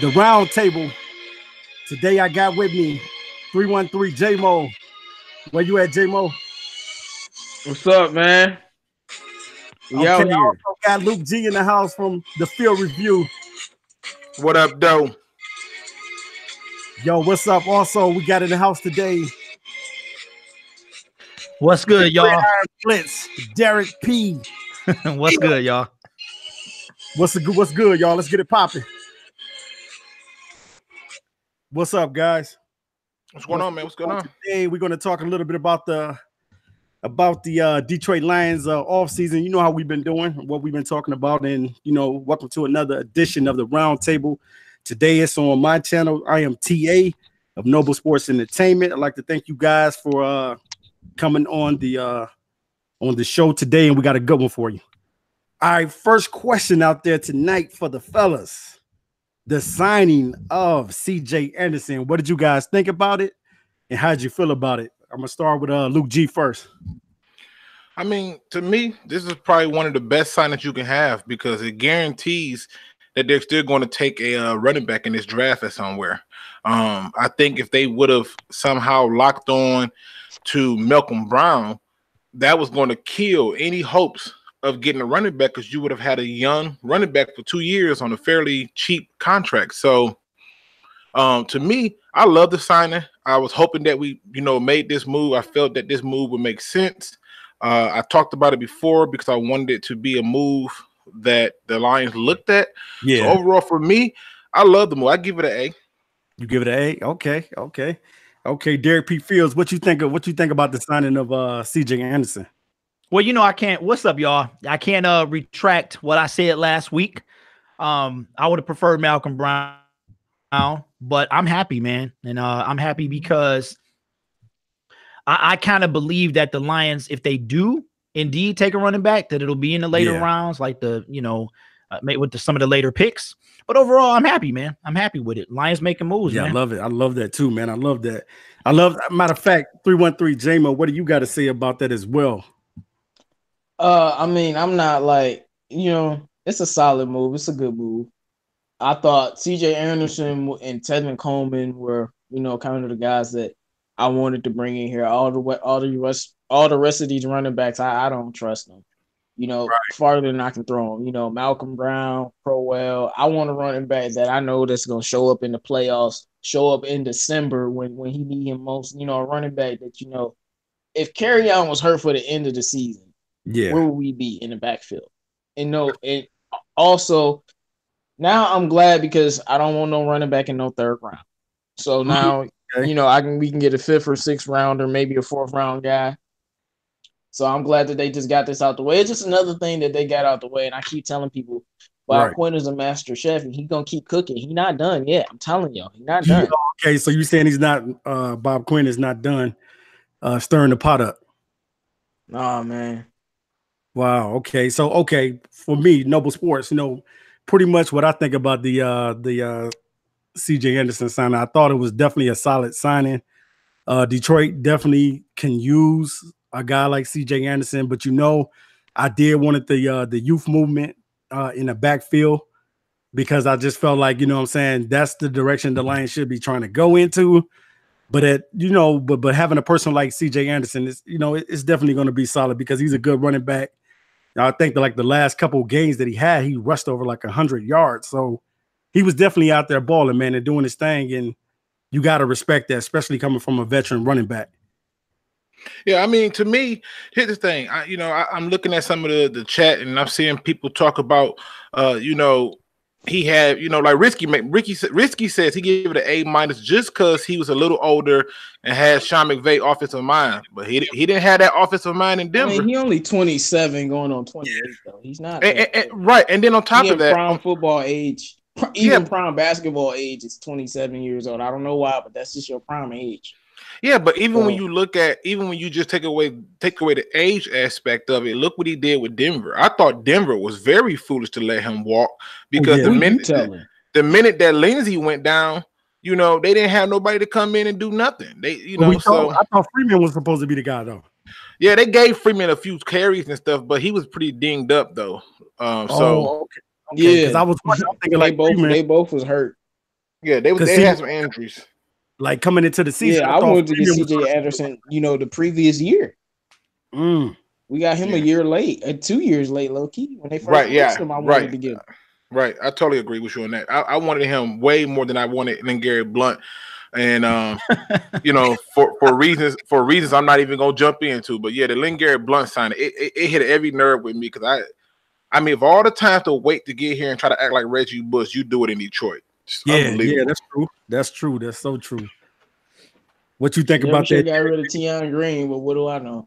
The round table. Today I got with me 313 J-Mo. Where you at, J-Mo? What's up, man? We Okay, out I here. also got Luke G in the house from the Field Review. What up, though? Yo, what's up? Also, we got in the house today What's good, y'all? Gridiron Blitz, Derrick P. What's good, y'all? What's good, y'all? Let's get it popping. What's up, guys? What's going on, man? What's going on? Today we're going to talk a little bit about the Detroit Lions offseason. You know how we've been doing, what we've been talking about, and welcome to another edition of the Round Table. Today it's on my channel. I am TA of Noble Sports Entertainment. I'd like to thank you guys for coming on the show today, and we got a good one for you. All right, first question out there tonight for the fellas. The signing of CJ Anderson. What did you guys think about it, and how did you feel about it? I'm gonna start with Luke G first. I mean, to me, this is probably one of the best signings you can have because it guarantees that they're still going to take a running back in this draft at somewhere. I think if they would have somehow locked on to Malcolm Brown, that was going to kill any hopes of getting a running back because you would have had a young running back for 2 years on a fairly cheap contract. So to me, I love the signing. I was hoping that we, made this move. I felt that this move would make sense. I talked about it before because I wanted it to be a move that the Lions looked at. Yeah. So overall, for me, I love the move. I give it an A. You give it an A? Okay. Derrick P. Fields, what you think about the signing of CJ Anderson? Well, I can't. What's up, y'all? I can't retract what I said last week. I would have preferred Malcolm Brown, but I'm happy, man, and I'm happy because I kind of believe that the Lions, if they do indeed take a running back, that it'll be in the later rounds, like with some of the later picks. But overall, I'm happy, man. I'm happy with it. Lions making moves, man. I love it. I love that too, man. I love that. Matter of fact, 313 J-Mo, what do you got to say about that as well? I mean, I'm not like, it's a solid move. It's a good move. I thought CJ Anderson and Tevin Coleman were, kind of the guys that I wanted to bring in here. All the rest of these running backs, I don't trust them. Farther than I can throw them. Malcolm Brown, Crowell. I want a running back that I know that's going to show up in the playoffs, show up in December when he need him most. A running back that, if Kerryon was hurt for the end of the season, where would we be in the backfield? And also, now I'm glad because I don't want no running back in no third round. So now, we can get a 5th or 6th rounder, maybe a 4th round guy. So I'm glad that they just got this out the way. It's just another thing that they got out the way. And I keep telling people, Bob Quinn is a master chef and he's going to keep cooking. He's not done yet. I'm telling y'all, he's not done. Okay, so you're saying he's not, Bob Quinn is not done stirring the pot up? Oh, man. Wow. Okay. So, for me, Noble Sports, pretty much what I think about the CJ Anderson signing. I thought it was definitely a solid signing. Detroit definitely can use a guy like CJ Anderson, but I did wanted the youth movement in the backfield because I just felt like, that's the direction the Lions should be trying to go into. But but having a person like CJ Anderson is, it's definitely going to be solid because he's a good running back. I think that the last couple of games that he had, he rushed over 100 yards. So he was definitely out there balling, man, and doing his thing. And you got to respect that, especially coming from a veteran running back. Yeah, I mean, to me, here's the thing. I'm looking at some of the chat, and I'm seeing people talk about, he had, like Risky says he gave it an A- just because he was a little older and had Sean McVay offensive mind, but he didn't have that offensive mind in Denver. I mean, he only 27 going on 28 though. He's not right. And then on top of that, prime football age, even prime basketball age is 27 years old. I don't know why, but that's just your prime age. Yeah, but even when you just take away the age aspect of it, look what he did with Denver. I thought Denver was very foolish to let him walk because the minute that Lindsey went down, they didn't have nobody to come in and do nothing. I thought Freeman was supposed to be the guy though. Yeah, they gave Freeman a few carries and stuff, but he was pretty dinged up though. Okay, because I was thinking they both was hurt. Yeah, they had some injuries. Like coming into the season. Yeah, I wanted to get CJ Anderson, the previous year. We got him a year late, 2 years late, low key. When they first released him, I wanted to get him. Right. I totally agree with you on that. I wanted him way more than I wanted LeGarrette Blount. And for reasons I'm not even gonna jump into. But yeah, the LeGarrette Blount signing, it hit every nerve with me because I mean, of all the time to wait to get here and try to act like Reggie Bush, you do it in Detroit. Yeah, that's true. That's true. That's so true. What you think about that? Got rid of Tion Green, but what do I know?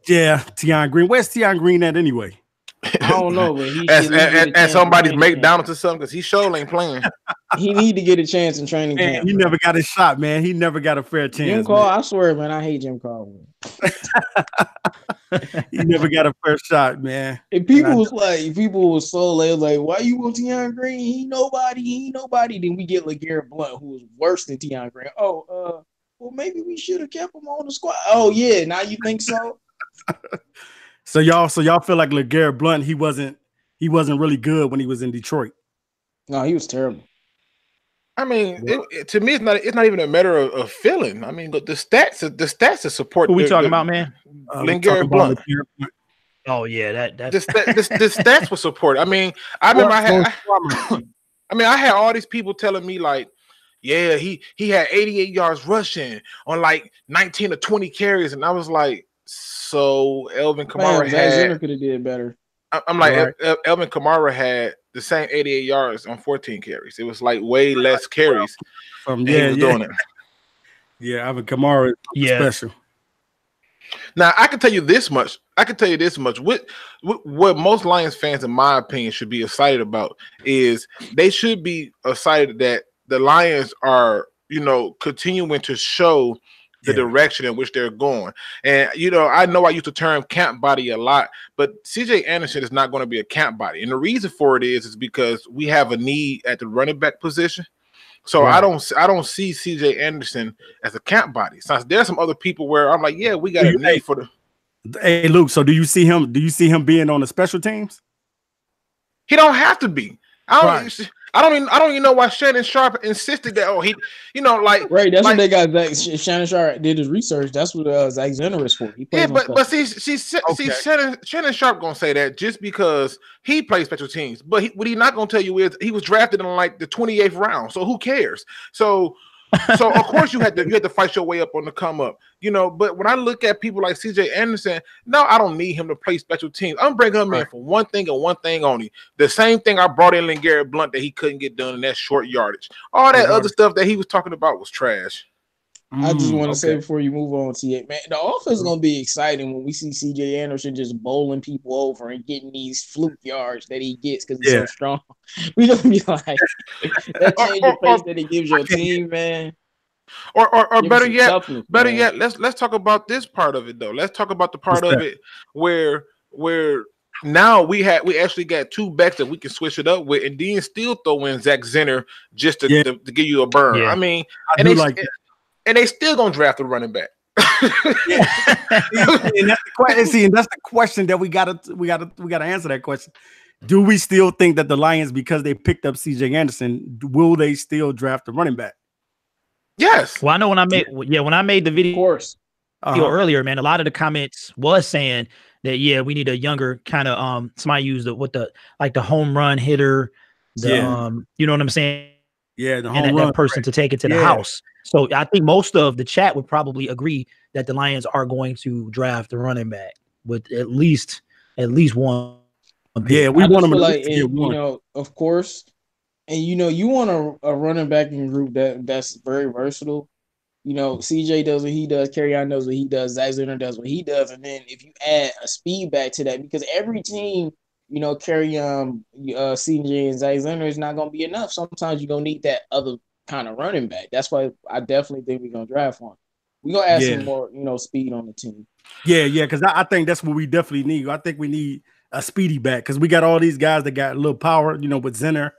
Yeah. Tion Green. Where's Tion Green at anyway? I don't know, but he at somebody's McDonald's or something because he sure ain't playing. He need to get a chance in training camp. He never got a shot, man. He never got a fair chance. Jim Carl, I swear, man, I hate Jim Carl. He never got a fair shot, man. And people was so like, why you want Tion Green? He nobody. Then we get LeGarrette Blount, who was worse than Tion Green. Well, maybe we should have kept him on the squad. Oh yeah, now you think so? So y'all feel like LeGarrette Blount, he wasn't really good when he was in Detroit. No, he was terrible. I mean, to me, it's not even a matter of feeling. I mean, the stats to support. Who we talking about, man? LeGarrette Blount. Oh yeah, that the stats were supported. I mean, I remember I had all these people telling me like, yeah, he had 88 yards rushing on like 19 or 20 carries, and I was like, so Elvin Kamara could have did better. I'm like, Elvin Kamara had the same 88 yards on 14 carries. It was like way less carries. Doing it. Yeah, Elvin Kamara is special. Now I can tell you this much. What most Lions fans, in my opinion, should be excited about is they should be excited that the Lions are, continuing to show the direction in which they're going. And, I know I use the term camp body a lot, but CJ Anderson is not going to be a camp body. And the reason for it is because we have a need at the running back position. So I don't see CJ Anderson as a camp body. So there's some other people where I'm like, yeah, we got a need for the. Hey, Luke, so do you see him being on the special teams? He don't have to be. I don't even know why Shannon Sharp insisted that. Oh, he, right. That's what they got. Shannon Sharp did his research. That's what Zach Zenner is for. Shannon Sharp gonna say that just because he plays special teams. But what he not gonna tell you is he was drafted in like the 28th round. So who cares? So of course you had to fight your way up on the come up, But when I look at people like CJ Anderson, no, I don't need him to play special teams. I'm bringing him in for one thing and one thing only. The same thing I brought in LeGarrette Blount that he couldn't get done in that short yardage. All that other stuff that he was talking about was trash. I just want to say before you move on, T8, man, the offense is going to be exciting when we see CJ Anderson just bowling people over and getting these fluke yards that he gets because he's so strong. We're going to be like, that change of pace that he gives your team, man. Or better yet, let's talk about this part of it though. Let's talk about the part of it where now we actually got two backs that we can switch it up with, and then still throw in Zach Zenner just to give you a burn. Yeah. I mean, and they still gonna draft a running back. And that's the question. And that's the question that we gotta answer that question. Do we still think that the Lions, because they picked up CJ Anderson, will they still draft a running back? Yes. Well, I know when I made the video earlier, man, a lot of the comments was saying that we need a younger kind of somebody used the home run hitter, you know what I'm saying? Yeah, the home run that person to take it to the house. So I think most of the chat would probably agree that the Lions are going to draft a running back with at least one. Yeah, we want them to get one. Of course. And you want a running back in group that's very versatile. CJ does what he does, Kerryon does what he does, Zach Zenner does what he does, and then if you add a speed back to that, because every team, Kerryon, CJ, and Zach Zenner is not going to be enough. Sometimes you're going to need that other kind of running back. That's why I definitely think we're going to draft one. We're going to add some more, speed on the team. Yeah, because I think that's what we definitely need. I think we need a speedy back because we got all these guys that got a little power, with Zenner.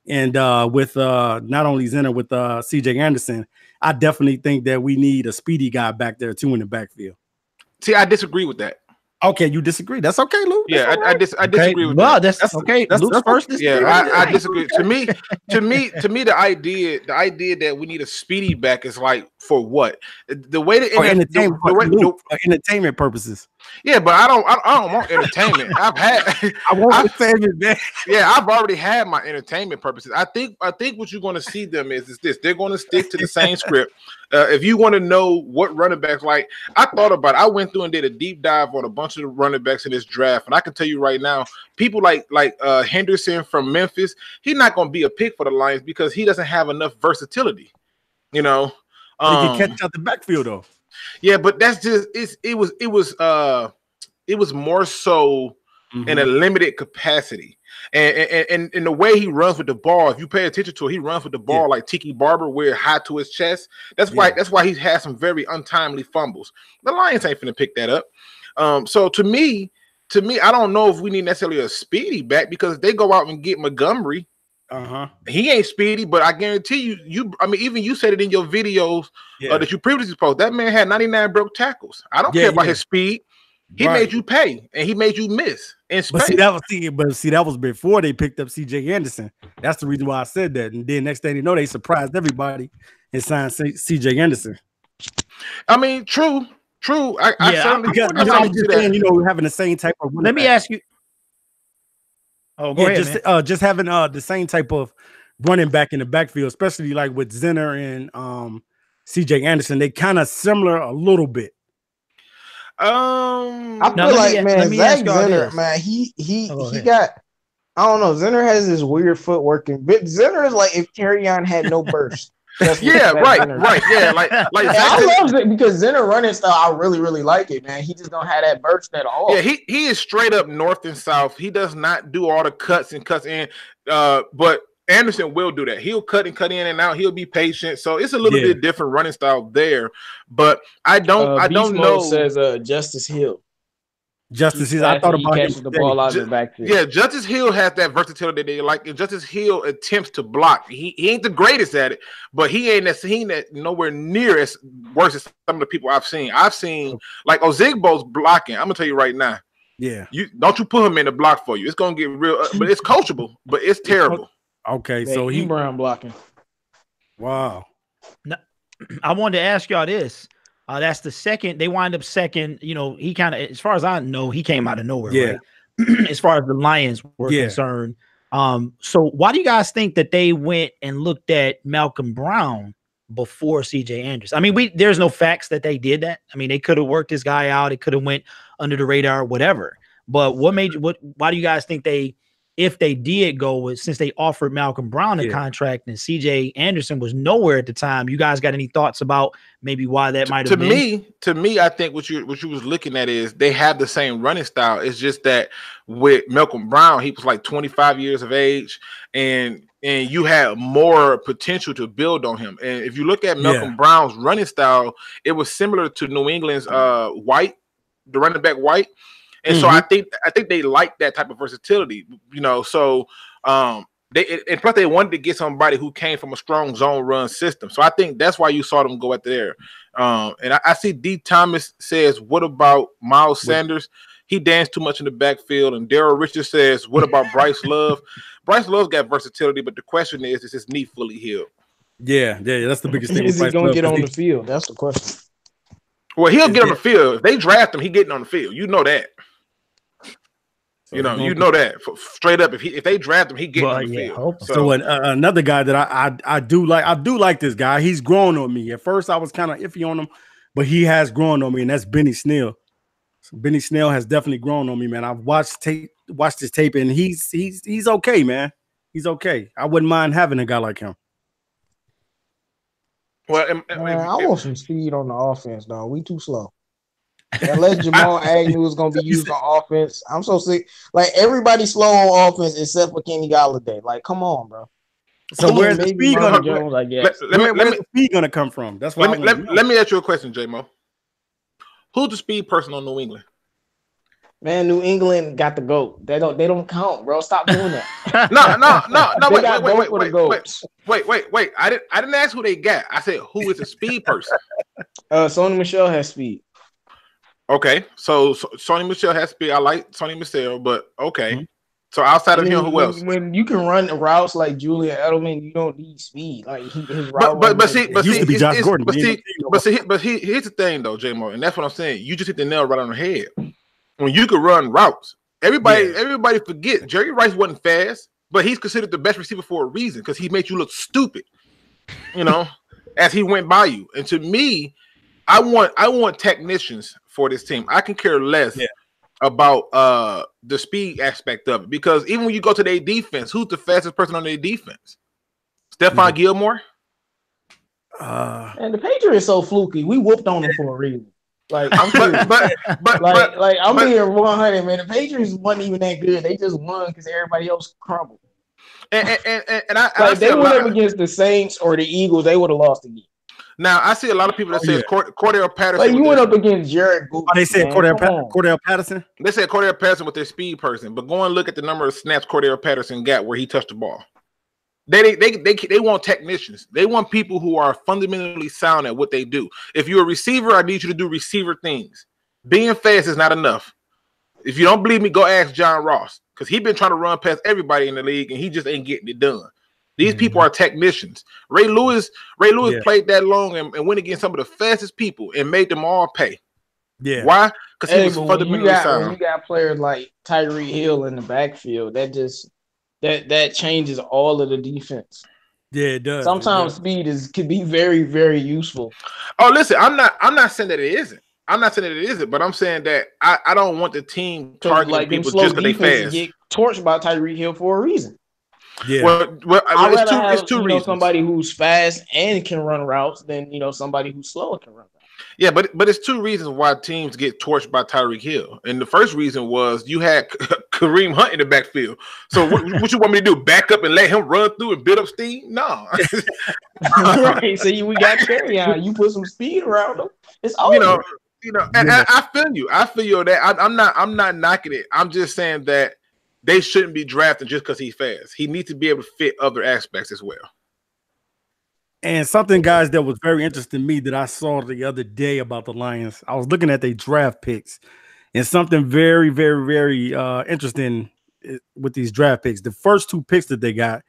And with not only Zenner, with CJ Anderson, I definitely think that we need a speedy guy back there too in the backfield. See, I disagree with that. Okay, you disagree. That's okay, Lou. That's Yeah, I disagree with well, that. that's okay. Luke's first. Yeah, I disagree. To me, the idea that we need a speedy back is like for what? The way the entertainment purposes. Yeah, but I don't want entertainment. I want entertainment, man. Yeah, I've already had my entertainment purposes. I think what you're going to see them is this. They're going to stick to the same script. If you want to know what running backs like, I thought about it. I went through and did a deep dive on a bunch of the running backs in this draft, and I can tell you right now, people like Henderson from Memphis, he's not going to be a pick for the Lions because he doesn't have enough versatility. You know, he can catch out the backfield though. Yeah, but that's just it was more so in a limited capacity. And the way he runs with the ball, if you pay attention to it, he runs with the ball like Tiki Barber, where high to his chest. That's why he's had some very untimely fumbles. The Lions ain't finna pick that up. So to me, I don't know if we need necessarily a speedy back because if they go out and get Montgomery, he ain't speedy, but I guarantee you, I mean, even you said it in your videos that you previously posted. That man had 99 broke tackles. I don't care about his speed. He made you pay, and he made you miss in space. But see, that was before they picked up C.J. Anderson. That's the reason why I said that. And then next thing you know, they surprised everybody and signed C.J. Anderson. I mean, true. I certainly because I'm just saying, you know, we're having the same type of. Let me ask you. Oh, go ahead, just having the same type of running back in the backfield, especially like with Zenner and C.J. Anderson. They kind of similar a little bit. I feel like, man, Zach Zenner, man, he got, I don't know, Zenner has this weird footwork, but Zenner is like if Kerryon had no burst. Right. Yeah, like I love it because Zenner running style, I really, really like it, man. He just don't have that burst at all. Yeah, he is straight up north and south. He does not do all the cuts in, but Anderson will do that. He'll cut in and out. He'll be patient. So it's a little bit different running style there. But I don't know. Says Justice Hill. I thought about him. The ball out of the backfield. Yeah, Justice Hill has that versatility that they like. And Justice Hill attempts to block. He ain't the greatest at it, but he ain't nowhere near as worse as some of the people I've seen. I've seen like Ozigbo's blocking. I'm gonna tell you right now. Yeah, you put him in the block for you. It's gonna get real, but it's coachable. But it's terrible. Okay, so he Brown blocking. Wow. Now, I wanted to ask y'all this. That's the second. They wind up second. You know, he kind of, as far as I know, he came out of nowhere. Yeah. Right? As far as the Lions were concerned. So why do you guys think that they went and looked at Malcolm Brown before C.J. Anderson? I mean, there's no facts that they did that. I mean, they could have worked this guy out. It could have went under the radar, whatever. But why do you guys think if they did go with, since they offered Malcolm Brown a contract and C.J. Anderson was nowhere at the time, you guys got any thoughts about maybe why that might have been? To me, I think what you was looking at is they have the same running style. It's just that with Malcolm Brown, he was like 25 years of age, and you had more potential to build on him. And if you look at Malcolm Brown's running style, it was similar to New England's White, the running back White. And so I think they like that type of versatility, you know. So plus they wanted to get somebody who came from a strong zone run system. So I think that's why you saw them go out there. And I see D. Thomas says, "What about Miles Sanders? He danced too much in the backfield." And Daryl Richards says, "What about Bryce Love? Bryce Love's got versatility, but the question is his knee fully healed?" Yeah, that's the biggest thing. Is he going to get on the field? That's the question. Well, he'll get on the field. If they draft him, he getting on the field. You know that. So you know that straight up. If they draft him, he getting on the field. So another guy that I do like this guy. He's grown on me. At first, I was kind of iffy on him, but he has grown on me, and that's Benny Snell. So Benny Snell has definitely grown on me, man. I've watched his tape, and he's okay, man. He's okay. I wouldn't mind having a guy like him. Well, I want some speed on the offense, dog. We too slow. Unless Jamal Agnew is going to be used on offense, I'm so sick. Like everybody's slow on offense except for Kenny Galladay. Like, come on, bro. So where's the speed going to Jones? I guess. Where's the speed going to come from? That's why. Let me ask you a question, J-Mo. Who's the speed person on New England? Man, New England got the GOAT. They don't count, bro. Stop doing that. Wait. I didn't ask who they got. I said who is the speed person. Sony Michel has speed. Okay, so Sonny Michel has to be. I like Sonny Michel, but okay. Mm-hmm. So outside of him, who else? When you can run routes like Julian Edelman, you don't need speed. Like his route. It used to be Josh Gordon. Here's the thing though, J-Mo, and that's what I'm saying. You just hit the nail right on the head. When you could run routes, everybody forget Jerry Rice wasn't fast, but he's considered the best receiver for a reason because he made you look stupid. You know, as he went by you. And to me, I want technicians for this team. I can care less about the speed aspect of it because even when you go to their defense, who's the fastest person on their defense? Stephon Gilmore. And the Patriots so fluky. We whooped on them for a reason. Like I'm I'm being 100, man. The Patriots wasn't even that good. They just won because everybody else crumbled. And they went up against the Saints or the Eagles, they would have lost again. Now I see a lot of people that say Cordell Patterson. Like you went up against Jared Goff. They said Cordell Patterson. They said Cordell Patterson with their speed person, but go and look at the number of snaps Cordell Patterson got where he touched the ball. They want technicians. They want people who are fundamentally sound at what they do. If you're a receiver, I need you to do receiver things. Being fast is not enough. If you don't believe me, go ask John Ross because he's been trying to run past everybody in the league and he just ain't getting it done. These people are technicians. Ray Lewis played that long and went against some of the fastest people and made them all pay. Yeah. Why? Because he was fundamentally sound. When you got players like Tyreek Hill in the backfield, that changes all of the defense. Yeah, it does. Sometimes speed could be very, very useful. Oh, listen, I'm not saying that it isn't. I'm not saying that it isn't, but I'm saying that I don't want the team targeting people just because they fast. Get torched by Tyreek Hill for a reason. Yeah. Well, it's two reasons. Somebody who's fast and can run routes than somebody who's slow and can run routes. Yeah, but it's two reasons why teams get torched by Tyreek Hill. And the first reason was you had Kareem Hunt in the backfield. So what you want me to do? Back up and let him run through and build up steam? No. Right. So we got carry on. You put some speed around him. It's over. And I feel you. I feel that. I'm not knocking it. I'm just saying that they shouldn't be drafting just because he's fast. He needs to be able to fit other aspects as well. And something, guys, that was very interesting to me that I saw the other day about the Lions. I was looking at their draft picks, and something very, very, very interesting with these draft picks. The first two picks that they got,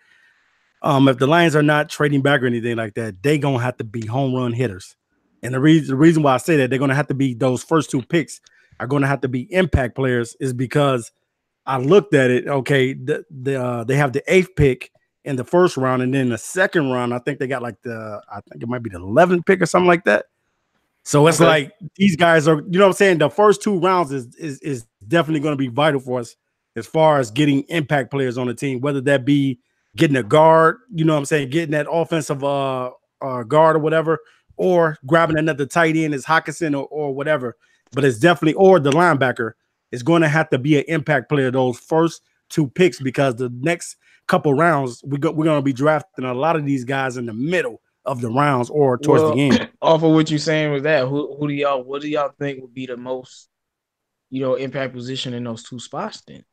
if the Lions are not trading back or anything like that, they're going to have to be home run hitters. And the reason why I say that they're going to have to be, those first two picks are going to have to be impact players is because I looked at it. Okay, they have the 8th pick in the first round, and then the second round, I think they got like I think it might be the 11th pick or something like that. So it's like these guys are, you know what I'm saying? The first two rounds is definitely going to be vital for us as far as getting impact players on the team, whether that be getting a guard, you know what I'm saying, getting that offensive guard or whatever, or grabbing another tight end as Hawkinson or whatever. But it's definitely, or the linebacker is going to have to be an impact player those first two picks, because the next couple rounds we're going to be drafting a lot of these guys in the middle of the rounds or towards the end. Off of what you're saying with that, what do y'all think would be the most, impact position in those two spots then?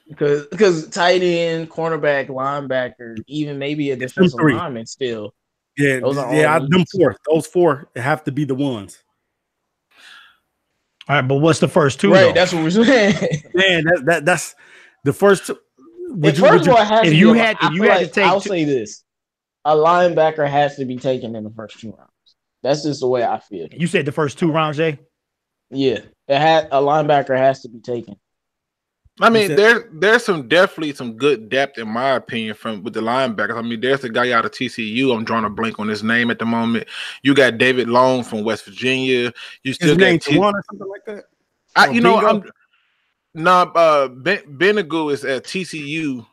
Because tight end, cornerback, linebacker, even maybe a defensive lineman still. Yeah, those four have to be the ones. All right, but what's the first two? Right, that's what we're saying. Man, that's the first two. I'll say this: a linebacker has to be taken in the first 2 rounds. That's just the way I feel. You said the first 2 rounds, Jay? Yeah, a linebacker has to be taken. I mean, there's definitely some good depth in my opinion with the linebackers. I mean, there's a guy out of TCU. I'm drawing a blank on his name at the moment. You got David Long from West Virginia. You still got Tawan or something like that. Benagoo is at TCU.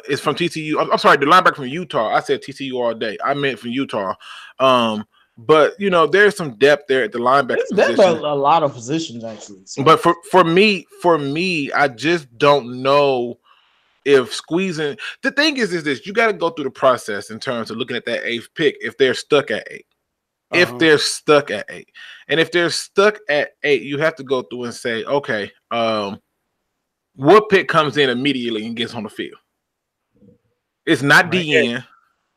Is from TCU. I'm sorry, the linebacker from Utah. I said TCU all day. I meant from Utah. But there's some depth there at the linebacker position. There's a lot of positions actually. So. But for me, I just don't know if squeezing. The thing is this: you got to go through the process in terms of looking at that 8th pick. If they're stuck at 8, if they're stuck at 8, and if they're stuck at 8, you have to go through and say, okay, what pick comes in immediately and gets on the field? It's not DN.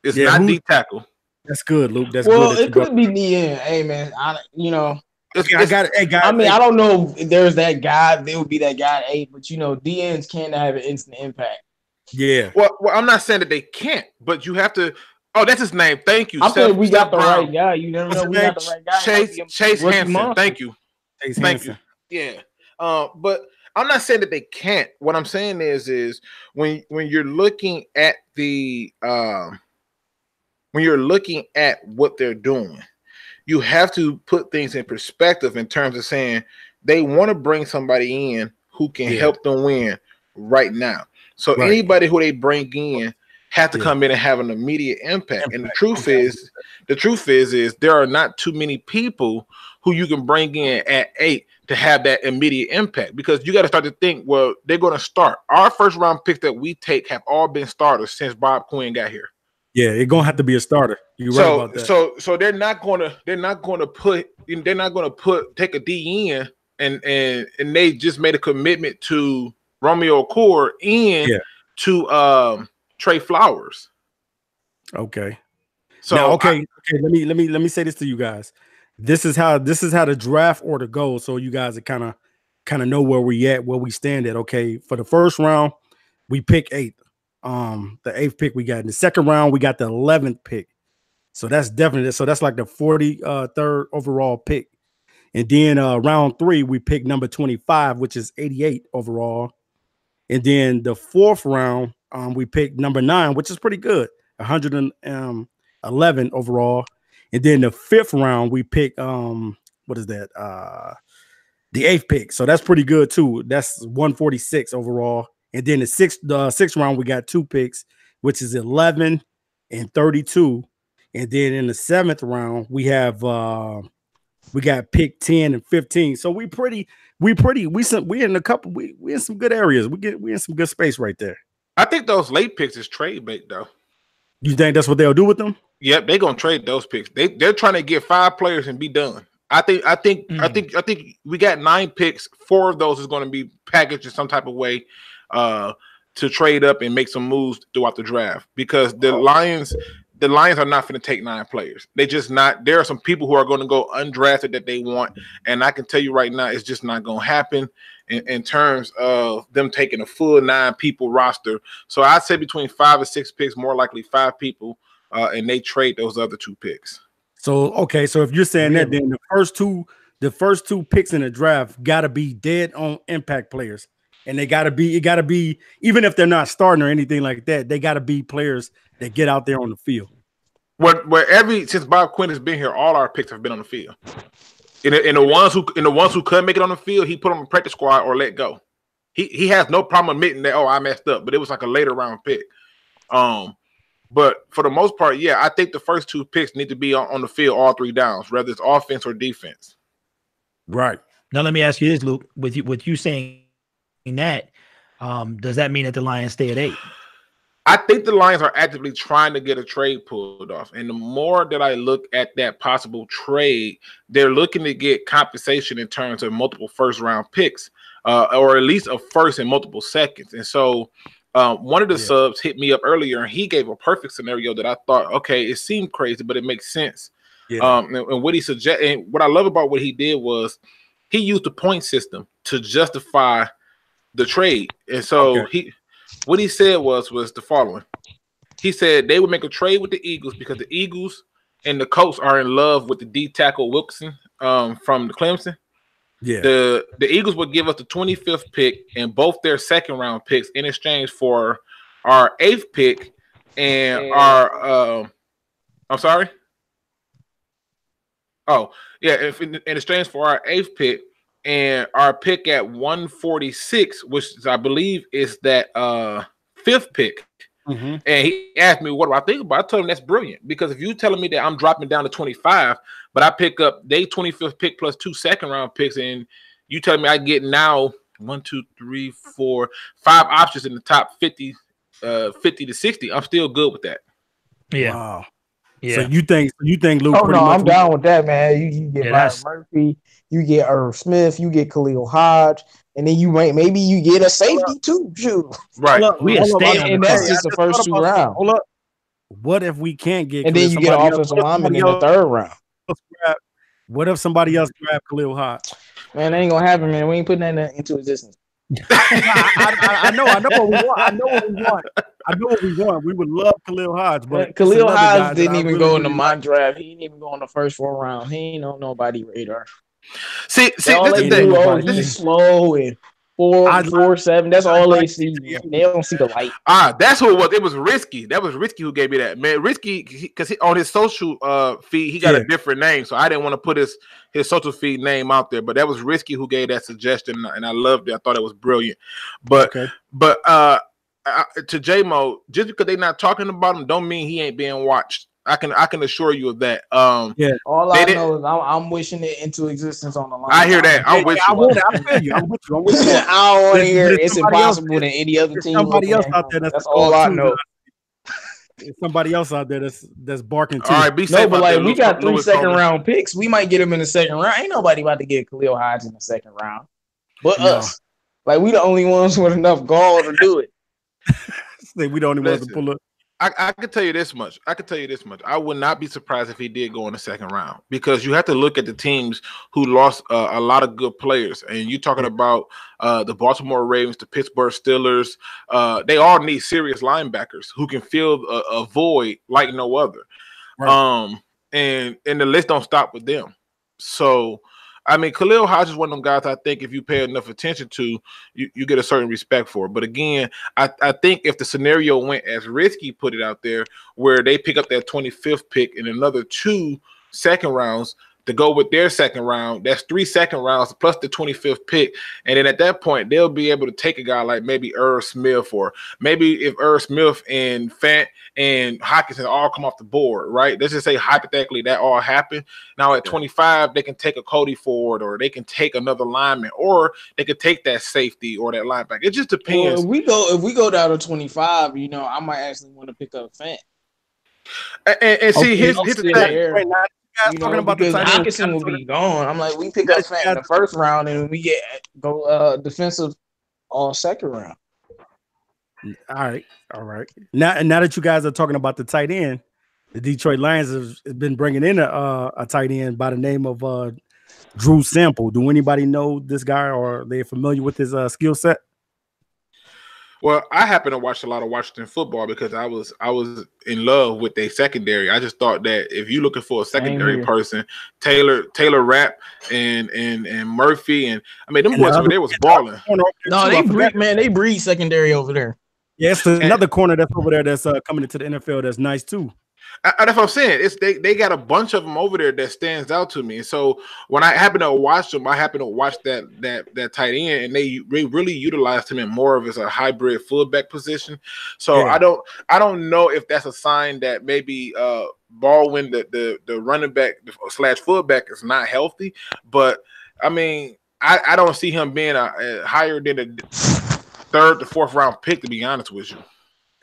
It's not D tackle. That's good, Luke. That's well, good. it could be DN. Hey, man, I got it. Hey, guys. I mean, I don't know if there's that guy. There would be that guy at 8, but DNs can have an instant impact. Yeah. Well, I'm not saying that they can't, but you have to. Oh, that's his name. Thank you. I'm saying we got the right guy. You never know. We got the right guy. Chase Hansen. Thank you. Thank you. Yeah. But I'm not saying that they can't. What I'm saying is when you're looking at when you're looking at what they're doing, you have to put things in perspective in terms of saying they want to bring somebody in who can help them win right now. So anybody who they bring in have to come in and have an immediate impact. And the truth is there are not too many people who you can bring in at 8 to have that immediate impact, because you got to start to think, well, they're going to start. Our first round picks that we take have all been starters since Bob Quinn got here. Yeah, it's gonna have to be a starter. You're right about that. So they're not gonna take a DN and they just made a commitment to Romeo Core and to Trey Flowers. Okay. So now, okay. Let me say this to you guys. This is how the draft order goes, so you guys kind of know where we stand at. Okay, for the first round, we pick 8th. The 8th pick we got. In the second round, we got the 11th pick. So that's like the 43rd overall pick. And then round 3, we pick number 25, which is 88 overall. And then the 4th round, we pick number 9, which is pretty good, 111 overall. And then the 5th round, we pick what is that? The 8th pick. So that's pretty good too. That's 146 overall. And then the sixth round, we got 2 picks, which is 11 and 32. And then in the 7th round, we got pick 10 and 15. So we in some good areas. We in some good space right there. I think those late picks is trade bait though. You think that's what they'll do with them? Yep, they're gonna trade those picks. They're trying to get 5 players and be done. I think we got 9 picks. 4 of those is going to be packaged in some type of way to trade up and make some moves throughout the draft, because the Lions are not going to take 9 players. They just not. There are some people who are going to go undrafted that they want, and I can tell you right now, it's just not going to happen in terms of them taking a full 9 people roster. So I'd say between 5 and 6 picks, more likely 5 people, and they trade those other 2 picks. So okay, so if you're saying that, then the first two picks in the draft got to be dead on impact players. And it got to be, even if they're not starting or anything like that, they got to be players that get out there on the field. Since Bob Quinn has been here, all our picks have been on the field. And the ones who couldn't make it on the field, he put them on the practice squad or let go. He has no problem admitting that, I messed up, but it was like a later round pick. But for the most part, I think the first 2 picks need to be on the field all 3 downs, whether it's offense or defense. Right. Now let me ask you this, Luke. With you saying that, does that mean that the Lions stay at 8? I think the Lions are actively trying to get a trade pulled off. And the more that I look at that possible trade, they're looking to get compensation in terms of multiple first-round picks, or at least a first and multiple seconds. And so one of the subs hit me up earlier, and he gave a perfect scenario that I thought, okay, it seemed crazy, but it makes sense. Yeah. And what he suggested, and what I love about what he did was he used the point system to justify the trade. And so what he said was the following. He said they would make a trade with the Eagles because the Eagles and the Colts are in love with the D tackle Wilson from the Clemson. Yeah. The Eagles would give us the 25th pick and both their second round picks in exchange for our 8th pick and our I'm sorry. Oh, yeah, if in exchange for our 8th pick and our pick at 146, which I believe is that 5th pick. Mm-hmm. And he asked me, what do I think about it? I told him that's brilliant, because if you're telling me that I'm dropping down to 25, but I pick up their 25th pick plus 2 second-round picks, and you telling me I get now 5 options in the top 50 to 60, I'm still good with that. Yeah. Wow. Yeah. So you think Luke? Oh no, I'm down with that, man. You get Byron Murphy, you get Irv Smith, you get Khalil Hodge, and then maybe you get a safety too. Shoot. Right. We stay on, and that's just the first 2 rounds. Hold up. what if we can't get? And then you get an offensive lineman in the third round. What if somebody else grab Khalil Hodge? Man, that ain't gonna happen, man. We ain't putting that into existence. I know what we want. I know what we want. We would love Khalil Hodge, but Khalil Hodge didn't even go in the mock draft. He didn't even go in the first 4 rounds. He ain't on nobody radar. See, this is the thing. He's slow and 4.47. That's all they see. They don't see the light. That's who it was. It was Risky. That was Risky who gave me that, man. Risky, because on his social feed, he got a different name, so I didn't want to put his social feed name out there. But that was Risky who gave that suggestion, and I loved it. I thought it was brilliant. But to J-Mo, just because they're not talking about him, don't mean he ain't being watched. I can assure you of that. All I know is I'm wishing it into existence on the line. I hear that. I'm with you. I feel you. I'm with you. I don't want to hear it's impossible than any other team. Somebody else out there. That's all I know. Somebody else out there that's barking too. All right, be safe. No, but like we got 3 second-round picks. We might get them in the second round. Ain't nobody about to get Khalil Hodge in the second round, but us. Like we the only ones with enough gall to do it. We the only ones to pull up. I can tell you this much. I would not be surprised if he did go in the second round, because you have to look at the teams who lost a lot of good players. And you're talking about the Baltimore Ravens, the Pittsburgh Steelers. They all need serious linebackers who can fill a void like no other. Right. And the list don't stop with them. So, I mean, Khalil Hodge is one of them guys I think if you pay enough attention to, you get a certain respect for. But again, I think if the scenario went as Risky put it out there, where they pick up that 25th pick and another 2 second rounds to go with their second round, that's 3 second rounds plus the 25th pick. And then at that point, they'll be able to take a guy like maybe Irv Smith, or maybe if Irv Smith and Fant and Hockenson all come off the board, right? Let's just say hypothetically that all happened. Now at 25, they can take a Cody Ford, or they can take another lineman, or they could take that safety or that linebacker. It just depends. Well, if we go down to 25, I might actually want to pick up Fant. And see, here's the thing. Talking about the Hockenson will be gone. I'm like, we pick up Fant in the first round, and we go defensive on second round. All right. Now that you guys are talking about the tight end, the Detroit Lions have been bringing in a tight end by the name of Drew Sample. Do anybody know this guy, or are they familiar with his skill set? Well, I happen to watch a lot of Washington football because I was in love with their secondary. I just thought that if you're looking for a secondary person, Taylor Rapp and Murphy, and I mean them boys over there was balling. No, they breed secondary over there. Yeah, it's another corner that's over there that's coming into the NFL that's nice too. That's what I'm saying. It's they got a bunch of them over there that stands out to me. And so when I happen to watch them, I happen to watch that tight end, and they really utilized him in more of as a hybrid fullback position. So I don't know if that's a sign that maybe Baldwin, the running back / fullback, is not healthy. But I mean, I don't see him being a higher than a 3rd to 4th round pick, to be honest with you.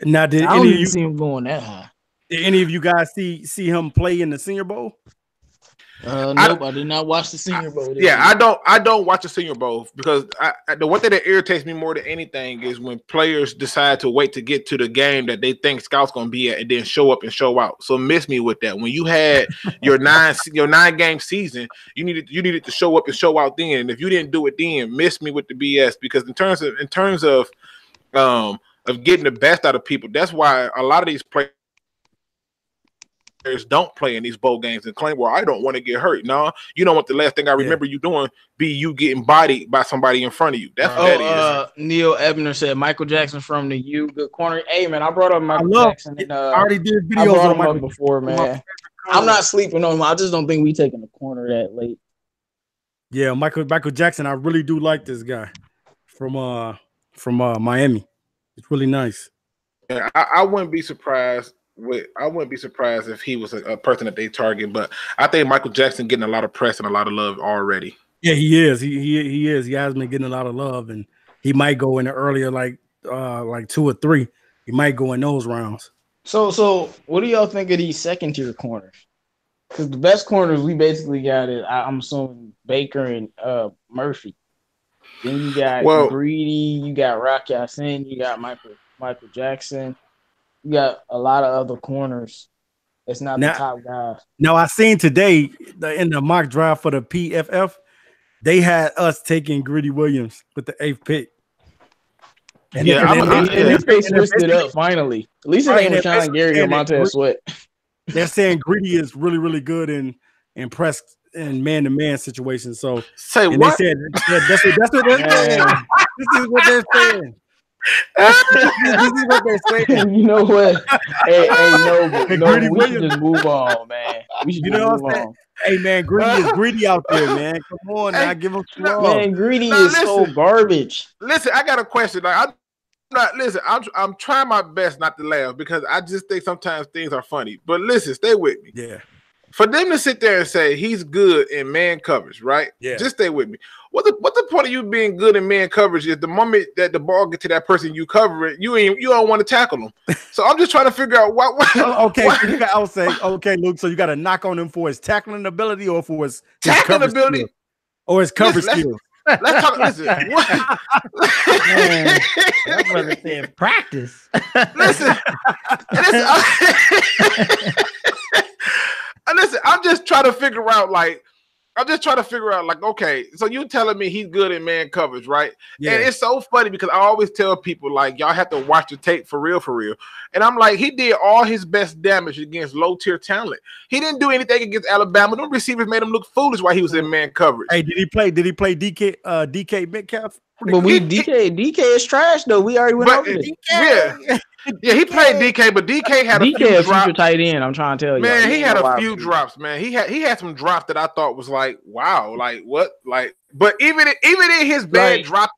Now, I don't even see him going that high. Did any of you guys see him play in the Senior Bowl? Nope, I did not watch the Senior Bowl. I don't watch the Senior Bowl because the one thing that irritates me more than anything is when players decide to wait to get to the game that they think scouts gonna be at and then show up and show out. So miss me with that. When you had your 9-game season, you needed to show up and show out then. And if you didn't do it then, miss me with the BS, because in terms of getting the best out of people, that's why a lot of these players don't play in these bowl games and claim, well, I don't want to get hurt. No, you don't want the last thing I remember you doing be you getting bodied by somebody in front of you. That's what that is. Neil Ebner said Michael Jackson from the U. Good corner. Hey, man, I brought up Michael Jackson. And, I already did videos I brought on him Michael up before, man. I'm not sleeping on him. I just don't think we taking the corner that late. Yeah, Michael Jackson. I really do like this guy from Miami. It's really nice. Yeah, I wouldn't be surprised. I wouldn't be surprised if he was a person that they target, but I think Michael Jackson getting a lot of press and a lot of love already. Yeah, he is. He is. He has been getting a lot of love, and he might go in the earlier, like 2 or 3. He might go in those rounds. So what do y'all think of these second-tier corners? Because the best corners we basically got is, I'm assuming, Baker and Murphy. Then you got Greedy, you got Rock Ya-Sin, you got Michael Jackson. You got a lot of other corners. It's not the top guys. Now I seen today in the mock draft for the PFF, they had us taking Gritty Williams with the 8th pick. And they switched it up finally. At least it ain't Rashawn Gary or Montez Sweat. They're saying Gritty is really, really good in press and man-to-man situations. So say what? They said that's what they're saying. This is what they're saying. This is what they're saying. You know what? No, we should just move on, man. We should move on. Hey man, Greedy is greedy out there, man. Come on, now give him some love. Man, Greedy is so garbage. Listen, I got a question. Like, I'm trying my best not to laugh because I just think sometimes things are funny. But listen, stay with me. Yeah. For them to sit there and say he's good in man coverage, right? Yeah. Just stay with me. What the point of you being good in man coverage is the moment that the ball gets to that person you cover it, you don't want to tackle them. So I'm just trying to figure out what okay, I would say, okay, Luke, so you got to knock on him for his tackling ability or for his tackling ability skills, or his coverage skills. Let's talk. Listen, man, that brother said practice. Listen. Listen, I'm just trying to figure out, like, okay, so you telling me he's good in man coverage, right? Yeah. And it's so funny because I always tell people, like, y'all have to watch the tape for real. And I'm like, he did all his best damage against low-tier talent. He didn't do anything against Alabama. No receivers made him look foolish while he was in man coverage. Hey, did he play DK Metcalf? But DK is trash though. We already went over this. Yeah, he played DK, but DK had a few drops. Tight end. I'm trying to tell you, man. He had a few drops, man. He had some drops that I thought was like, wow, like what, like. But even in his bad drops,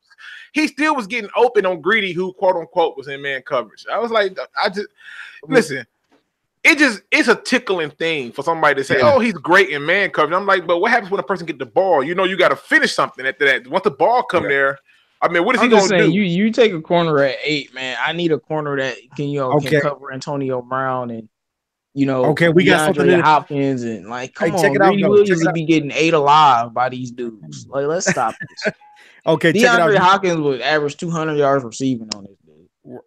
he still was getting open on Greedy, who quote unquote was in man coverage. I was like, listen. It's a tickling thing for somebody to say, oh, he's great in man coverage. I'm like, but what happens when a person get the ball? You know, you got to finish something after that. Once the ball come there, I mean, what is he going to do? You take a corner at 8, man. I need a corner that can cover Antonio Brown and we got something Hopkins and like, come on, Greedy Williams be getting 8 alive by these dudes. Like, let's stop this. Okay, DeAndre Hopkins would average 200 yards receiving on this dude.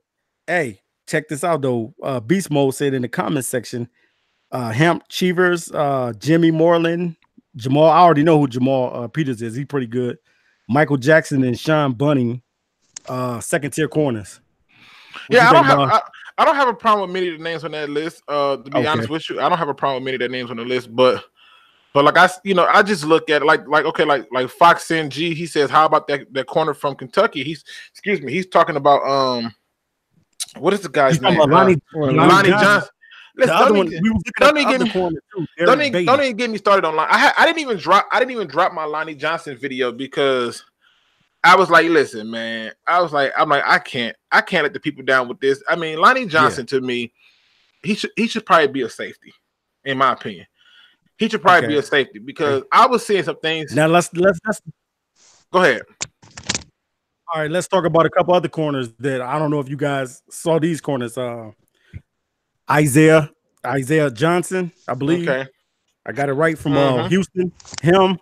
Hey, check this out though. Beast Mode said in the comment section, Hamp Cheevers, Jimmy Moreland, Jamal. I already know who Jamal Peters is. He's pretty good. Michael Jackson and Sean Bunning, second tier corners. I don't have a problem with many of the names on that list. To be honest with you, I don't have a problem with many of the names on the list, but like I just look at it like Fox NG. He says, how about that corner from Kentucky? He's talking about what is the guy's name? Lonnie Johnson. Don't even get me started on line. I didn't even drop my Lonnie Johnson video because I was like, listen, man. I'm like, I can't let the people down with this. I mean, Lonnie Johnson to me, he should probably be a safety, in my opinion. He should probably be a safety because I was seeing some things. Now let's go ahead. All right, let's talk about a couple other corners that I don't know if you guys saw these corners. Isaiah Johnson, I believe. Okay. I got it right from Houston. Him.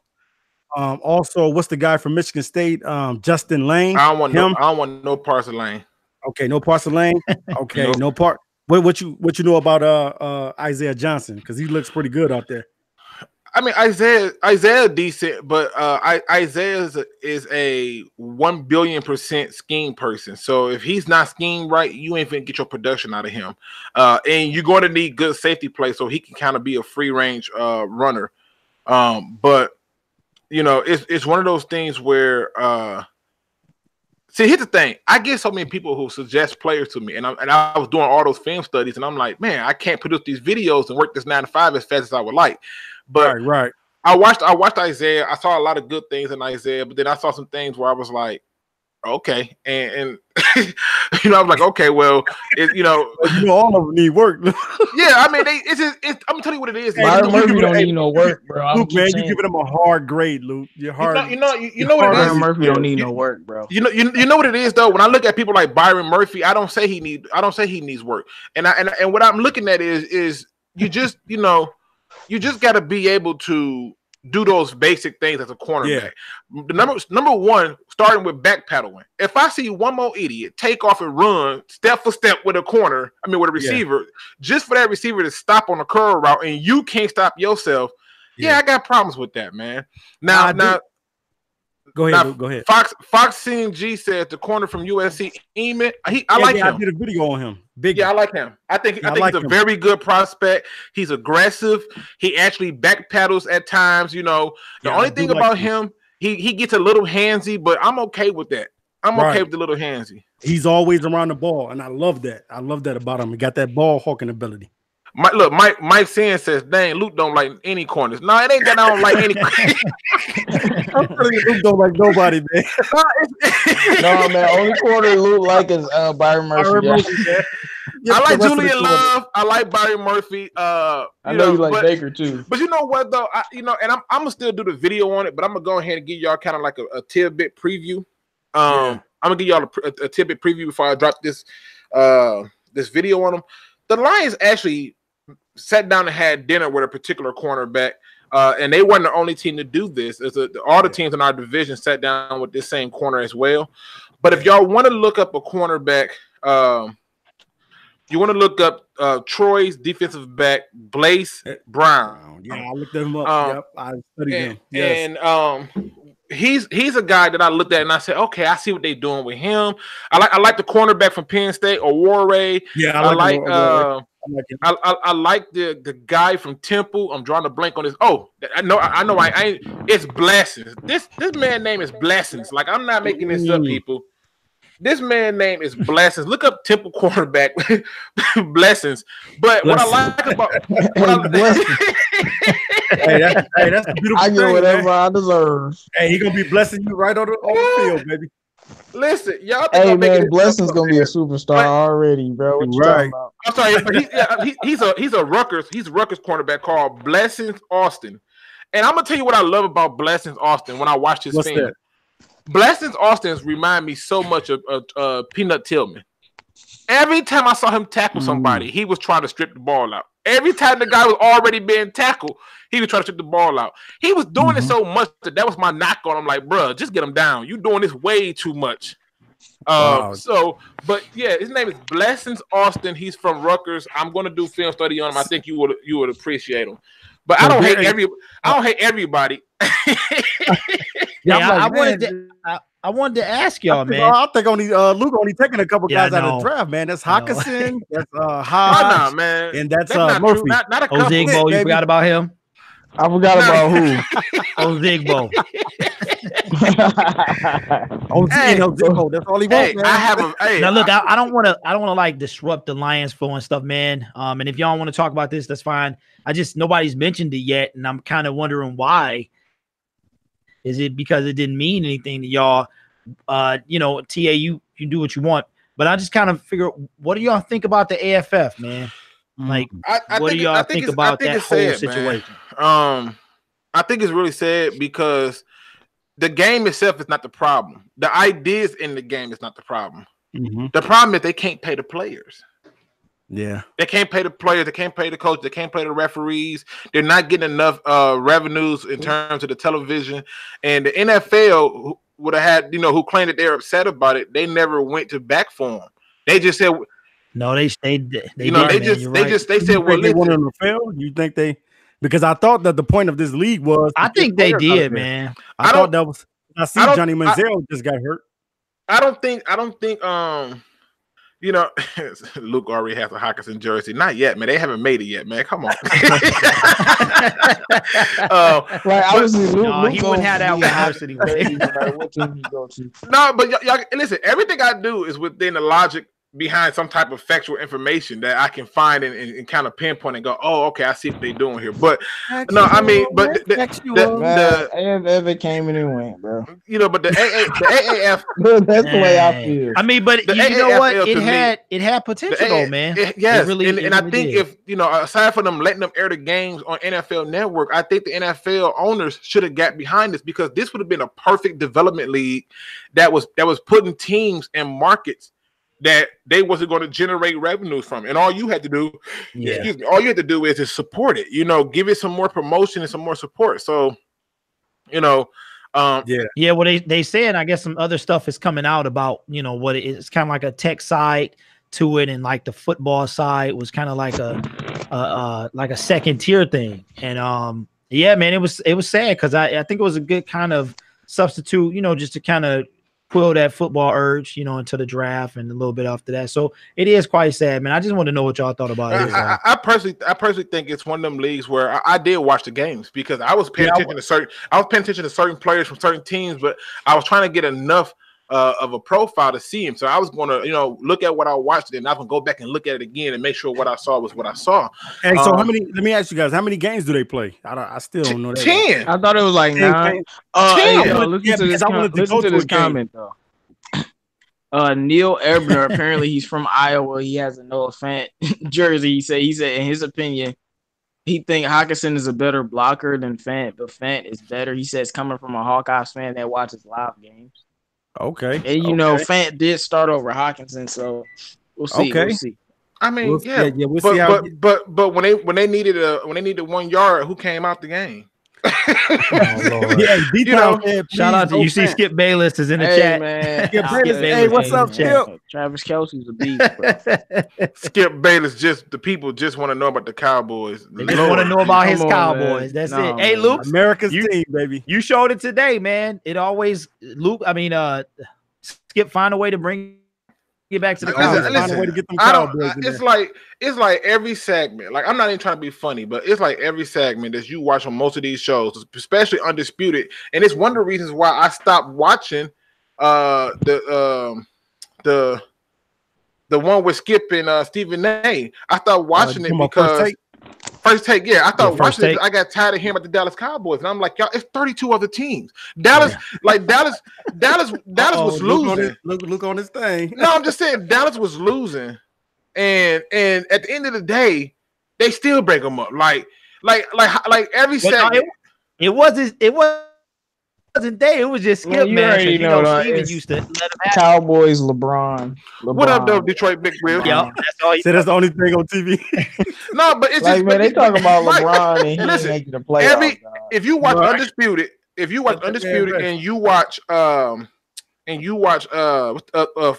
Also, what's the guy from Michigan State? Justin Lane. I don't want no parts of Lane. Okay, no parts of Lane. Okay, no part. What you know about Isaiah Johnson? Because he looks pretty good out there. I mean, Isaiah decent, but Isaiah is a 1,000,000,000% scheme person. So if he's not schemed right, you ain't finna get your production out of him. And you're going to need good safety play so he can kind of be a free range runner. But it's one of those things where see, here's the thing. I get so many people who suggest players to me, and I was doing all those film studies, and I'm like, man, I can't produce these videos and work this 9 to 5 as fast as I would like. But right. I watched Isaiah. I saw a lot of good things in Isaiah, but then I saw some things where I was like, okay, and I was like, okay, well, all of them need work. Yeah, I mean, I'm gonna tell you what it is. Byron Murphy don't need no work, bro. Luke, man, you giving him a hard grade, Luke. You're hard. You know what it is. Byron Murphy don't need no work, bro. You know what it is though. When I look at people like Byron Murphy, I don't say he needs work. And what I'm looking at is you just got to be able to do those basic things as a cornerback. The number one, starting with backpedaling. If I see one more idiot take off and run step for step with a receiver, just for that receiver to stop on the curl route and you can't stop yourself, I got problems with that, man. Now, go ahead. Fox CNG said the corner from USC, Eamon. I like him. I did a video on him. I like him. I think he's a very good prospect. He's aggressive. He actually backpedals at times. The only thing about him, he gets a little handsy, but I'm okay with that. I'm okay with the little handsy. He's always around the ball, and I love that. I love that about him. He got that ball hawking ability. Mike Sen says, dang, Luke don't like any corners. No, it ain't that I don't like any corners. Luke don't like nobody, man. No, man, only corner Luke like is Byron Murphy. I like Julian Love. I like Byron Murphy. I know you like Baker too. But you know what though? And I'm gonna still do the video on it, but I'm gonna go ahead and give y'all kind of like a tidbit preview. I'm gonna give y'all a tidbit preview before I drop this video on them. The Lions actually sat down and had dinner with a particular cornerback, and they weren't the only team to do this. All the teams in our division sat down with this same corner as well. But if y'all want to look up a cornerback, you want to look up Troy's defensive back, Blaise Brown. Yeah, I looked him up. I studied him. Yes. And he's a guy that I looked at and I said, okay, I see what they're doing with him. I like the cornerback from Penn State, Awore. Yeah, I like the guy from Temple. I'm drawing a blank on this. Oh, I know. It's Blessings. This man's name is Blessings. Like, I'm not making this up, people. This man's name is Blessings. Look up Temple cornerback Blessings. But what I like about that's a beautiful I get thing, whatever man. I deserve. Hey, he gonna be blessing you right on the field, baby. Listen, y'all. Hey man, Blessing's gonna be a superstar already, bro. What you talking about? I'm sorry, but he's a Rutgers cornerback called Blessings Austin, and I'm gonna tell you what I love about Blessings Austin when I watch this film. That? Blessings Austin remind me so much of Peanut Tillman. Every time I saw him tackle somebody, he was trying to strip the ball out. Every time the guy was already being tackled, he was trying to strip the ball out. He was doing it so much that was my knock on him. Like, bro, just get him down. You doing this way too much. But yeah, his name is Blessings Austin. He's from Rutgers. I'm going to do film study on him. I think you would appreciate him. But I don't hate everybody. I wanted to ask y'all, man. I think only Luke only taking a couple guys out of the draft, man. That's Hockenson, that's Hodge, man. and that's Murphy. Not a couple. Ozigbo, you forgot about him? I forgot about who? Ozigbo. Ozigbo, that's all he wants, man. Now look, I don't want to like disrupt the Lions flow and stuff, man. And if y'all want to talk about this, that's fine. Nobody's mentioned it yet, and I'm kind of wondering why. Is it because it didn't mean anything to y'all? TA, you do what you want, but I just kind of figure, what do y'all think about the AFF, man? Like, what do y'all think about that whole situation? I think it's really sad because the game itself is not the problem. The ideas in the game is not the problem. Mm-hmm. The problem is they can't pay the players. Yeah, they can't pay the players. They can't pay the coach. They can't pay the referees. They're not getting enough revenues in terms of the television. And the NFL would have had, who claimed that they're upset about it. They never went to back for them. They just said, no, they said, well, they wanted to fail. You think they? Because I thought that the point of this league was. I think they did, man. I thought that was. I see Johnny Manziel just got hurt. I don't think. Luke already has a Hockenson jersey. Not yet, man. They haven't made it yet, man. Come on. Luke he wouldn't have that university. No, but y'all listen. Everything I do is within the logic behind some type of factual information that I can find and kind of pinpoint and go, oh, okay, I see what they're doing here. But no, I mean, but the AFF came in and went, bro. But the AAF, that's the way I feel. I mean, but you know what? It had potential, man. Yes, and I think if aside from them letting them air the games on NFL Network, I think the NFL owners should have got behind this because this would have been a perfect development league that was putting teams in markets that they wasn't going to generate revenues from. And all you had to do, is just support it, give it some more promotion and some more support. So You know, yeah. Well, they saying I guess some other stuff is coming out about what it is. It's kind of like a tech side to it, and like the football side was kind of like a second tier thing. And yeah, man, it was sad because I think it was a good kind of substitute, just to kind of quell that football urge, into the draft and a little bit after that. So it is quite sad, man. I just want to know what y'all thought about it. I personally think it's one of them leagues where I did watch the games because I was paying attention to certain players from certain teams, but I was trying to get enough of a profile to see him. So I was going to, look at what I watched and I can go back and look at it again and make sure what I saw was what I saw. And so let me ask you guys, how many games do they play? I still don't know that. 10. I thought it was like 9. 10. Listen to this comment though. Neil Ebner, apparently he's from Iowa. He has a Noah Fant jersey. He said in his opinion, he think Hockenson is a better blocker than Fant, but Fant is better. He says coming from a Hawkeyes fan that watches live games. Okay. And Fant did start over Hockenson, so we'll see. Okay. We'll see. I mean, we'll see but when they needed 1 yard, who came out the game? Shout out to you. See, Skip Bayless is in the chat. Man. Skip Bayless. Hey, what's up, Skip? Travis Kelce's a beast. Skip Bayless, the people just want to know about the Cowboys. They just want to know about his Cowboys. Man. That's it. Hey, Luke, America's team, baby. You showed it today, man. It always Skip find a way to bring get back to the Cowboys. Listen, find a way to get them Cowboys. It's like every segment. Like I'm not even trying to be funny, but it's like every segment that you watch on most of these shows, especially Undisputed, and it's one of the reasons why I stopped watching the one with Skip and Stephen A. I stopped watching it because First Take, yeah. I thought watching it, I got tired of hearing about the Dallas Cowboys, and I'm like, y'all, it's 32 other teams. Dallas was losing. Look on this thing. No, I'm just saying Dallas was losing, and at the end of the day, they still break them up. Like every segment. It wasn't they. It was just Skip, man. Steven used to let him have Cowboys, LeBron. What up, though, Detroit Big Wheel? Yeah, that's the only thing on TV. No, but it's like, just man, they talking about LeBron and he ain't making the playoffs. If you watch Undisputed, and you watch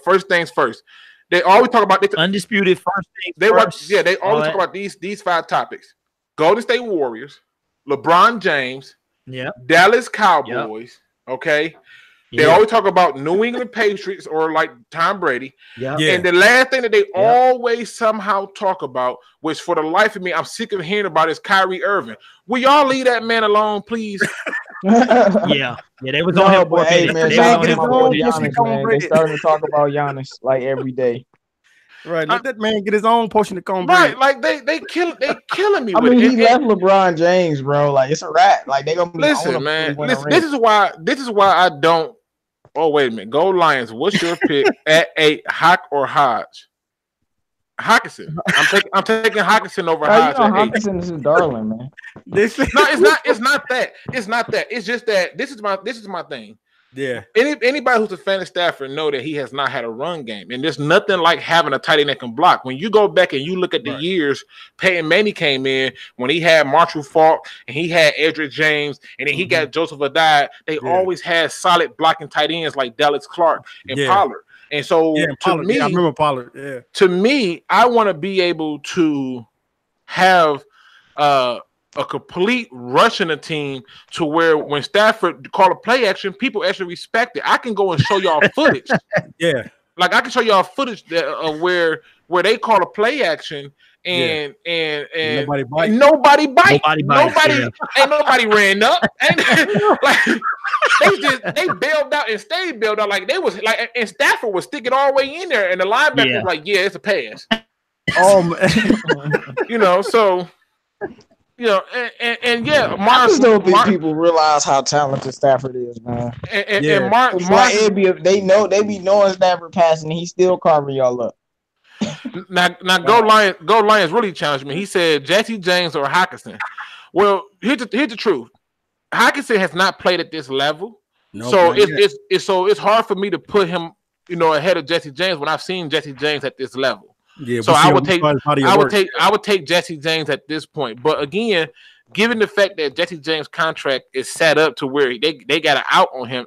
First Things First, they always talk about Undisputed First Things First. They always talk about these 5 topics: Golden State Warriors, LeBron James. Yeah, Dallas Cowboys. Yep. Okay. They always talk about New England Patriots or like Tom Brady. Yeah. And the last thing that they always somehow talk about, which for the life of me, I'm sick of hearing about, is Kyrie Irving. Will y'all leave that man alone, please? Yeah, they was on him. Hey, man, they starting to talk about Giannis like every day. Right, let that man get his own portion of cornbread. Right, like they killing me. I mean, he left LeBron James, bro. Like it's a wrap. Like they gonna be man. This is why I don't. Oh wait a minute, go Lions. What's your pick at 8? Hawk or Hodge? Hockenson. I'm taking Hockenson over Hodge. Hockenson is a darling, man. It's not that. It's just that this is my thing. Yeah. Anybody who's a fan of Stafford know that he has not had a run game, and there's nothing like having a tight end that can block. When you go back and you look at the years Peyton Manning came in, when he had Marshall Faulk and he had Edric James, and then he got Joseph Adai, they always had solid blocking tight ends like Dallas Clark and Pollard. And so to me, I remember Pollard. Yeah. To me, I want to be able to have a complete rush in the team to where when Stafford call a play action, people actually respect it. I can go and show y'all footage. Yeah. Like I can show y'all footage of where they call a play action and nobody bites. Nobody Nobody ain't nobody ran up. Like they bailed out and stayed bailed out. Like they was like, and Stafford was sticking all the way in there, and the linebacker was like, yeah, it's a pass. So. I just don't think people realize how talented Stafford is, man. And Mark they be knowing Stafford passing, and he's still carving y'all up. Now, Go Lions really challenged me. He said Jesse James or Hockenson. Well, here's the truth. Hockenson has not played at this level, so it's hard for me to put him, ahead of Jesse James when I've seen Jesse James at this level. Yeah, so I would take Jesse James at this point. But again, given the fact that Jesse James' contract is set up to where they got an out on him,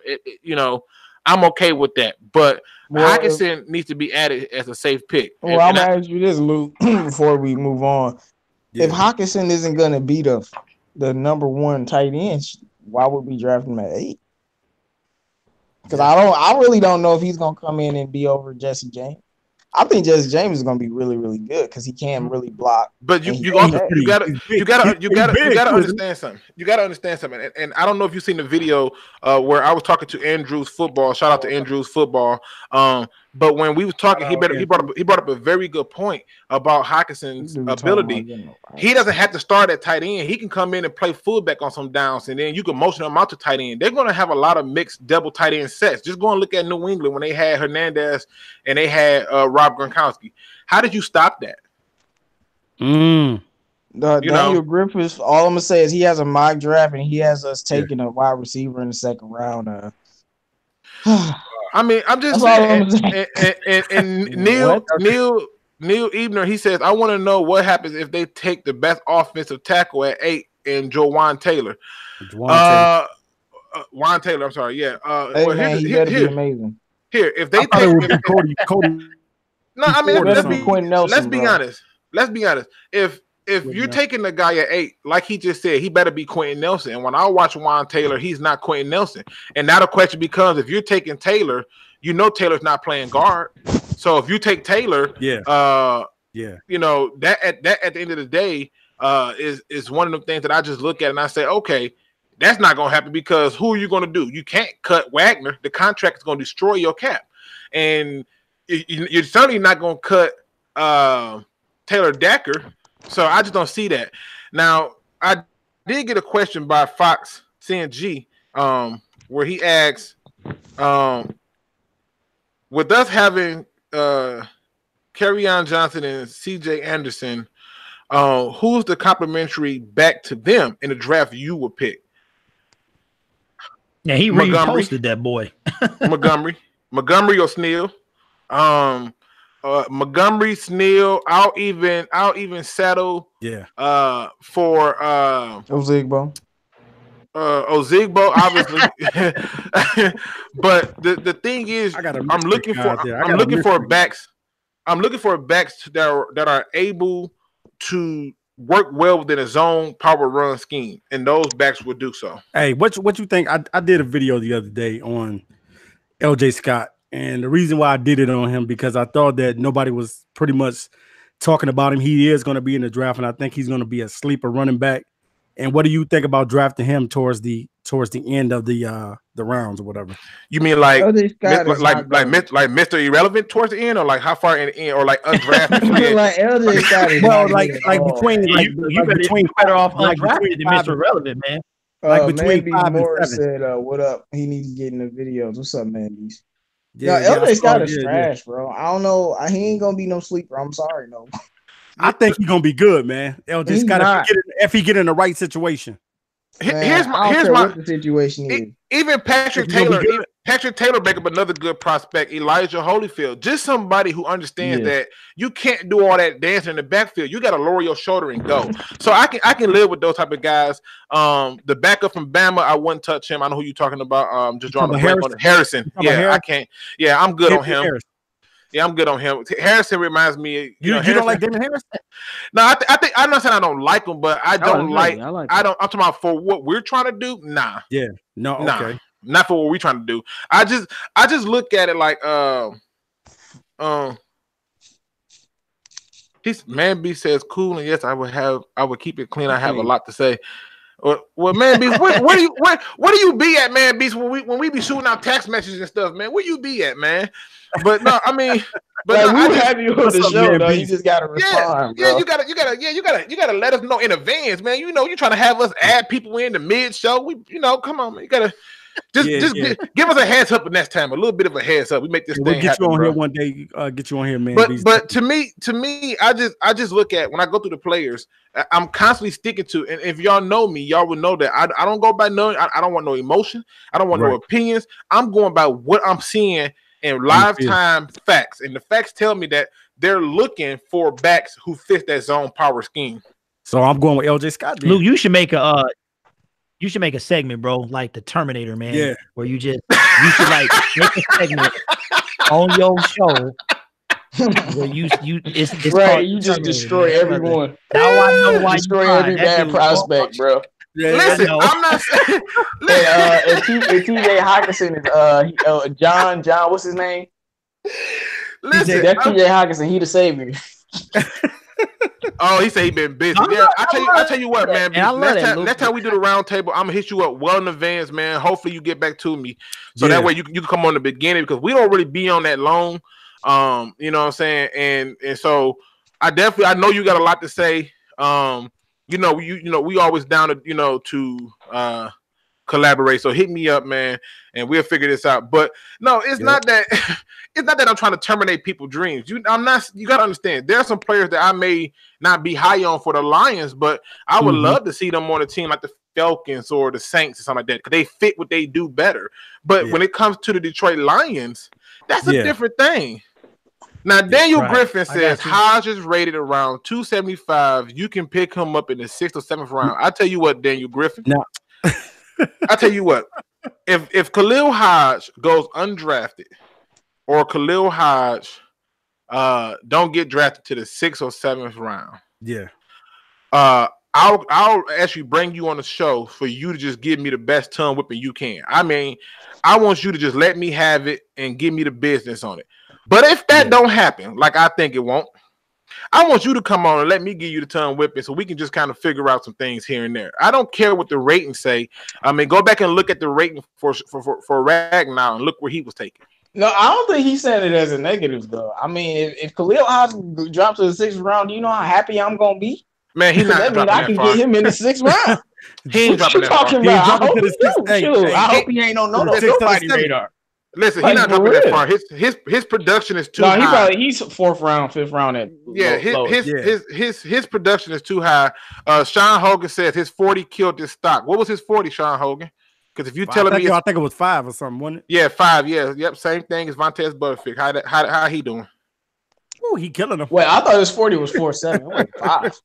I'm okay with that. But Hockenson needs to be added as a safe pick. Well, I'm gonna ask you this, Luke, before we move on. Yeah. If Hockenson isn't gonna be the number one tight end, why would we draft him at 8? Because I really don't know if he's gonna come in and be over Jesse James. I think Jesse James is gonna be really, really good because he can really block. But you gotta understand something. You gotta understand something. And I don't know if you've seen the video where I was talking to Andrews Football. Shout out to Andrews Football. But when we was talking, he brought up a very good point about Hockenson's ability. He doesn't have to start at tight end. He can come in and play fullback on some downs, and then you can motion him out to tight end. They're going to have a lot of mixed double tight end sets. Just go and look at New England when they had Hernandez and they had Rob Gronkowski. How did you stop that? Daniel Griffiths, all I'm going to say is he has a mock draft, and he has us taking a wide receiver in the second round. I mean, I'm just saying. And Neil Ebner, he says, I want to know what happens if they take the best offensive tackle at 8 and Juwan Taylor. Juwan Taylor, I'm sorry. Yeah. He better be amazing. Here, if they take Cody. No, I mean, let's be honest. Let's be honest. If you're taking the guy at 8, like he just said, he better be Quentin Nelson. And when I watch Juwan Taylor, he's not Quentin Nelson. And now the question becomes, if you're taking Taylor, Taylor's not playing guard. So if you take Taylor, that at the end of the day is one of the things that I just look at and I say, okay, that's not going to happen because who are you going to do? You can't cut Wagner. The contract is going to destroy your cap. And you're certainly not going to cut Taylor Decker. So I just don't see that. Now, I did get a question by Fox CNG where he asks, with us having Kerryon Johnson and CJ Anderson, who's the complimentary back to them in the draft you would pick? Yeah, he reposted that boy. Montgomery or Sneal. Montgomery, Sneal. I'll even settle. For Ozigbo. Ozigbo, obviously. But the thing is, I'm looking for backs. I'm looking for backs that are able to work well within a zone power run scheme, and those backs will do so. Hey, what you think? I did a video the other day on LJ Scott. And the reason why I did it on him because I thought that nobody was pretty much talking about him. He is going to be in the draft, and I think he's going to be a sleeper running back. And what do you think about drafting him towards the end of the rounds or whatever? You mean like Mr. Irrelevant towards the end, or like how far in the end, or like undrafted? Like LJ Scott is between better off undrafted than Mr. Irrelevant, man. Like between 5 and 7. Said, "What up? He needs to get in the videos. What's up, man? LJ Scott is trash, bro. I don't know. He ain't gonna be no sleeper. I'm sorry, no. I think he's gonna be good, man. LJ Scott, if he get in the right situation. Here's what the situation is. Even Patrick Taylor make up another good prospect. Elijah Holyfield, just somebody who understands that you can't do all that dancing in the backfield. You got to lower your shoulder and go. So I can live with those type of guys. The backup from Bama, I wouldn't touch him. I know who you're talking about. Just drawing a blank on Harrison. Yeah, I can't. Yeah, I'm good on him. Harrison. Yeah, I'm good on him. Harrison reminds me. You don't like Damon Harrison? No, I think I'm not saying I don't like him, but I don't like. I don't. I'm talking about for what we're trying to do. Nah. Yeah. No. Okay. Nah, not for what we're trying to do. I just look at it like his Man B says cool, and yes, I would keep it clean. I have a lot to say. Well, Man Beast, where do you be at, Man Beast, when we be shooting out text messages and stuff, man? Where you be at, man? But no, I mean, but like, no, we have you on the show, though. You just gotta respond, bro. You gotta let us know in advance, man. You know, you're trying to have us add people in the mid show. Come on, man. You gotta give us a heads up next time. A little bit of a heads up. We make this thing we'll get happen, you on bro. here one day. Get you on here, man. But to me, I just look at when I go through the players. I'm constantly sticking to, and if y'all know me, y'all would know that I don't go by no. I don't want no emotion. I don't want no opinions. I'm going by what I'm seeing in live time facts, and the facts tell me that they're looking for backs who fit that zone power scheme. So I'm going with LJ Scott. Then. Luke, you should make a segment, bro, like the Terminator, man. Yeah. Where you should like make a segment on your show where it's right. You just destroy everyone. Now I know why destroy every bad prospect, bro. Yeah, listen, I'm not saying. And TJ Hawkinson is John. What's his name? Listen, that's TJ Hawkinson. He the savior. Oh, he said he been busy. Yeah, I tell you what, man. Next time we do the round table, I'm gonna hit you up well in advance, man. Hopefully you get back to me, so that way you can come on the beginning, because we don't really be on that long. You know what I'm saying? And so I know you got a lot to say. You know, we always down to to collaborate. So hit me up, man, and we'll figure this out. But no, it's not that. It's not that I'm trying to terminate people's dreams. You got to understand. There are some players that I may not be high on for the Lions, but I would love to see them on a team like the Falcons or the Saints or something like that, because they fit what they do better. But when it comes to the Detroit Lions, that's a different thing. Now, Daniel Griffin says Hodge is rated around 275. You can pick him up in the 6th or 7th round. I tell you what, Daniel Griffin. No. I tell you what. If Khalil Hodge goes undrafted, or Khalil Hodge don't get drafted to the 6th or 7th round, I'll actually bring you on the show for you to just give me the best tongue whipping you can. I mean, I want you to just let me have it and give me the business on it. But if that don't happen, like I think it won't, I want you to come on and let me give you the tongue whipping, so we can just kind of figure out some things here and there. I don't care what the ratings say. I mean, go back and look at the rating for Ragnar and look where he was taken. No, I don't think he said it as a negative, though. I mean, if Khalil Hodge drops to the 6th round, do you know how happy I'm gonna be? Man, he's not dropping I can get him in the 6th round. He ain't dropping that far. I hope he ain't on nobody radar. Listen, he's not dropping that far. His production is too high. He's 4th round, 5th round. His production is too high. Sean Hogan says his 40 killed this stock. What was his 40, Sean Hogan? Because if you telling me, I think it was 5 or something, wasn't it? Yeah, 5. Yeah, yep, same thing as Vontaze Butterfield. How he doing? Oh, he killing him. Wait, I thought his 40 was 4.7. It wasn't 5.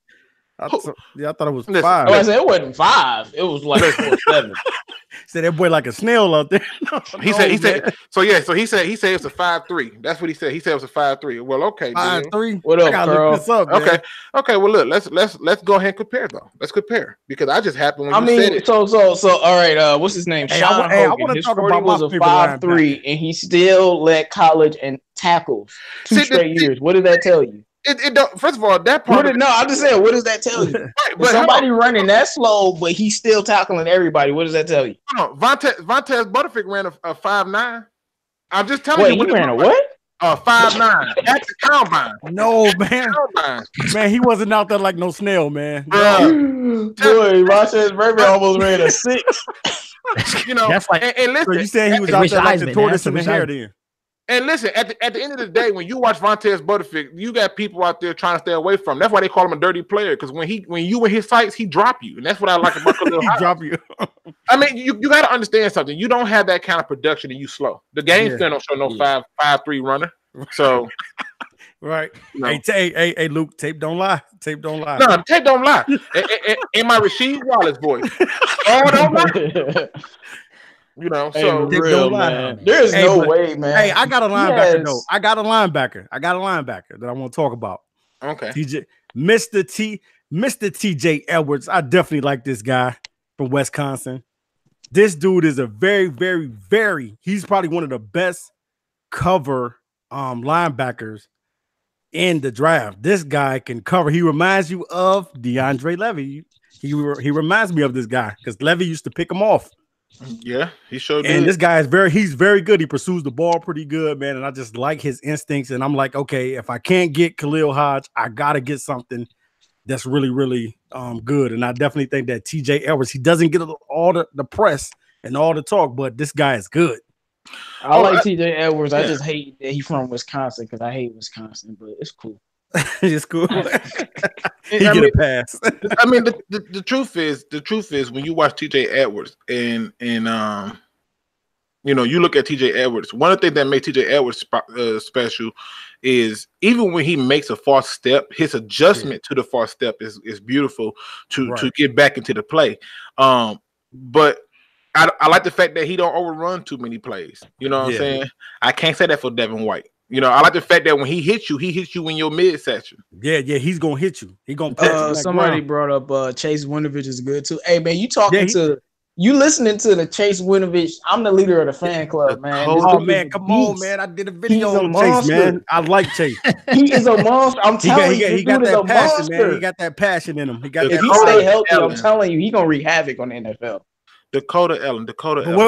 I thought it was 5. Oh, I said it wasn't 5. It was like 4.7. Said that boy like a snail out there. He said it's a 5.3. That's what he said. He said it was a 5.3. Well, okay, 5.3. What up, Carl? Okay. Well, look, let's go ahead and compare though. Let's compare, because I just happened when you said it. So all right. What's his name? Sean Hogan. His 40 was a 5.3, and he still led college and tackles 2 straight years. What did that tell you? It don't. First of all, that part. I'm just saying. What does that tell you? But somebody running that slow, but he's still tackling everybody. What does that tell you? No, Vontaze Butterfield ran a 5.9. I'm just telling you. Wait, he ran a what? 5.9 at the combine. No, man. Man, he wasn't out there like no snail, man. Boy, Vontaze Butterfield almost ran a 6. You know, that's like. And listen, so you saying he was out there like the tortoise in the hare then? And listen, at the end of the day, when you watch Vontaze Butterfield, you got people out there trying to stay away from him. That's why they call him a dirty player, because when you in his sights, he drop you, and that's what I like about Khalil Hodge. He drop you. I mean, you got to understand something. You don't have that kind of production, and you slow. The game still don't show no 5.3 runner. So, right. No. Hey, Luke, tape don't lie. Tape don't lie. No, tape don't lie. In my Rasheed Wallace voice. Oh, don't lie. You know, so real, man. There's no way, man. Hey, I got a linebacker though. I got a linebacker that I want to talk about. Okay. Mr. TJ Edwards. I definitely like this guy from Wisconsin. This dude is a very, very, very, he's probably one of the best cover linebackers in the draft. This guy can cover. He reminds you of DeAndre Levy. He reminds me of this guy because Levy used to pick him off. Yeah, he showed. And this guy is he's very good. He pursues the ball pretty good, man. And I just like his instincts. And I'm like, okay, if I can't get Khalil Hodge, I gotta get something that's really, really good. And I definitely think that TJ Edwards, he doesn't get all the press and all the talk, but this guy is good. I like TJ Edwards. I just hate that he's from Wisconsin because I hate Wisconsin, but it's cool. It's cool. He get a pass. I mean, the truth is when you watch TJ Edwards and You know, you look at TJ Edwards. One of the things that makes TJ Edwards special is even when he makes a false step, his adjustment to the false step is beautiful to get back into the play. But I like the fact that he don't overrun too many plays. You know what I'm saying? I can't say that for Devin White. You know, I like the fact that when he hits you in your midsection. Yeah, he's gonna hit you. He gonna somebody brought up Chase Winovich is good too. Hey man, you listening to the Chase Winovich? I'm the leader of the fan club, man. Oh man, come on, man! I did a video on Chase, man. I like Chase. He is a monster. I'm telling you, he got that passion, man. He got that passion in him. He got. If he stay healthy, I'm telling you, he gonna wreak havoc on the NFL. Dakota Ellen.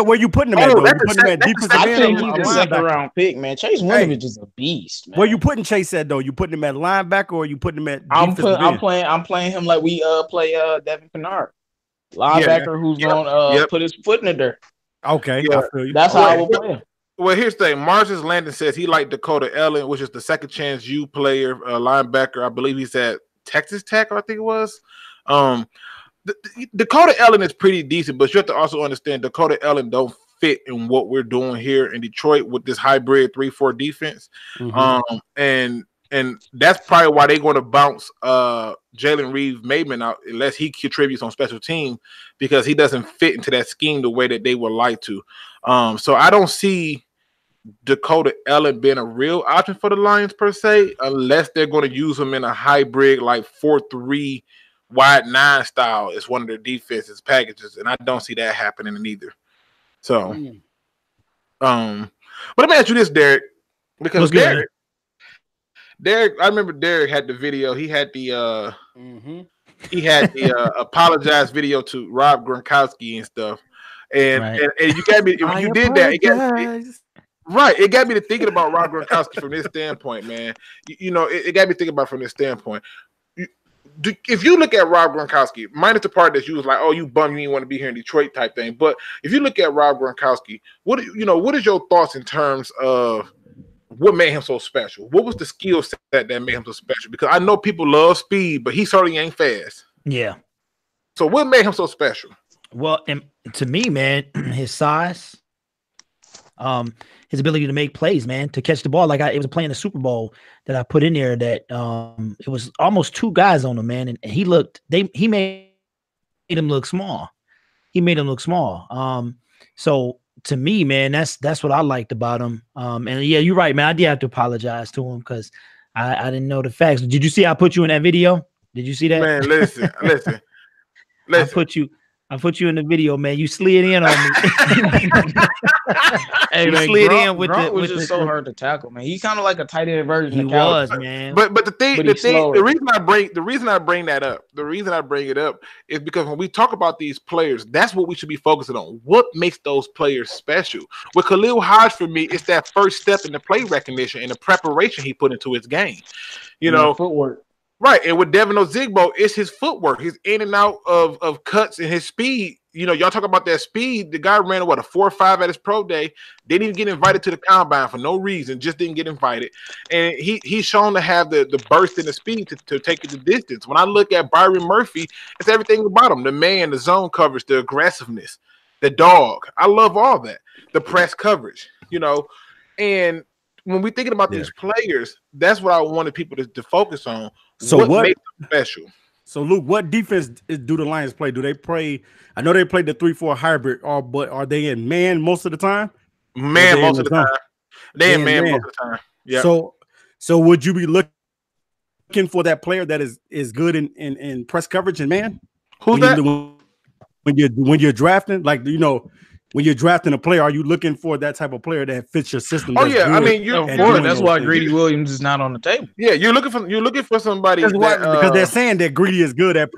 Where you putting him at? Though? You putting him at defensive end? I think he's the second round pick, man. Chase Winovich is a beast, man. Where you putting Chase at though? You putting him at linebacker or you putting him at? I'm playing him like we play Devin Kennard, linebacker who's gonna put his foot in the dirt. Okay, yeah. I feel you. That's how I will play him. Well, here's the thing. Marcus Landon says he liked Dakota Ellen, which is the second chance U player, linebacker. I believe he's at Texas Tech, I think it was. Dakota Ellen is pretty decent, but you have to also understand Dakota Ellen don't fit in what we're doing here in Detroit with this hybrid 3-4 defense. Mm-hmm. And that's probably why they're going to bounce Jalen Reeves-Maybin out unless he contributes on special team because he doesn't fit into that scheme the way that they would like to. So I don't see Dakota Ellen being a real option for the Lions per se, unless they're going to use him in a hybrid like 4-3 wide 9 style is one of their defenses packages, and I don't see that happening either. So, but let me ask you this, Derrick, because Derrick, I remember Derrick had the video. He had the apologize video to Rob Gronkowski and stuff, and you got me when you did that. It got me to thinking about Rob Gronkowski from this standpoint, man. You know, it got me thinking about from this standpoint. If you look at Rob Gronkowski, minus the part that you was like, "Oh, you bummed you want to be here in Detroit" type thing, but if you look at Rob Gronkowski, what is your thoughts in terms of what made him so special? What was the skill set that made him so special? Because I know people love speed, but he certainly ain't fast. Yeah. So what made him so special? Well, and to me, man, his size, his ability to make plays, man, to catch the ball. Like it was a play in the Super Bowl that I put in there that it was almost 2 guys on him, man, and he made him look small. He made him look small. So to me, man, that's what I liked about him. And yeah, you're right, man. I did have to apologize to him because I didn't know the facts. Did you see I put you in that video? Did you see that? Man, listen. I put you in the video, man. You slid in on me. Hey, man, slid in with Gronk was just so hard to tackle, man. He's kind of like a tight end version. He was, man. But the reason I bring it up is because when we talk about these players, that's what we should be focusing on. What makes those players special? With Khalil Hodge, for me, it's that first step in the play recognition and the preparation he put into his game. You know, footwork. Right, and with Devin Ozigbo, it's his footwork. He's in and out of cuts and his speed. You know, y'all talk about that speed. The guy ran a 4.5 at his pro day. Didn't even get invited to the combine for no reason. Just didn't get invited. And he's shown to have the burst and the speed to take it the distance. When I look at Byron Murphy, it's everything about him. The man, the zone coverage, the aggressiveness, the dog. I love all that. The press coverage, you know. And when we're thinking about these players, that's what I wanted people to focus on. So what makes them special? So Luke, what defense do the Lions play? Do they play? I know they played the 3-4 hybrid, but are they in man most of the time? Man, most of the time. They in man most of the time. Yeah. So would you be looking for that player that is good in press coverage and man? Who's that? When you're drafting, like, you know, when you're drafting a player, are you looking for that type of player that fits your system? Oh yeah, I mean, that's why Greedy Williams is not on the table. Yeah, you're looking for somebody because they're saying that Greedy is good at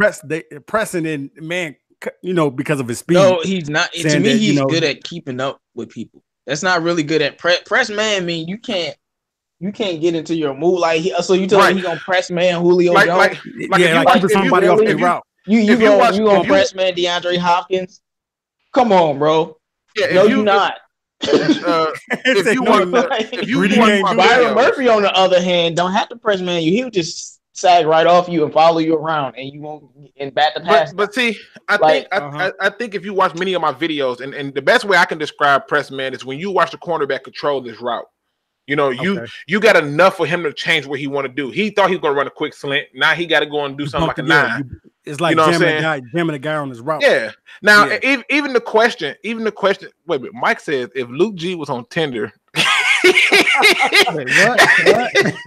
pressing and man, you know, because of his speed. No, he's not. To me, he's good at keeping up with people. That's not really good at press man. I mean, you can't get into your move like so you tell me he's gonna press man Julio Jones? Keeping somebody off their route. You gonna press man DeAndre Hopkins? Come on, bro. Yeah, no, you're not. If you want Byron Murphy, on the other hand, don't have to press man you. He'll just sag right off you and follow you around, and you won't and bat the pass. But see, I think if you watch many of my videos, and the best way I can describe press man is when you watch the cornerback control this route. You know, you got enough for him to change what he want to do. He thought he was going to run a quick slant. Now he got to go and do something like a 9. It's like jamming a guy on his route. Yeah. Now, even the question. Wait a minute. Mike says if Luke G was on Tinder. Wait, what?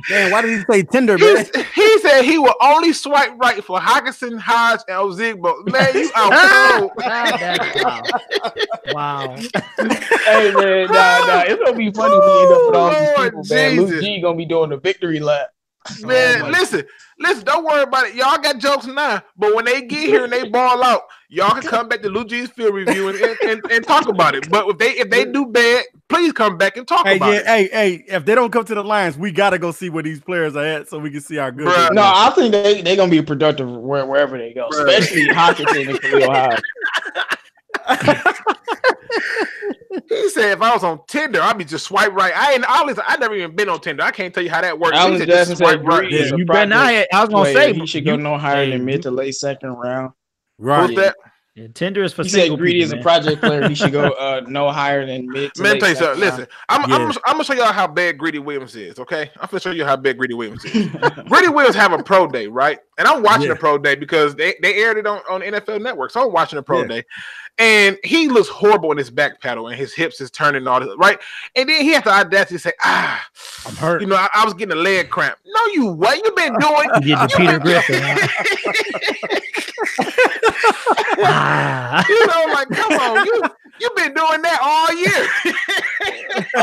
Man, why did he say Tinder, man? He said he will only swipe right for Hockenson, Hodge, and Ozigbo. Man, you out cold. Wow. Hey man, nah, it's gonna be funny when we end up with all these people, man. Luke G gonna be doing the victory lap. Man, listen, don't worry about it. Y'all got jokes now, but when they get here and they ball out, y'all can come back to Luke G's field review and talk about it. But if they do bad, please come back and talk about it. Hey, if they don't come to the Lions, we gotta go see where these players are at so we can see how good. No, I think they gonna be productive wherever they go, especially Hockenson and Khalil Hodge. He said if I was on Tinder, I'd be just swipe right. I never even been on Tinder. I can't tell you how that works. Alan Jackson said right. Yeah, you better not. I was gonna say he should go no higher than mid to late second round. Right. Who's that? Yeah, Tinder is for he said Greedy is a project player. He should go no higher than mid to late second round. Listen, I'm gonna show y'all how bad Greedy Williams is. Okay, I'm gonna show you how bad Greedy Williams is. Greedy Williams have a pro day, right? And I'm watching the pro day because they aired it on NFL Network, so I'm watching the pro day. And he looks horrible in his back pedal and his hips is turning all this, right? And then he has the audacity to say, I'm hurt. You know, I was getting a leg cramp. No, you what? You been doing? You get the Peter Griffin. You know, like, come on, you've been doing that all year.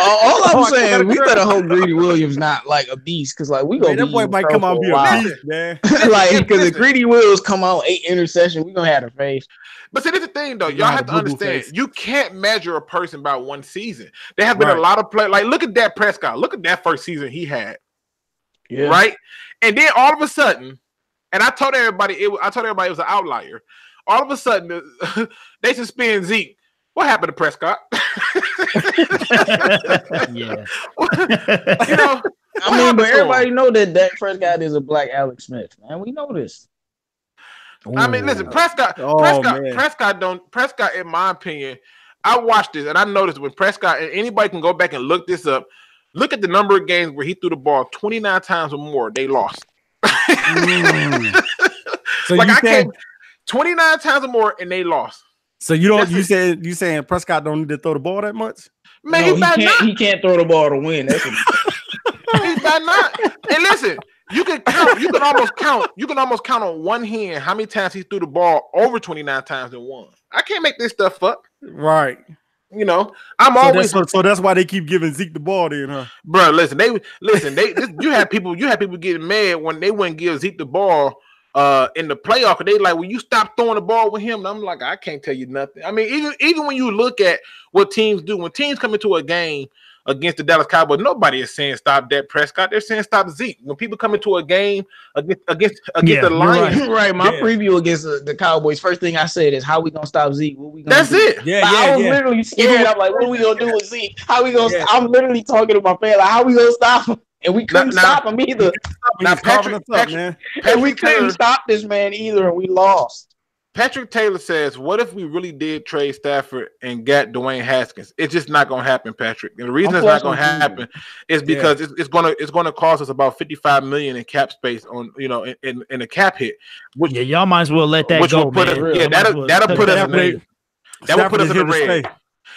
All I'm saying, we better hope Greedy Williams not like a beast, because like we gonna that boy might come out and be a beast, man. Like, because if Greedy Williams come out 8 interceptions, we gonna have a face. But see, that's the thing, though. Y'all have to understand, you can't measure a person by one season. There have been a lot of players. Like, look at Dak Prescott. Look at that first season he had. Yeah. Right? And then all of a sudden, and I told everybody it was an outlier. All of a sudden, they suspend Zeke. What happened to Prescott? Yeah. You know, I mean, but everybody know that Dak Prescott is a black Alex Smith, man. We know this. I mean, listen, Prescott, in my opinion, I watched this and I noticed when Prescott, and anybody can go back and look this up, look at the number of games where he threw the ball 29 times or more, they lost. So like I can't 29 times or more and they lost. So you saying Prescott don't need to throw the ball that much? Man, he can't throw the ball to win. That's what he's not. And listen, you can almost count on one hand how many times he threw the ball over 29 times and won. I can't make this stuff up. Right. You know, so that's why they keep giving Zeke the ball then, huh? Bro, you have people getting mad when they wouldn't give Zeke the ball in the playoff. They like, when you stop throwing the ball with him, and I'm like, I can't tell you nothing. I mean, even when you look at what teams do, when teams come into a game against the Dallas Cowboys, nobody is saying stop Dak Prescott. They're saying stop Zeke. When people come into a game against the Lions, right? My preview against the Cowboys, first thing I said is, "How we gonna stop Zeke? What we gonna That's do?" it. Yeah, I was literally scared. I'm like, "What are we gonna do with Zeke? How we gonna?" I'm literally talking to my fan like, "How we gonna stop him?" And we couldn't stop him either. We couldn't stop this man either, and we lost. Patrick Taylor says, what if we really did trade Stafford and got Dwayne Haskins? It's just not going to happen, Patrick. And the reason it's not going to happen is because it's going to cost us about $55 million in cap space on, you know, in a cap hit. Which, y'all might as well let that which go. Will put that'll put us in the raid.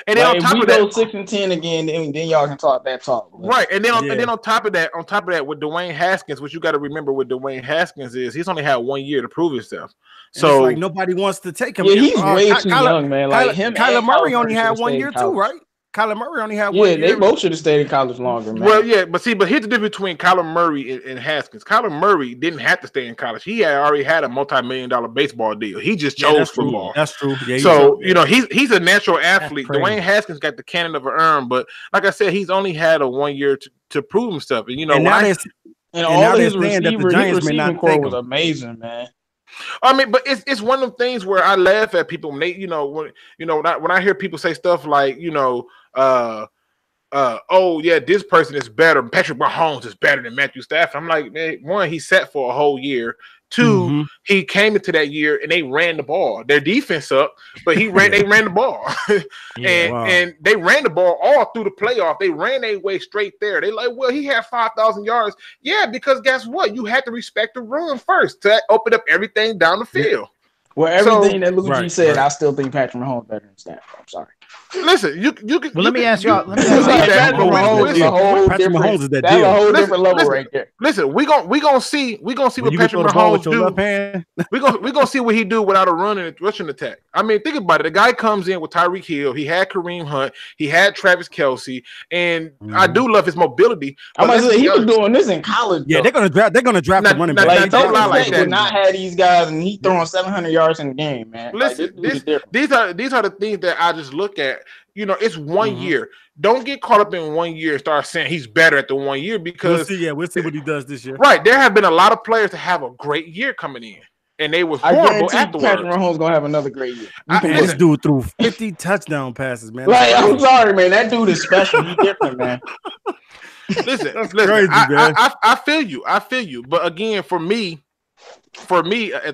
And then on top of that, 6-10 again, then y'all can talk that talk. Right. And then on top of that, with Dwayne Haskins, what you got to remember with Dwayne Haskins is he's only had 1 year to prove himself. So like nobody wants to take him. Yeah, he's way too young, man. Like Kyler Murray only had 1 year too, right? Kyler Murray only had 1 year. Yeah, they both should have stayed in college longer, man. Well, yeah, but here's the difference between Kyler Murray and Haskins. Kyler Murray didn't have to stay in college. He had already had a multi-million-dollar baseball deal. He just chose football. That's true. Yeah, so, you know, he's a natural athlete. Dwayne Haskins got the cannon of an urn, but like I said, he's only had a 1 year to prove himself. And, you know, all his receiving core was amazing, man. I mean, but it's one of the things where I laugh at people when they, when I hear people say stuff like, oh yeah, this person is better. Patrick Mahomes is better than Matthew Stafford. I'm like, man, one, he sat for a whole year. Two, he came into that year and they ran the ball. Their defense up, but they ran the ball. and they ran the ball all through the playoff. They ran their way straight there. They like, well, he had 5,000 yards. Yeah, because guess what? You had to respect the run first to open up everything down the field. Well, everything that Luigi said, I still think Patrick Mahomes better than Stafford. I'm sorry. Listen, you can. Well, let me ask y'all. Patrick Mahomes is that deal. That's a whole different level right there. Listen, we gonna see what Patrick Mahomes do. We gonna see what he do without a run and rushing attack. I mean, think about it. The guy comes in with Tyreek Hill. He had Kareem Hunt. He had Travis Kelce, and I do love his mobility. I must say he was doing this in college. Yeah, they're gonna draft the running back. Don't lie like that. Not have these guys, and he throwing 700 yards in the game, man. Listen, these are the things that I just look at. You know, it's 1 year. Don't get caught up in 1 year and start saying he's better at the 1 year because we'll see what he does this year. Right. There have been a lot of players that have a great year coming in. And they was horrible afterwards. Patrick Mahomes gonna have another great year. This dude threw 50 touchdown passes, man. Like, I'm sorry, man. That dude is special. He's different, man. Listen, crazy, man. I feel you. But again, for me,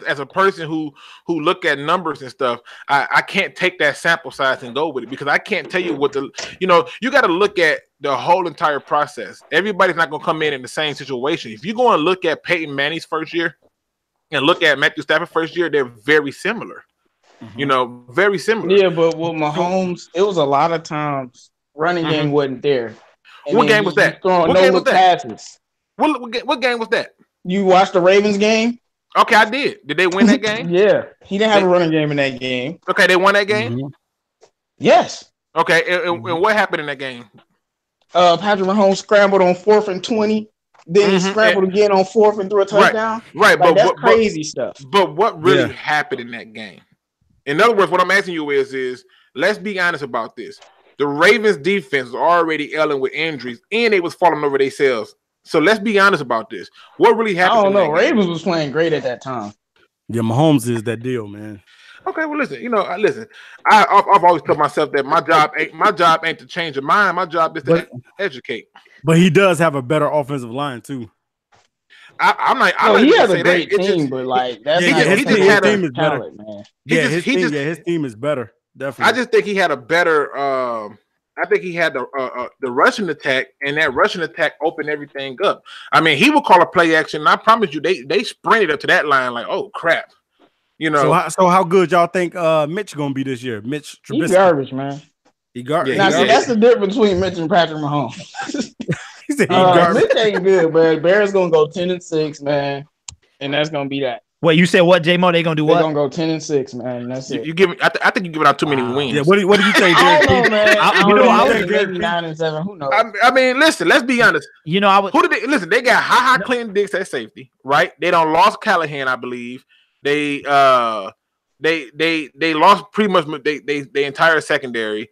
as a person who look at numbers and stuff, I can't take that sample size and go with it because I can't tell you what you got to look at the whole entire process. Everybody's not going to come in the same situation. If you go and look at Peyton Manning's first year and look at Matthew Stafford's first year, they're very similar. Very similar. Yeah, but with Mahomes, it was a lot of times running game wasn't there. And what game was that? What game was that? Passes. What game was that? You watched the Ravens game? Okay, I did. Did they win that game? Yeah. He didn't have a running game in that game. Okay, they won that game? Yes. Okay, and what happened in that game? Patrick Mahomes scrambled on 4th and 20. Then he scrambled again on 4th and threw a touchdown. Right, like, that's crazy stuff. But what really happened in that game? In other words, what I'm asking you is let's be honest about this. The Ravens defense was already ailing with injuries, and they was falling over themselves. So let's be honest about this. What really happened? I don't know. Ravens was playing great at that time. Yeah, Mahomes is that deal, man. Okay, well, listen. I've always told myself that my job ain't to change your mind. My job is to educate. But he does have a better offensive line too. He has a great team, but like that's his team is better, man. His team is better. Definitely. I just think he had a better. I think he had the rushing attack, and that rushing attack opened everything up. I mean, he would call a play action, and I promise you, they sprinted up to that line like, oh crap, So how good y'all think Mitch gonna be this year? Mitch Trubisky. He's garbage, man. He garbage. Now, see, that's the difference between Mitch and Patrick Mahomes. He said he garbage. Mitch ain't good, but Bears gonna go 10-6, man, and that's gonna be that. Wait, you said what, J-Mo? They gonna do what? They're gonna go 10-6, man. That's it. I think you're giving out too many wins. Yeah, what do you think, Derrick? I don't know, man. I was maybe 9-7. Who knows? I mean, listen. Let's be honest. I would. Who did they listen? They got Ha Clinton Dix at safety, right? They don't lost Callahan, I believe. They lost pretty much they entire secondary.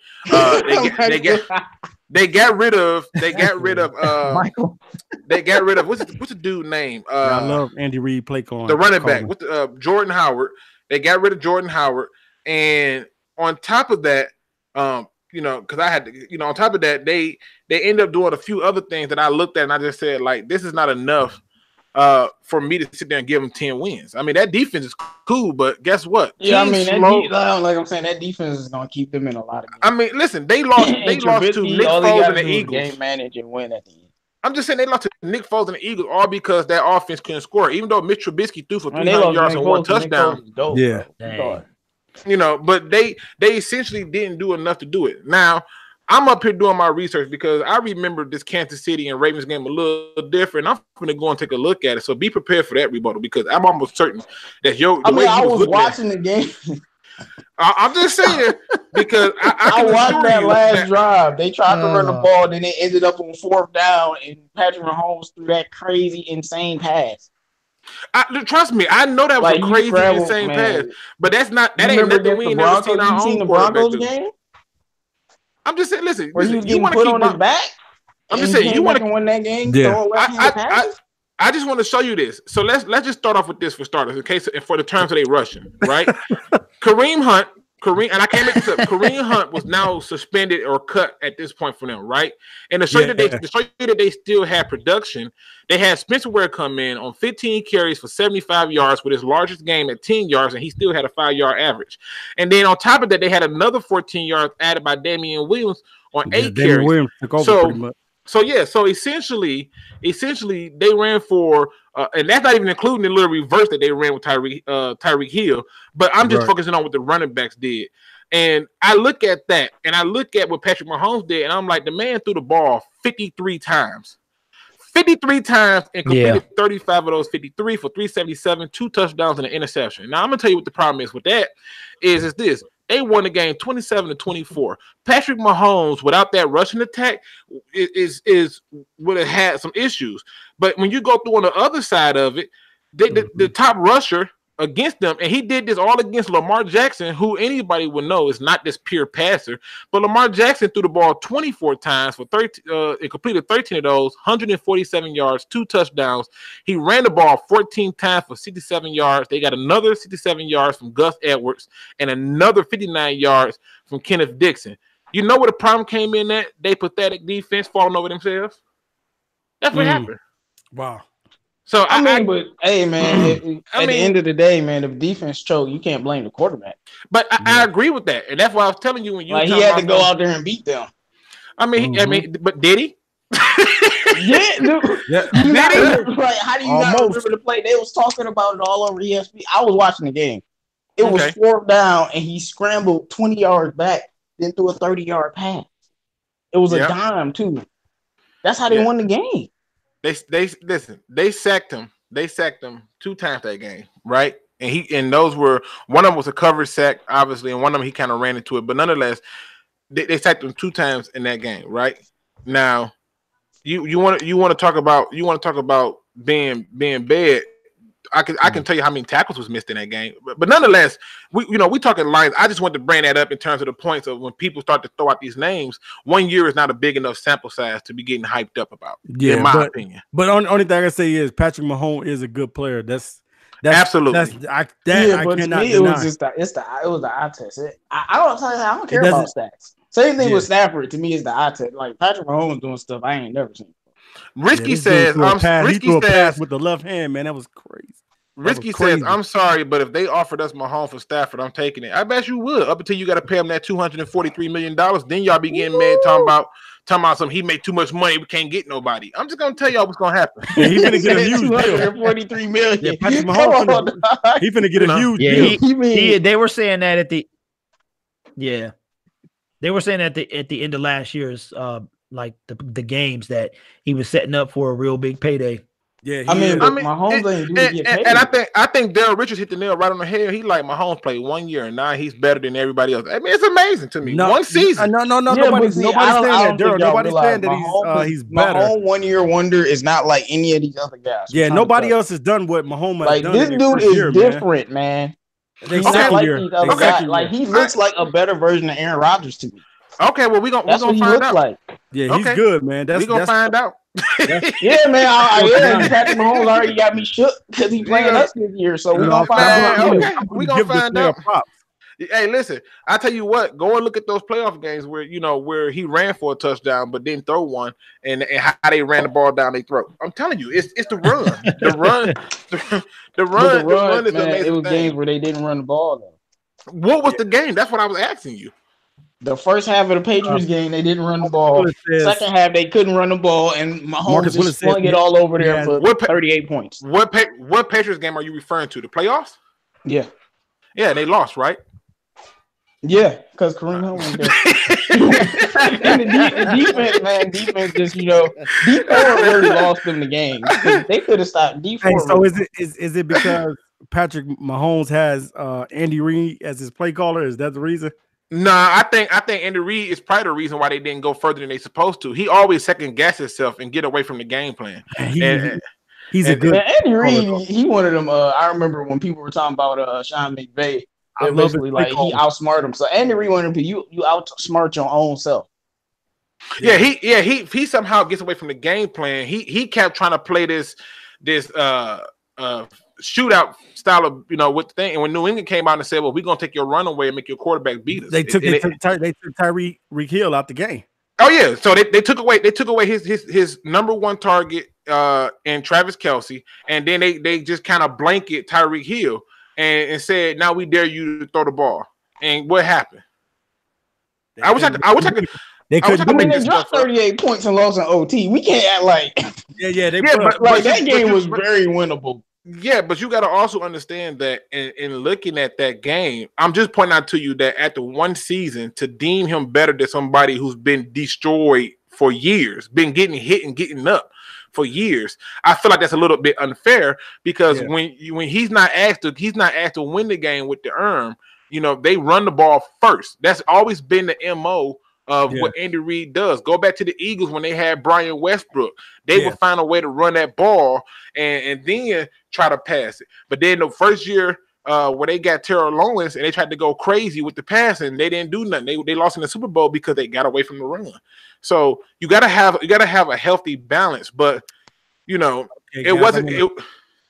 They got rid of Michael. They got rid of what's the dude name? I love Andy Reid play calling. The running back with Jordan Howard. They got rid of Jordan Howard, and on top of that, because I had to, on top of that, they ended up doing a few other things that I looked at and I just said, like, this is not enough for me to sit there and give them 10 wins. I mean, that defense is cool, but guess what? Yeah, I mean, like I'm saying, that defense is going to keep them in a lot of games. I mean, listen, they lost to Nick Foles and the Eagles. Game manage and win at the end. I'm just saying they lost to Nick Foles and the Eagles all because that offense couldn't score. Even though Mitch Trubisky threw for 300 yards and 1 touchdown. But they essentially didn't do enough to do it. Now, I'm up here doing my research because I remember this Kansas City and Ravens game a little different. I'm going to go and take a look at it. So be prepared for that rebuttal because I'm almost certain that I was watching the game. I'm just saying because I watched that last drive. They tried to run the ball, then they ended up on 4th down, and Patrick Mahomes threw that crazy, insane pass. Trust me, I know that was a crazy, insane pass, but that ain't nothing we ain't never seen our own the Broncos game. I'm just saying, listen, you want to keep on his back. I'm just saying, you want to win that game. Yeah. I just want to show you this. So let's just start off with this for starters, in case for the terms of they rushing, right? Kareem Kareem, and I can't make this up. Kareem Hunt was now suspended or cut at this point for them, right? And to show you that they still had production, they had Spencer Ware come in on 15 carries for 75 yards with his largest game at 10 yards, and he still had a 5-yard average. And then on top of that, they had another 14 yards added by Damian Williams on 8 carries. Williams took over pretty much. So essentially they ran for and that's not even including the little reverse that they ran with Tyreek Hill. But I'm just focusing on what the running backs did. And I look at that, and I look at what Patrick Mahomes did, and I'm like, the man threw the ball 53 times. 53 times and completed 35 of those 53 for 377, 2 touchdowns and an interception. Now I'm gonna tell you what the problem is with that is this. They won the game 27-24. Patrick Mahomes, without that rushing attack, would have had some issues. But when you go through on the other side of it, the top rusher against them, and he did this all against Lamar Jackson, who anybody would know is not this pure passer. But Lamar Jackson threw the ball 24 times for 13, and completed 13 of those, 147 yards, 2 touchdowns. He ran the ball 14 times for 67 yards. They got another 67 yards from Gus Edwards and another 59 yards from Kenneth Dixon. You know where the problem came in at? They pathetic defense falling over themselves. That's what happened. Wow. So I mean, but hey, man, at the end of the day, man, if defense choke, you can't blame the quarterback. But I agree with that, and that's why I was telling you when you he had to go out there and beat them. I mean, but did he? Yeah, dude. Like, how do you not remember the play? They was talking about it all over ESPN. I was watching the game. It was 4th down, and he scrambled 20 yards back, then threw a 30-yard pass. It was a dime too. That's how they won the game. They sacked him. They sacked him 2 times that game, right? And those were, one of them was a coverage sack, obviously, and one of them he kind of ran into it. But nonetheless, they sacked him 2 times in that game, right? Now, you want to talk about being bad. I can tell you how many tackles was missed in that game, but nonetheless, we talking lines. I just want to bring that up in terms of the points of when people start to throw out these names. 1 year is not a big enough sample size to be getting hyped up about. Yeah, in my opinion. But only thing I say is Patrick Mahomes is a good player. That's absolutely. I cannot deny. It was just it was the eye test. I don't care about stats. Same thing with Stafford. To me, is the eye test. Like Patrick Mahomes doing stuff I ain't never seen. Risky says, he threw a pass with the left hand, man. That was crazy. Risky says, I'm sorry, but if they offered us Mahomes for Stafford, I'm taking it. I bet you would. Up until you got to pay him that $243 million, then y'all be getting mad talking about something. He made too much money. We can't get nobody. I'm just gonna tell y'all what's gonna happen. Yeah, he's gonna get a huge $243 million. Yeah, Patrick Mahomes, he's gonna get a huge deal. They were saying that at the end of last year's like the games that he was setting up for a real big payday. Yeah, Mahomes ain't get paid. And I think Darryl Richards hit the nail right on the head. He like Mahomes played 1 year and now he's better than everybody else. I mean, it's amazing to me. 1 season. Nobody's saying that, Darryl. Nobody's saying that he's better. Mahomes 1 year wonder is not like any of these other guys. Yeah, nobody else has done what Mahomes has done. This dude is different, man. He's not like these other guys. Like he looks like a better version of Aaron Rodgers to me. Okay, well we're gonna find out. Like. Yeah, he's good, man. We're gonna find out. Yeah, man. Patrick Mahomes already got me shook because he's playing us this year. So we're gonna find out. Okay. We're gonna find out. Hey, listen, I tell you what, go and look at those playoff games where he ran for a touchdown but didn't throw one, and how they ran the ball down their throat. I'm telling you, it's the run. The run is amazing. It was games where they didn't run the ball though. What was the game? That's what I was asking you. The first half of the Patriots game, they didn't run the ball. Second half, they couldn't run the ball, and Mahomes just flung it all over there for 38 points. What Patriots game are you referring to? The playoffs? Yeah. Yeah, they lost, right? Yeah, because Kareem Hunt was there. And the defense just, D4 really lost them the game. They could have stopped D4. Hey, so is it because Patrick Mahomes has Andy Reid as his play caller? Is that the reason? Nah, I think Andy Reid is probably the reason why they didn't go further than they supposed to. He always second guess himself and get away from the game plan. He's a good Andy Reid. He one of them. I remember when people were talking about Sean McVay. Basically, like he outsmarted him. So Andy Reid wanted to you outsmart your own self. Yeah, he somehow gets away from the game plan. He kept trying to play this shootout style of with the thing. And when New England came out and said, "Well, we're gonna take your run away and make your quarterback beat us," they took Tyreek Hill out the game. Oh yeah, so they took away his number one target in Travis Kelce, and then they just kind of blanket Tyreek Hill and said, "Now we dare you to throw the ball." And what happened? I wish I could. They dropped 38 points and lost in OT. We can't act like but that game was very winnable. Yeah, but you got to also understand that in looking at that game, I'm just pointing out to you that after one season, to deem him better than somebody who's been destroyed for years, been getting hit and getting up for years, I feel like that's a little bit unfair because when he's not asked to win the game with the arm, they run the ball first. That's always been the MO of what Andy Reid does. Go back to the Eagles when they had Brian Westbrook. They would find a way to run that ball and then try to pass it. But then the first year where they got Terrell Owens and they tried to go crazy with the passing, they didn't do nothing. They lost in the Super Bowl because they got away from the run. So you gotta have a healthy balance. But it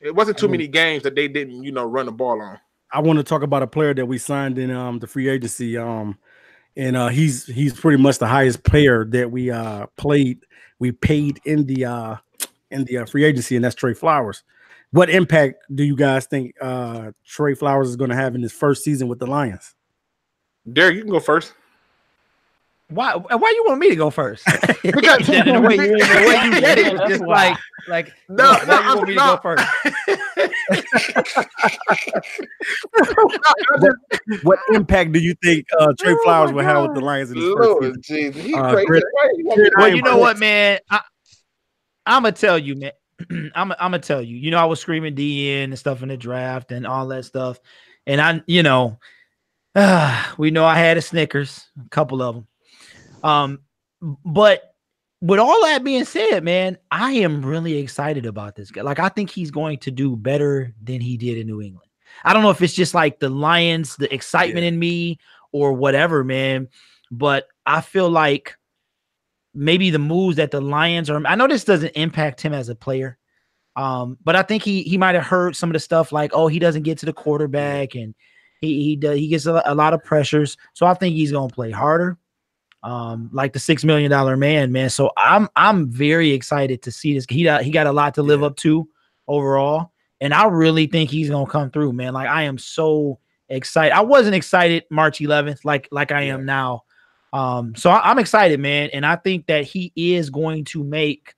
wasn't too many games that they didn't run the ball on. I want to talk about a player that we signed in the free agency. And he's pretty much the highest player that we paid in the free agency, and that's Trey Flowers. What impact do you guys think Trey Flowers is going to have in his first season with the Lions? Derrick, you can go first. Why you want me to go first? Because the way you said it, just like no, you want me to go first. What impact do you think Trey Flowers will have with the Lions in his first season? He's crazy. Well, you know what, man? I'm gonna tell you, man. I'm gonna tell you. I was screaming DN and stuff in the draft and all that stuff, and we know I had a Snickers, a couple of them. But with all that being said, man, I am really excited about this guy. Like, I think he's going to do better than he did in New England. I don't know if it's just like the Lions, the excitement in me or whatever, man. But I feel like maybe the moves that the Lions are, I know this doesn't impact him as a player. But I think he might have heard some of the stuff like, oh, he doesn't get to the quarterback and he gets a lot of pressures. So I think he's going to play harder. Like the $6 million man. So I'm very excited to see this. He got a lot to live up to overall. And I really think he's going to come through, man. Like, I am so excited. I wasn't excited March 11th, like I am now. So I'm excited, man. And I think that he is going to make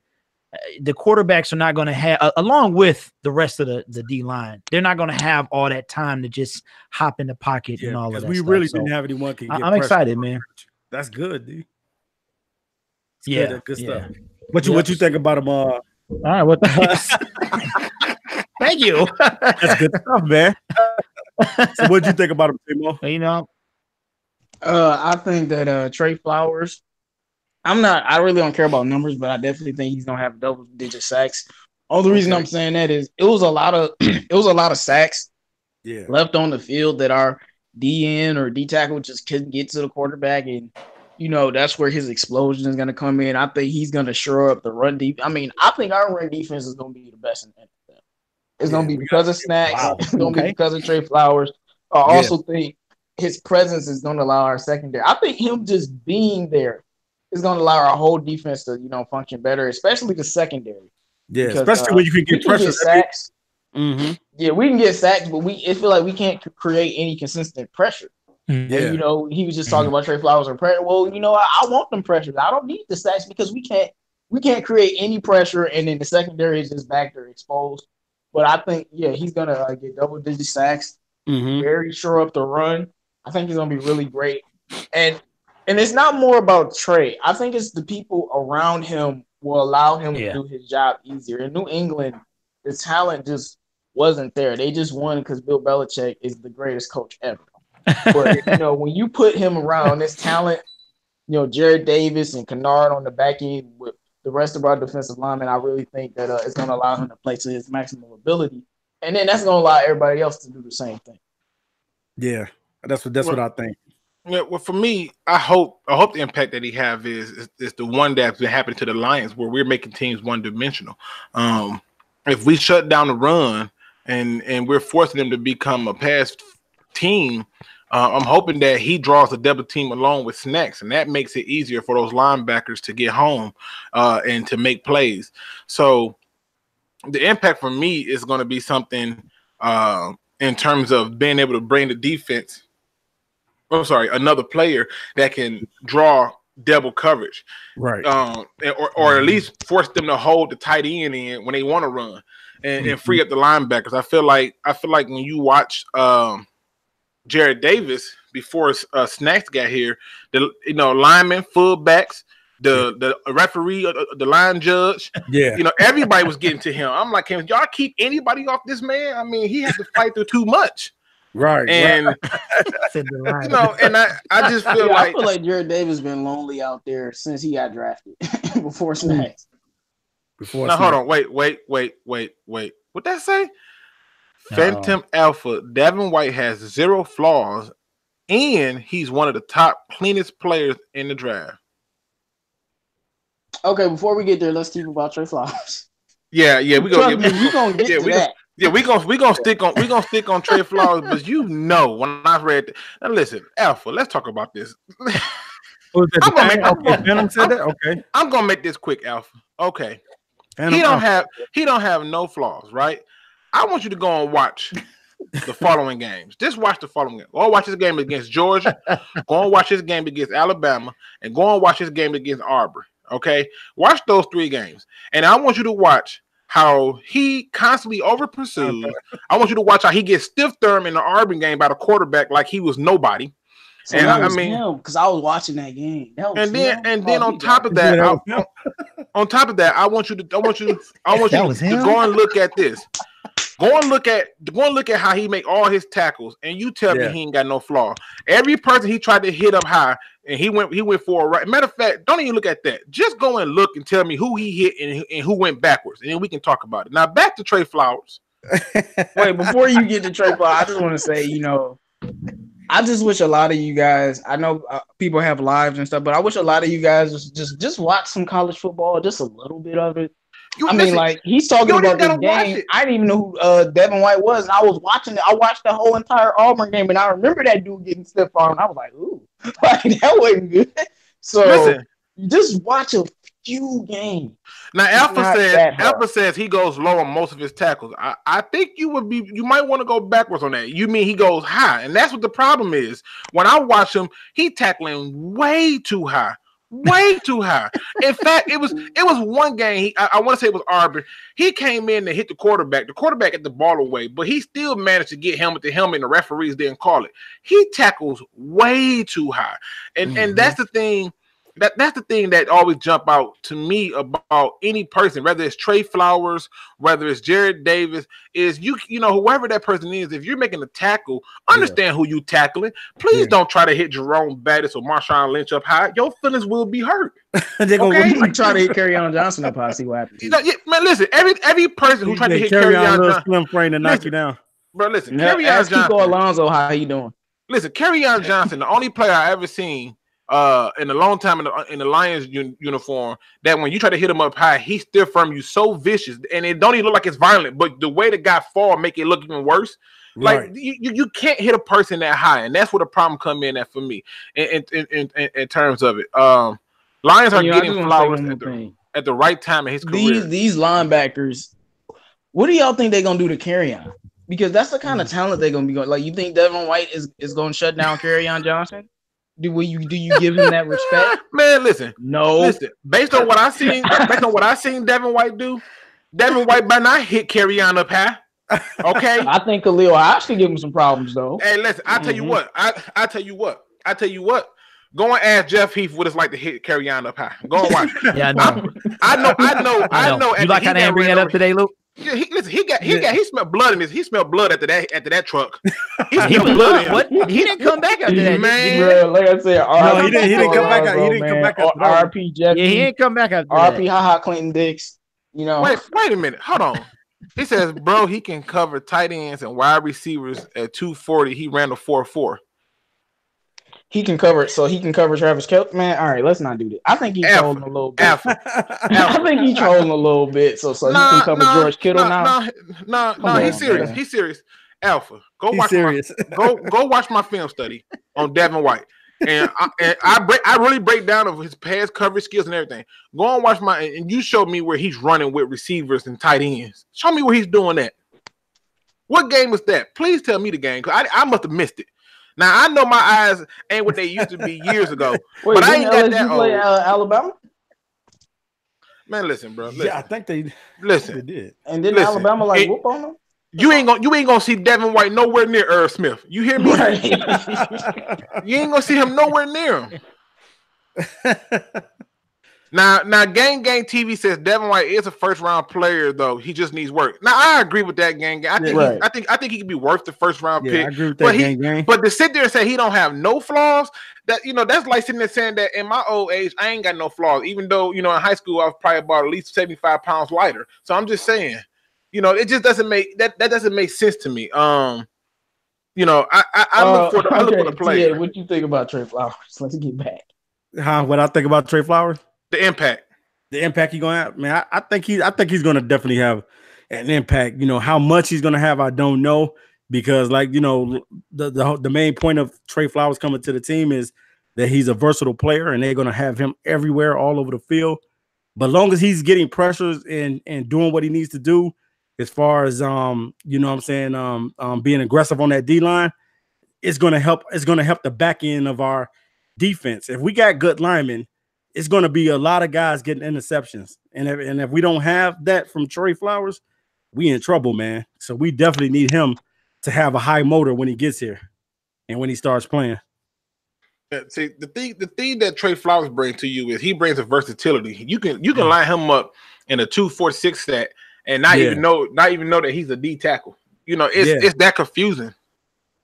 the quarterbacks are not going to have, along with the rest of the D line, they're not going to have all that time to just hop in the pocket and all of that. We really didn't have anyone can get I'm excited, man. That's good, dude. Good stuff. What you think about him? All right, what the Thank you. That's good stuff, man. So what'd you think about him, Timo? I think that Trey Flowers, I really don't care about numbers, but I definitely think he's gonna have double-digit sacks. Only reason I'm saying that is it was a lot of sacks left on the field that our DN or D tackle just couldn't get to the quarterback, and that's where his explosion is gonna come in. I think he's gonna shore up the run deep. I mean, I think our run defense is gonna be the best in the NFL. It's gonna be because of Snacks. Wow. It's gonna be because of Trey Flowers. I also think his presence is gonna allow our secondary. I think him just being there is gonna allow our whole defense to function better, especially the secondary. Yeah, because, especially when you can get pressure sacks. Mm-hmm. Yeah, we can get sacks, but it feel like we can't create any consistent pressure. Yeah. And, he was just talking about Trey Flowers and pressure. Well, I want them pressures. I don't need the sacks because we can't create any pressure, and then the secondary is just back there exposed. But I think, he's gonna get double-digit sacks, very sure up the run. I think he's gonna be really great, and it's not more about Trey. I think it's the people around him will allow him to do his job easier. In New England, the talent just wasn't there. They just won because Bill Belichick is the greatest coach ever. But when you put him around this talent, Jared Davis and Kennard on the back end with the rest of our defensive linemen, I really think that it's going to allow him to play to his maximum ability, and then that's going to allow everybody else to do the same thing. Yeah, that's what I think. Yeah, well, for me, I hope the impact that he have is the one that's been happening to the Lions, where we're making teams one dimensional. If we shut down the run, and we're forcing them to become a pass team. I'm hoping that he draws a double team along with Snacks, and that makes it easier for those linebackers to get home and to make plays. So the impact for me is going to be something in terms of being able to bring the defense. Another player that can draw double coverage, right? Or at least force them to hold the tight end in when they want to run, and free up the linebackers. I feel like when you watch Jared Davis before Snacks got here, the linemen, fullbacks, the referee, the line judge, everybody was getting to him. I'm like, can y'all keep anybody off this man? I mean, he has to fight through too much. Right. And and I just feel I feel like Jared Davis been lonely out there since he got drafted before Snacks. Hold on, wait. What that say? Phantom Alpha. Devin White has 0 flaws, and he's one of the top cleanest players in the draft. Okay, before we get there, let's keep about Trey Flowers. Yeah, we gonna get to that. Yeah, we gonna stick on Trey Flowers, but when I read now listen, Alpha, let's talk about this. Phantom said that? Okay. I'm gonna make this quick, Alpha. Okay. He don't have no flaws, right? I want you to go and watch the following games. Just watch the following game. Go and watch this game against Georgia. Go and watch this game against Alabama, and go and watch this game against Auburn. Okay, watch those 3 games, and I want you to watch how he constantly over pursues. I want you to watch how he gets stiff-armed in the Auburn game by the quarterback like he was nobody. So and I mean, because I was watching that game. And then on top of that, I want you to go and look at this. Go and look at how he make all his tackles, and you tell me he ain't got no flaw. Every person he tried to hit up high, and he went for a right. Matter of fact, don't even look at that. Just go and look and tell me who he hit and who went backwards, and then we can talk about it. Now back to Trey Flowers. Wait, before you get to Trey Flowers, I just want to say, I just wish a lot of you guys. I know people have lives and stuff, but I wish a lot of you guys just watch some college football, just a little bit of it. He's talking about this game. I didn't even know who Devin White was, and I was watching it. I watched the whole entire Auburn game, and I remember that dude getting stiff arm. I was like, "Ooh, that wasn't good." So just watch a few games. Now, Alpha says he goes low on most of his tackles. I think you might want to go backwards on that. You mean he goes high, and that's what the problem is. When I watch him, he tackling way too high. Way too high. In fact, it was one game. I want to say it was Auburn. He came in and hit the quarterback. The quarterback got the ball away, but he still managed to get helmet to helmet, and the referees didn't call it. He tackles way too high, and that's the thing. That's the thing that always jump out to me about any person, whether it's Trey Flowers, whether it's Jared Davis, is whoever that person is, if you're making a tackle, understand who you tackling. Please don't try to hit Jerome Bettis or Marshawn Lynch up high. Your feelings will be hurt. They're gonna try to hit Kerryon Johnson up high, see what happens. Man, listen, every person who tried to hit Kerryon Johnson, slim frame to knock you down. Bro, listen, Kerryon Johnson. Kiko Alonso, how you doing? Listen, Kerryon Johnson, the only player I ever seen in a long time in the Lions uniform, that when you try to hit him up high, he still from you so vicious, and it don't even look like it's violent, but the way the guy fall make it look even worse. Like you can't hit a person that high, and that's where the problem come in at for me in terms of it. Lions are getting Flowers at the right time in his career. These linebackers, what do y'all think they're gonna do to Kerryon? Because that's the kind of talent they're gonna be going. Like, you think Devin White is gonna shut down Kerryon Johnson? Do you give him that respect? Man, listen. No. Listen. Based on what I seen Devin White do, Devin White better not hit Kerryon up high. Okay. I think Khalil actually give him some problems though. Hey, listen, I tell you what. I tell you what. Go and ask Jeff Heath what it's like to hit Kerryon up high. Go and watch. Yeah, I know. You like how they bring it up today, Luke? Yeah, he smelled blood in his. He smelled blood after that truck. He smelled blood. What? He didn't come back after that, man. Bro, like I said, he didn't come back. He didn't come back after that. RP Jeff. Yeah, he didn't come back after RP haha Clinton Dix. Wait a minute. Hold on. He says, bro, he can cover tight ends and wide receivers at 240. He ran a 4.4. He can cover, so he can cover Travis Kelce. Man, all right, let's not do that. I think he's trolling a little bit. I think he's trolling a little bit, so he can cover George Kittle now. No, he's serious. Man. He's serious. Alpha, go watch my film study on Devin White, and I really break down of his pass coverage skills and everything. Go and watch and you show me where he's running with receivers and tight ends. Show me where he's doing that. What game was that? Please tell me the game, because I must have missed it. Now, I know my eyes ain't what they used to be years ago, Wait, but I ain't got that play old. Alabama? Man, listen, bro. Listen. Yeah, I think they did. And then Alabama whoop on them? You ain't gonna see Devin White nowhere near Irv Smith. You hear me? Right. You ain't gonna see him nowhere near him. Now, Gang TV says Devin White is a first round player, though he just needs work. Now, I agree with that, Gang. I think he could be worth the first round pick. I agree with that, Gang. But to sit there and say he don't have no flaws, that's like sitting there saying that in my old age I ain't got no flaws, even though in high school I was probably about at least 75 pounds lighter. So I'm just saying, it just doesn't make that doesn't make sense to me. I look for the player. Yeah, what you think about Trey Flowers? Let's get back. What I think about Trey Flowers? The impact he's gonna have, man. I think he's gonna definitely have an impact. How much he's gonna have, I don't know, because the main point of Trey Flowers coming to the team is that he's a versatile player, and they're gonna have him everywhere, all over the field. But long as he's getting pressures and doing what he needs to do, as far as being aggressive on that D line, it's gonna help. It's gonna help the back end of our defense. If we got good linemen, it's going to be a lot of guys getting interceptions. And if we don't have that from Trey Flowers, we in trouble, man. So we definitely need him to have a high motor when he gets here and when he starts playing. Yeah, see, the thing that Trey Flowers brings to you is he brings a versatility. You can line him up in a 2-4-6 set and not even know that he's a D tackle. It's that confusing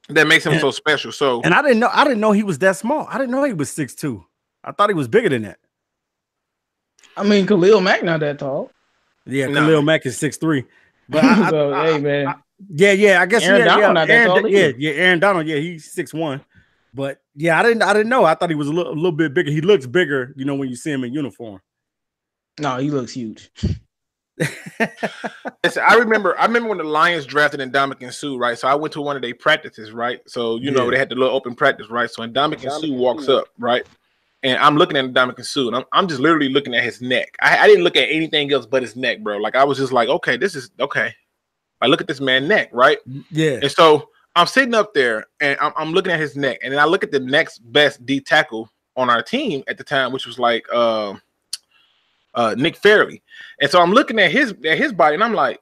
that makes him so special. So, and I didn't know he was that small. I didn't know he was 6'2". I thought he was bigger than that. I mean, Khalil Mack not that tall. Yeah, Khalil Mack is 6'3". But hey, man. I guess Aaron Donald not that tall. Aaron Donald, he's 6'1". But yeah, I didn't know. I thought he was a little bit bigger. He looks bigger, when you see him in uniform. No, he looks huge. Listen, I remember when the Lions drafted Ndamukong Suh, right? So I went to one of their practices, right? So they had the little open practice, right? So Ndamukong Suh walks up, right? And I'm looking at Ndamukong Suh, and I'm just literally looking at his neck. I didn't look at anything else but his neck, bro. Like, I was just like, okay, this is okay. I look at this man's neck, right? Yeah. And so I'm sitting up there, and I'm looking at his neck, and then I look at the next best D tackle on our team at the time, which was like Nick Fairley. And so I'm looking at his body, and I'm like,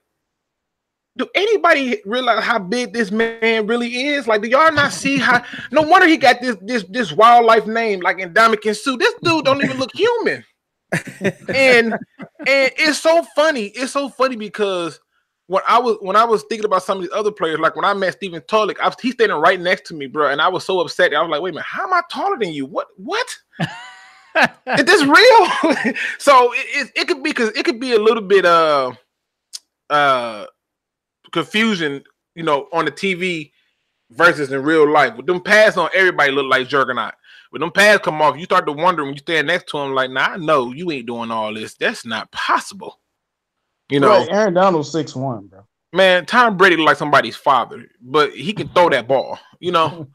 do anybody realize how big this man really is? Like, do y'all not see how? No wonder he got this wildlife name like Ndamukong Suh. This dude don't even look human. and it's so funny. It's so funny because when I was thinking about some of these other players, like when I met Stephen Tulloch, he's standing right next to me, bro, and I was so upset. I was like, wait a minute, how am I taller than you? What? Is this real? So it could be, because it could be a little bit confusion, on the TV versus in real life. With them pads on, everybody look like Juggernaut. When them pads come off, you start to wonder when you stand next to him, like, nah, I know you ain't doing all this. That's not possible. Bro, Aaron Donald's 6'1", bro. Man, Tom Brady look like somebody's father, but he can throw that ball. He look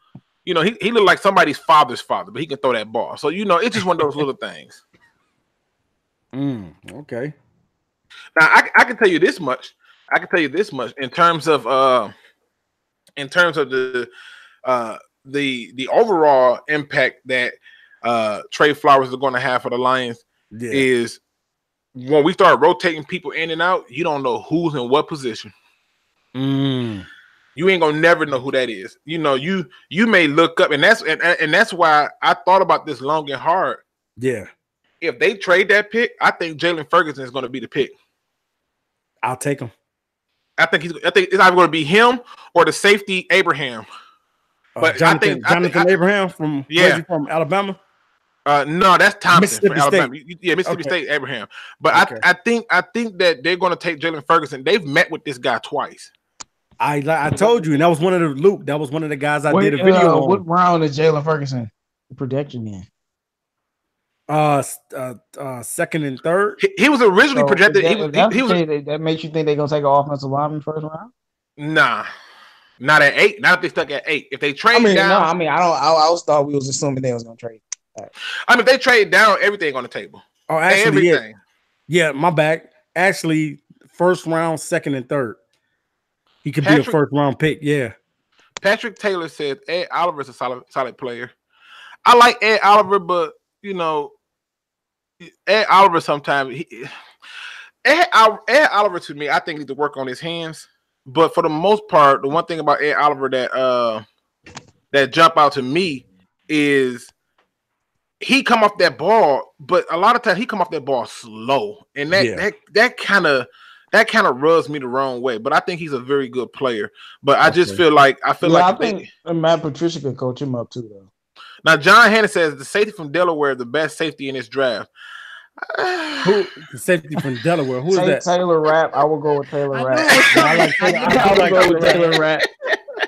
like somebody's father's father, but he can throw that ball. So it's just one of those little things. Okay. Now I can tell you this much. In terms of the overall impact that Trey Flowers is going to have for the Lions is when we start rotating people in and out, you don't know who's in what position. You ain't gonna never know who that is. You may look up, and that's why I thought about this long and hard. Yeah. If they trade that pick, I think Jalen Ferguson is going to be the pick. I'll take him. I think it's either going to be him or the safety Abraham. But Jonathan Abraham from Alabama. No, that's Thompson from Alabama. State. Mississippi State Abraham. But I think that they're going to take Jalen Ferguson. They've met with this guy twice. I told you, and that was one of the guys I did a video on. What round is Jalen Ferguson? projection in? Second and third. He was originally projected. That makes you think they're gonna take an offensive lineman first round? Nah, not at 8. Not if they stuck at 8. If they trade down, I always thought we was assuming they was gonna trade. Right. I mean, if they trade down, everything on the table. Oh, actually, everything. Yeah, my bad. Actually, first round, second and third. He could be a first round pick. Yeah. Patrick Taylor said Ed Oliver's a solid player. I like Ed Oliver, but Ed Oliver sometimes Ed Oliver to me, I think needs to work on his hands. But for the most part, the one thing about Ed Oliver that jump out to me is he come off that ball, but a lot of times he come off that ball slow, and that kind of rubs me the wrong way. But I think he's a very good player. But I just feel like I think Matt Patricia could coach him up too, though. Now, John Hannon says the safety from Delaware is the best safety in this draft. Who the safety from Delaware? Who is that? Taylor Rapp. I will go with Taylor Rapp. I go with Taylor Rapp.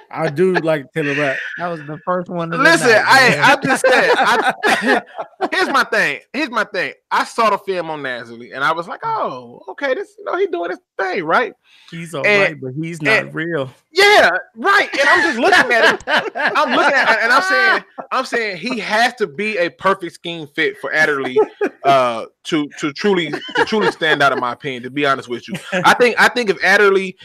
I do like Taylor Rapp. That was the first one. Listen, I just said. Here's my thing. I saw the film on Nazarly, and I was like, "Oh, okay, this he's doing his thing, right? He's all right, but he's not real." Yeah, right. And I'm just looking at it. And I'm saying he has to be a perfect scheme fit for Adderley to truly stand out, in my opinion. To be honest with you, I think if Adderley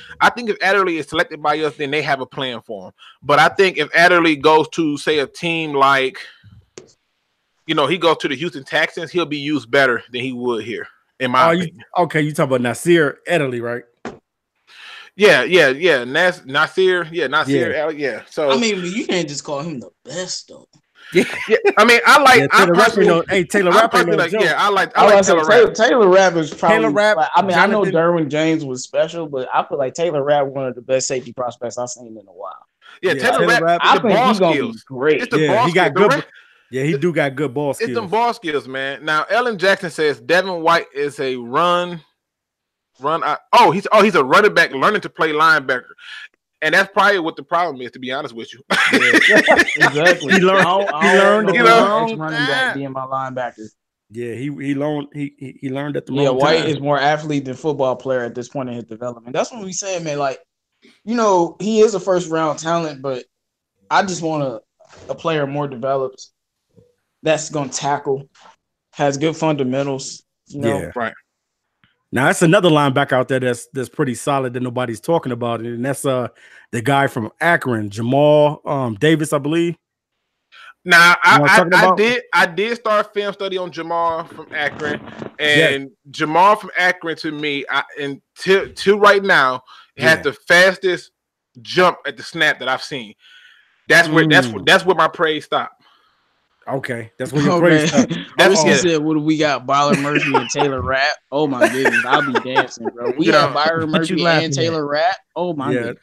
is selected by us, then they have a plan for him. But I think if Adderley goes to, say, a team like, he goes to the Houston Texans, he'll be used better than he would here, in my opinion. You talking about Nasir Adderley, right? Yeah. Nasir. Yeah. So I mean, you can't just call him the best though. Yeah. I mean, I like Taylor Rapp. Taylor Rapp. I like Taylor Rapp. Taylor Rapp is probably Taylor Rapp. I mean, I know Derwin James was special, but I feel like Taylor Rapp one of the best safety prospects I've seen in a while. Yeah, Taylor Rapp. I think he's gonna be great. He got good. Yeah, he do got good ball skills. It's them ball skills, man. Now, Ellen Jackson says Devin White is a run. He's a running back learning to play linebacker, and that's probably what the problem is. To be honest with you, exactly. He learned running back being my linebacker. Yeah, he learned at the wrong time. White is more athlete than football player at this point in his development. That's what we saying, man. Like, he is a first round talent, but I just want a player more developed. That's going to tackle, has good fundamentals. Yeah, right. Now that's another linebacker out there that's pretty solid that nobody's talking about, and that's the guy from Akron, Jamal Davis, I believe. Now I did start film study on Jamal from Akron, and Jamal from Akron to me, till right now, has the fastest jump at the snap that I've seen. That's where my praise stopped. Okay, that's what your praise. That's what said. What do we got? Byron Murphy and Taylor Rapp. Oh my goodness, I'll be dancing, bro. We got Byron Murphy and Taylor Rapp. Oh my goodness.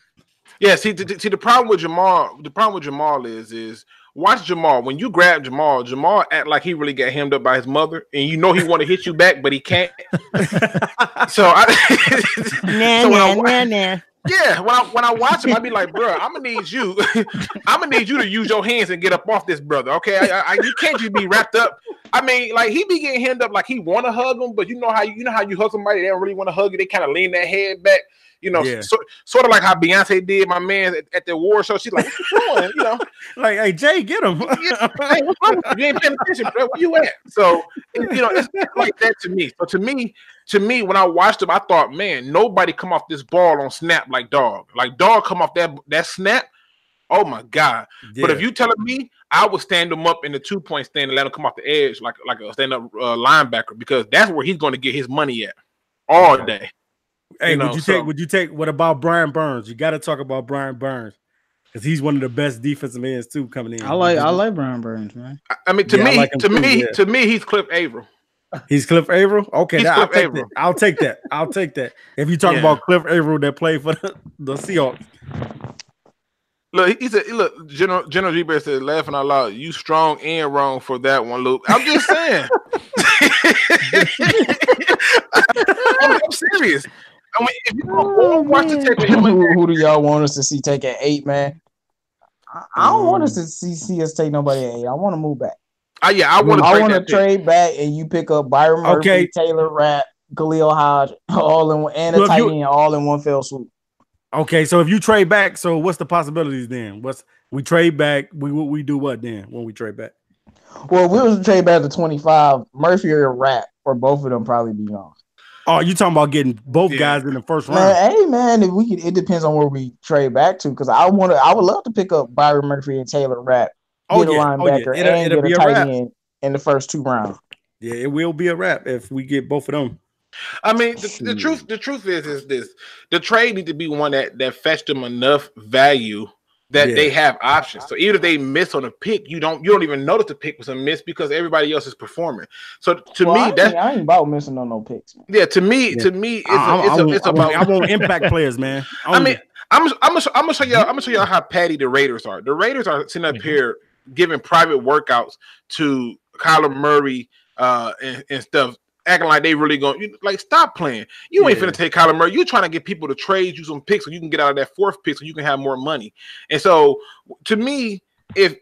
Yeah. See, the problem with Jamal is watch Jamal. When you grab Jamal act like he really got hemmed up by his mother, and he want to hit you back, but he can't. Yeah, when I watch him, I be like, bro, I'm gonna need you to use your hands and get up off this brother. Okay, you can't just be wrapped up. I mean, like he be getting hemmed up like he want to hug him, but you know how you hug somebody, they don't really want to hug you. They kind of lean their head back. Sort of like how Beyonce did my man at the award show. She's like, what you doing? Like, hey, Jay, get him. Hey, what's wrong with you? You ain't paying attention, bro. Where you at? So, it's like that to me. So to me, when I watched him, I thought, man, nobody come off this ball on snap like Dog. Like Dog come off that snap. Oh my God. Yeah. But if you telling me, I would stand him up in the 2-point stand and let him come off the edge like a stand-up linebacker, because that's where he's going to get his money at all day. Hey, would you take what about Brian Burns? You got to talk about Brian Burns, because he's one of the best defensive ends too coming in. I like Brian Burns, man. I mean, to me, he's Cliff Averill. He's Cliff Averill. Okay, I'll take that. If you talk about Cliff Averill that played for the Seahawks. Look, General G. Bear said, laughing out loud, you strong and wrong for that one, Luke. I'm just saying. I'm serious. I mean, if you don't watch the tape of him, who do y'all want us to see take at 8, man? I don't want us to see us take nobody at 8. I want to move back. Yeah, I want to trade back, and you pick up Byron Murphy, Taylor Rapp, Khalil Hodge, all in one, and a tight end, all in one fell swoop. Okay, so if you trade back, so what's the possibilities then? We trade back? We do what then when we trade back? Well, we was trade back to 25. Murphy or Rapp, or both of them probably be gone. Oh, you talking about getting both guys in the first round? Hey man, if we could, it depends on where we trade back to. Because I would love to pick up Byron Murphy and Taylor Rapp. Get a linebacker and get a tight end in the first 2 rounds. Yeah, it will be a wrap if we get both of them. I mean, the truth is this: the trade need to be one that fetched them enough value that they have options. So even if they miss on a pick, you don't even notice the pick was a miss because everybody else is performing. So to me, I ain't about missing on no picks. Man. Yeah, to me, it's about. I want impact players, man. I mean, I'm gonna show y'all how patty the Raiders are. The Raiders are sitting up here giving private workouts to Kyler Murray and stuff, acting like they really going. Like, stop playing. You ain't finna take Kyler Murray. You trying to get people to trade you some picks so you can get out of that 4th pick so you can have more money. And so, to me, if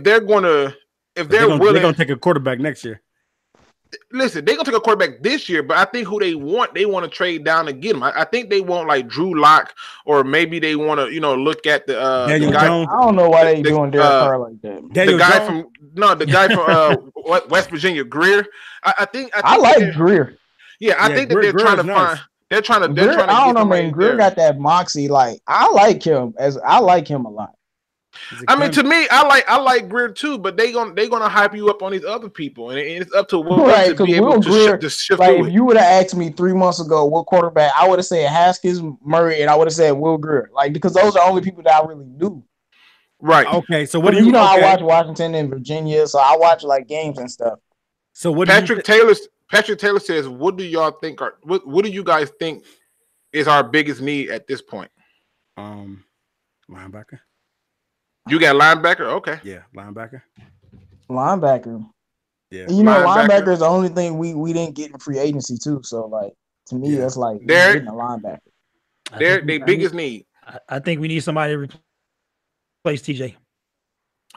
they're willing, they're gonna take a quarterback next year. Listen, they're gonna take a quarterback this year, but I think who they want to trade down and get him. I think they want like Drew Lock, or maybe they want to, look at the guy. Jones. I don't know why they doing Derrick Carr like that. The guy from West Virginia, Greer. I think I like Greer. Yeah, I think that they're trying to find. They're trying to. Greer, I don't know, man. Greer got that moxie. Like, I like him a lot. I mean, to me, I like Greer too, but they're gonna hype you up on these other people, and it's up to Will to be able to shift. Like, if you would have asked me 3 months ago what quarterback, I would have said Haskins, Murray, and I would have said Will Greer. Like, because those are the only people that I really knew. Right. Okay. So what do you? I watch Washington and Virginia, so I watch like games and stuff. So what? Patrick Taylor says, "What do y'all think? What do you guys think is our biggest need at this point?" Linebacker. You got linebacker? Okay. Yeah, linebacker. Yeah. Linebacker is the only thing we didn't get in free agency too. So, like, to me, that's like getting a linebacker. They're their biggest need. I think we need somebody to replace TJ.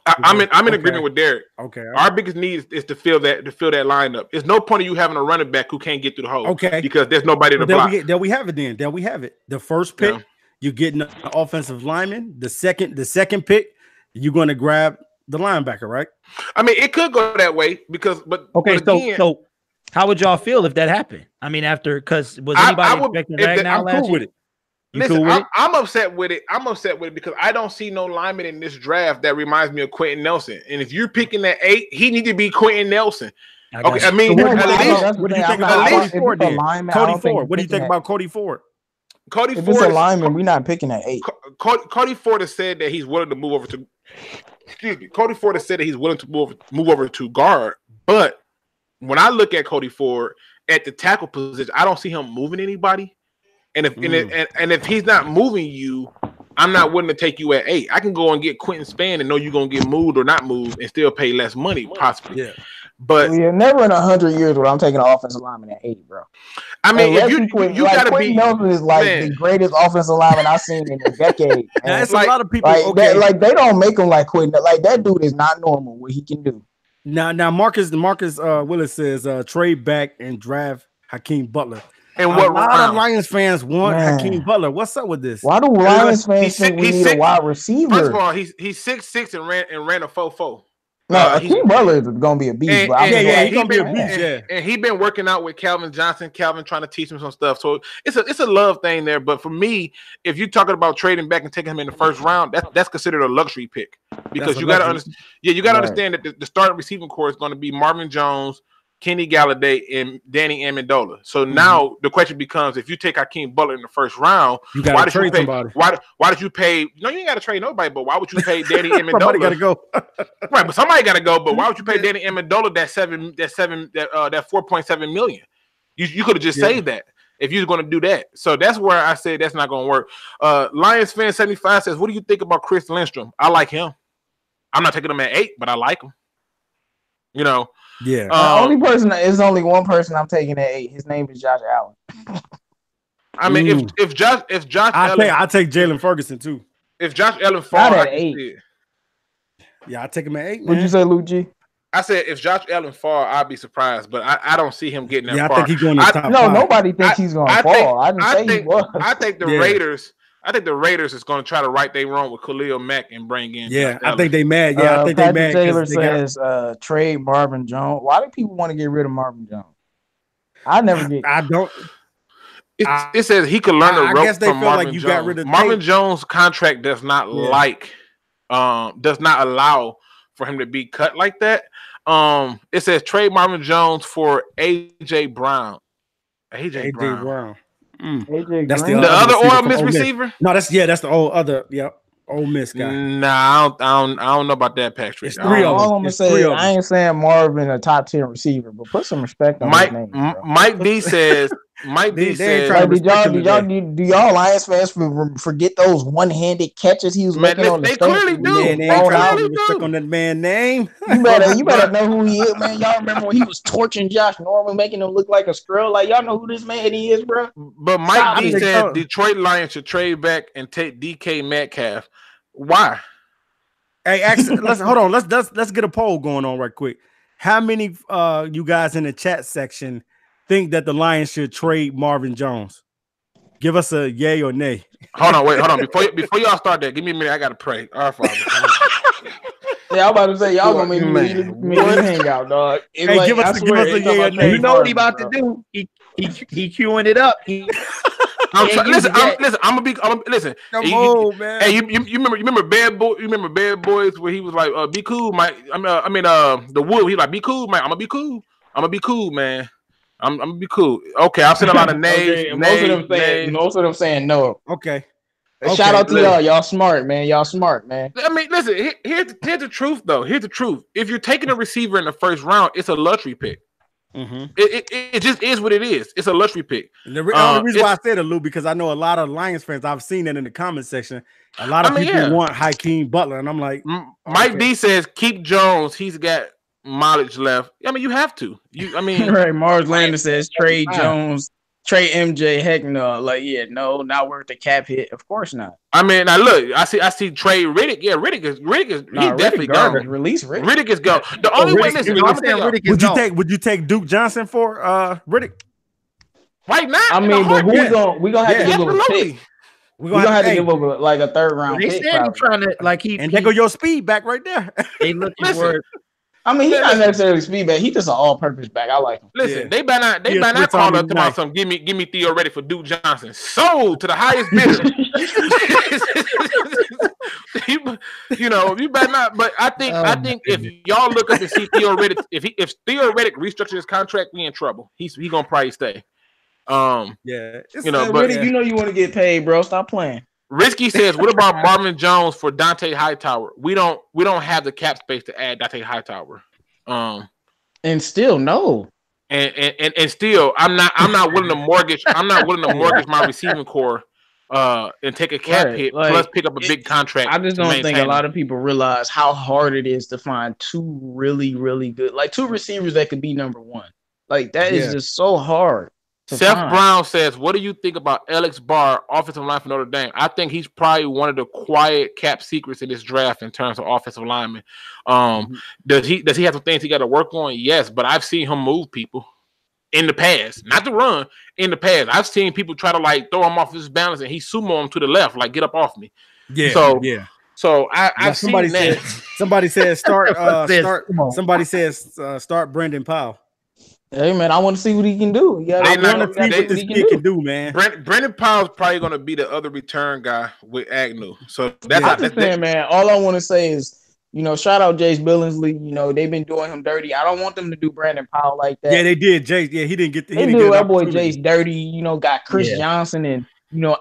I'm in agreement with Derrick. Okay. Our biggest need is to fill that lineup. There's no point of you having a running back who can't get through the hole. Okay. Because there's nobody to block. There we have it then. There we have it. The first pick, you're getting an offensive lineman. The second pick, you're going to grab the linebacker, right? I mean, it could go that way so how would y'all feel if that happened? I mean, because was anybody expecting Ragnar last year? With it. Listen, I'm upset with it. I'm upset with it because I don't see no lineman in this draft that reminds me of Quentin Nelson. And if you're picking that 8, he need to be Quentin Nelson. Okay, I mean, what do you think about Cody Ford? Cody Ford. What do you think about Cody Ford? Cody Ford. If it's a lineman, we're not picking at 8. Cody Ford has said that he's willing to move over to. Excuse me. Cody Ford has said that he's willing to move over to guard. But when I look at Cody Ford at the tackle position, I don't see him moving anybody. And if he's not moving you, I'm not willing to take you at 8. I can go and get Quentin Spann and know you're gonna get moved or not moved and still pay less money, possibly. Yeah. But never in 100 years would I'm taking an offensive lineman at 8, bro. I mean, if you gotta Quentin Nelson is like the greatest offensive lineman I've seen in a decade. That's like, a lot of people. They don't make him like Quentin. Like, that dude is not normal what he can do. Now Marcus Willis says trade back and draft Hakeem Butler. And what a lot of Lions fans want Hakeem Butler. What's up with this? Why do Lions fans think we need a wide receiver? First of all, he's 6'6" and ran a 4.4. No, Hakeem Butler is gonna be a beast. He's gonna be a beast. Yeah, and he's been working out with Calvin Johnson. Calvin trying to teach him some stuff. So it's a love thing there. But for me, if you're talking about trading back and taking him in the first round, that's considered a luxury pick because you got to understand. Yeah, you got to understand that the starting receiving core is going to be Marvin Jones, Kenny Galladay, and Danny Amendola. So now the question becomes: if you take Hakeem Butler in the first round, why did you pay somebody? Why did you pay? No, you ain't got to trade nobody. But why would you pay Danny Amendola? Somebody got to go. Right, but somebody got to go. But why would you pay Danny Amendola that 4.7 million? You could have just saved that if you was going to do that. So that's where I said that's not going to work. Lions fan 75 says, "What do you think about Chris Lindstrom?" I like him. I'm not taking him at 8, but I like him. You know. Yeah. There's only one person I'm taking at 8. His name is Josh Allen. I mean, if Josh Allen, I take Jalen Ferguson too. If Josh Allen falls, not at 8. Yeah, I take him at 8. What'd you say, Luke G? I said if Josh Allen fall, I'd be surprised, but I don't see him getting that Yeah, far. I think he's going to top No, 5. nobody thinks he's going to fall. I didn't say he was. I think the Raiders. I think the Raiders is going to try to right their wrong with Khalil Mack and bring in. Yeah, I think they mad. Yeah, I think Patrick they mad. Taylor says trade Marvin Jones. Why do people want to get rid of Marvin Jones? I don't. It says he could learn the ropes. I guess they feel Marvin like you Jones. Got rid of Marvin Jones' contract does not does not allow for him to be cut like that. It says trade Marvin Jones for AJ Brown. AJ Brown. That's the other Ole Miss receiver. No, that's the other Ole Miss guy. Nah, I don't know about that, Patrick. It's 3 of them. All I'm gonna say, I ain't saying Marvin a top 10 receiver, but put some respect on his name. Mike D says. Mike D says, do y'all Lions fans forget those one-handed catches he was making on the stage? They clearly do. They clearly do. On that man's name. You better know who he is, man. Y'all remember when he was torching Josh Norman, making him look like a scroll? Like, y'all know who this man is, bro? But Mike D said Detroit Lions should trade back and take DK Metcalf. Why? Hey, actually, hold on. Let's get a poll going on right quick. How many you guys in the chat section think that the Lions should trade Marvin Jones? Give us a yay or nay. Hold on. Before y'all start that, give me a minute. I gotta pray. Our Father. Yeah, I'm about to say y'all gonna make me hang out, dog. Hey, like, give us a yay or nay. You know what he about to do? He queuing it up. Listen, I'm gonna listen. Come on, man. Hey, you remember Bad Boy? You remember Bad Boys where he was like, "Be cool, Mike." The Wood. He like, "Be cool, Mike. I'm gonna be cool. I'm gonna be cool, man. I'm gonna be cool." Okay, I've seen a lot of nays. Okay, most of them saying no. Okay. Shout out to y'all. Y'all smart, man. Y'all smart, man. I mean, listen. Here's the truth, though. Here's the truth. If you're taking a receiver in the first round, it's a luxury pick. Mm-hmm. It just is what it is. It's a luxury pick. The only reason why I said it, Lou, because I know a lot of Lions fans. I've seen that in the comment section. A lot of people want Hakeem Butler, and I'm like, Mike D says keep Jones. He's got mileage left. I mean, you have to. Right. Mars Lander says trade Jones, trade MJ. Heck no. Like, yeah, no, not worth the cap hit. Of course not. I mean, now look, I see trade Riddick. Yeah, Riddick is he's definitely gone. Release Riddick. Riddick is gone. The only way would you take Duke Johnson for Riddick? Right now? I mean, but we gonna have to give him a pick. We're gonna have to give him like a third round pick. They said he's trying to and there go your speed back right there. They looking for. I mean, he's not necessarily speed back. He's just an all-purpose back. I like him. Listen, they better not call up about some give me Theo Ready for Duke Johnson. Sold to the highest bidder. You better not. But I think if y'all look up and see Theo Ready, if Theo Ready restructures his contract, we in trouble. He's gonna probably stay. Riddick, you know you want to get paid, bro. Stop playing. Risky says, "What about Marvin Jones for Dante Hightower? We don't have the cap space to add Dante Hightower." And still no. And still, I'm not willing to mortgage. I'm not willing to mortgage my receiving core and take a cap hit plus pick up a big contract. I just don't think a lot of people realize how hard it is to find two really, really good, like two receivers that could be number one. Like that is just so hard. Seth Brown says, "What do you think about Alex Barr, offensive line for Notre Dame? I think he's probably one of the quiet cap secrets in this draft in terms of offensive linemen. Does he have some things he got to work on? Yes, but I've seen him move people in the past, not to run. In the past, I've seen people try to like throw him off his balance and he sumo him to the left, like get up off me. So I've seen that. Somebody said start. Somebody says start Brendan Powell. Hey man, I want to see what he can do. Yeah, I want to see what this kid can do, man. Brendan Powell's probably going to be the other return guy with Agnew. So that's man. All I want to say is, shout out Jace Billingsley. They've been doing him dirty. I don't want them to do Brandon Powell like that. Yeah, they did. Jace, he didn't get the. They do that boy Jace dirty. Got Chris Johnson and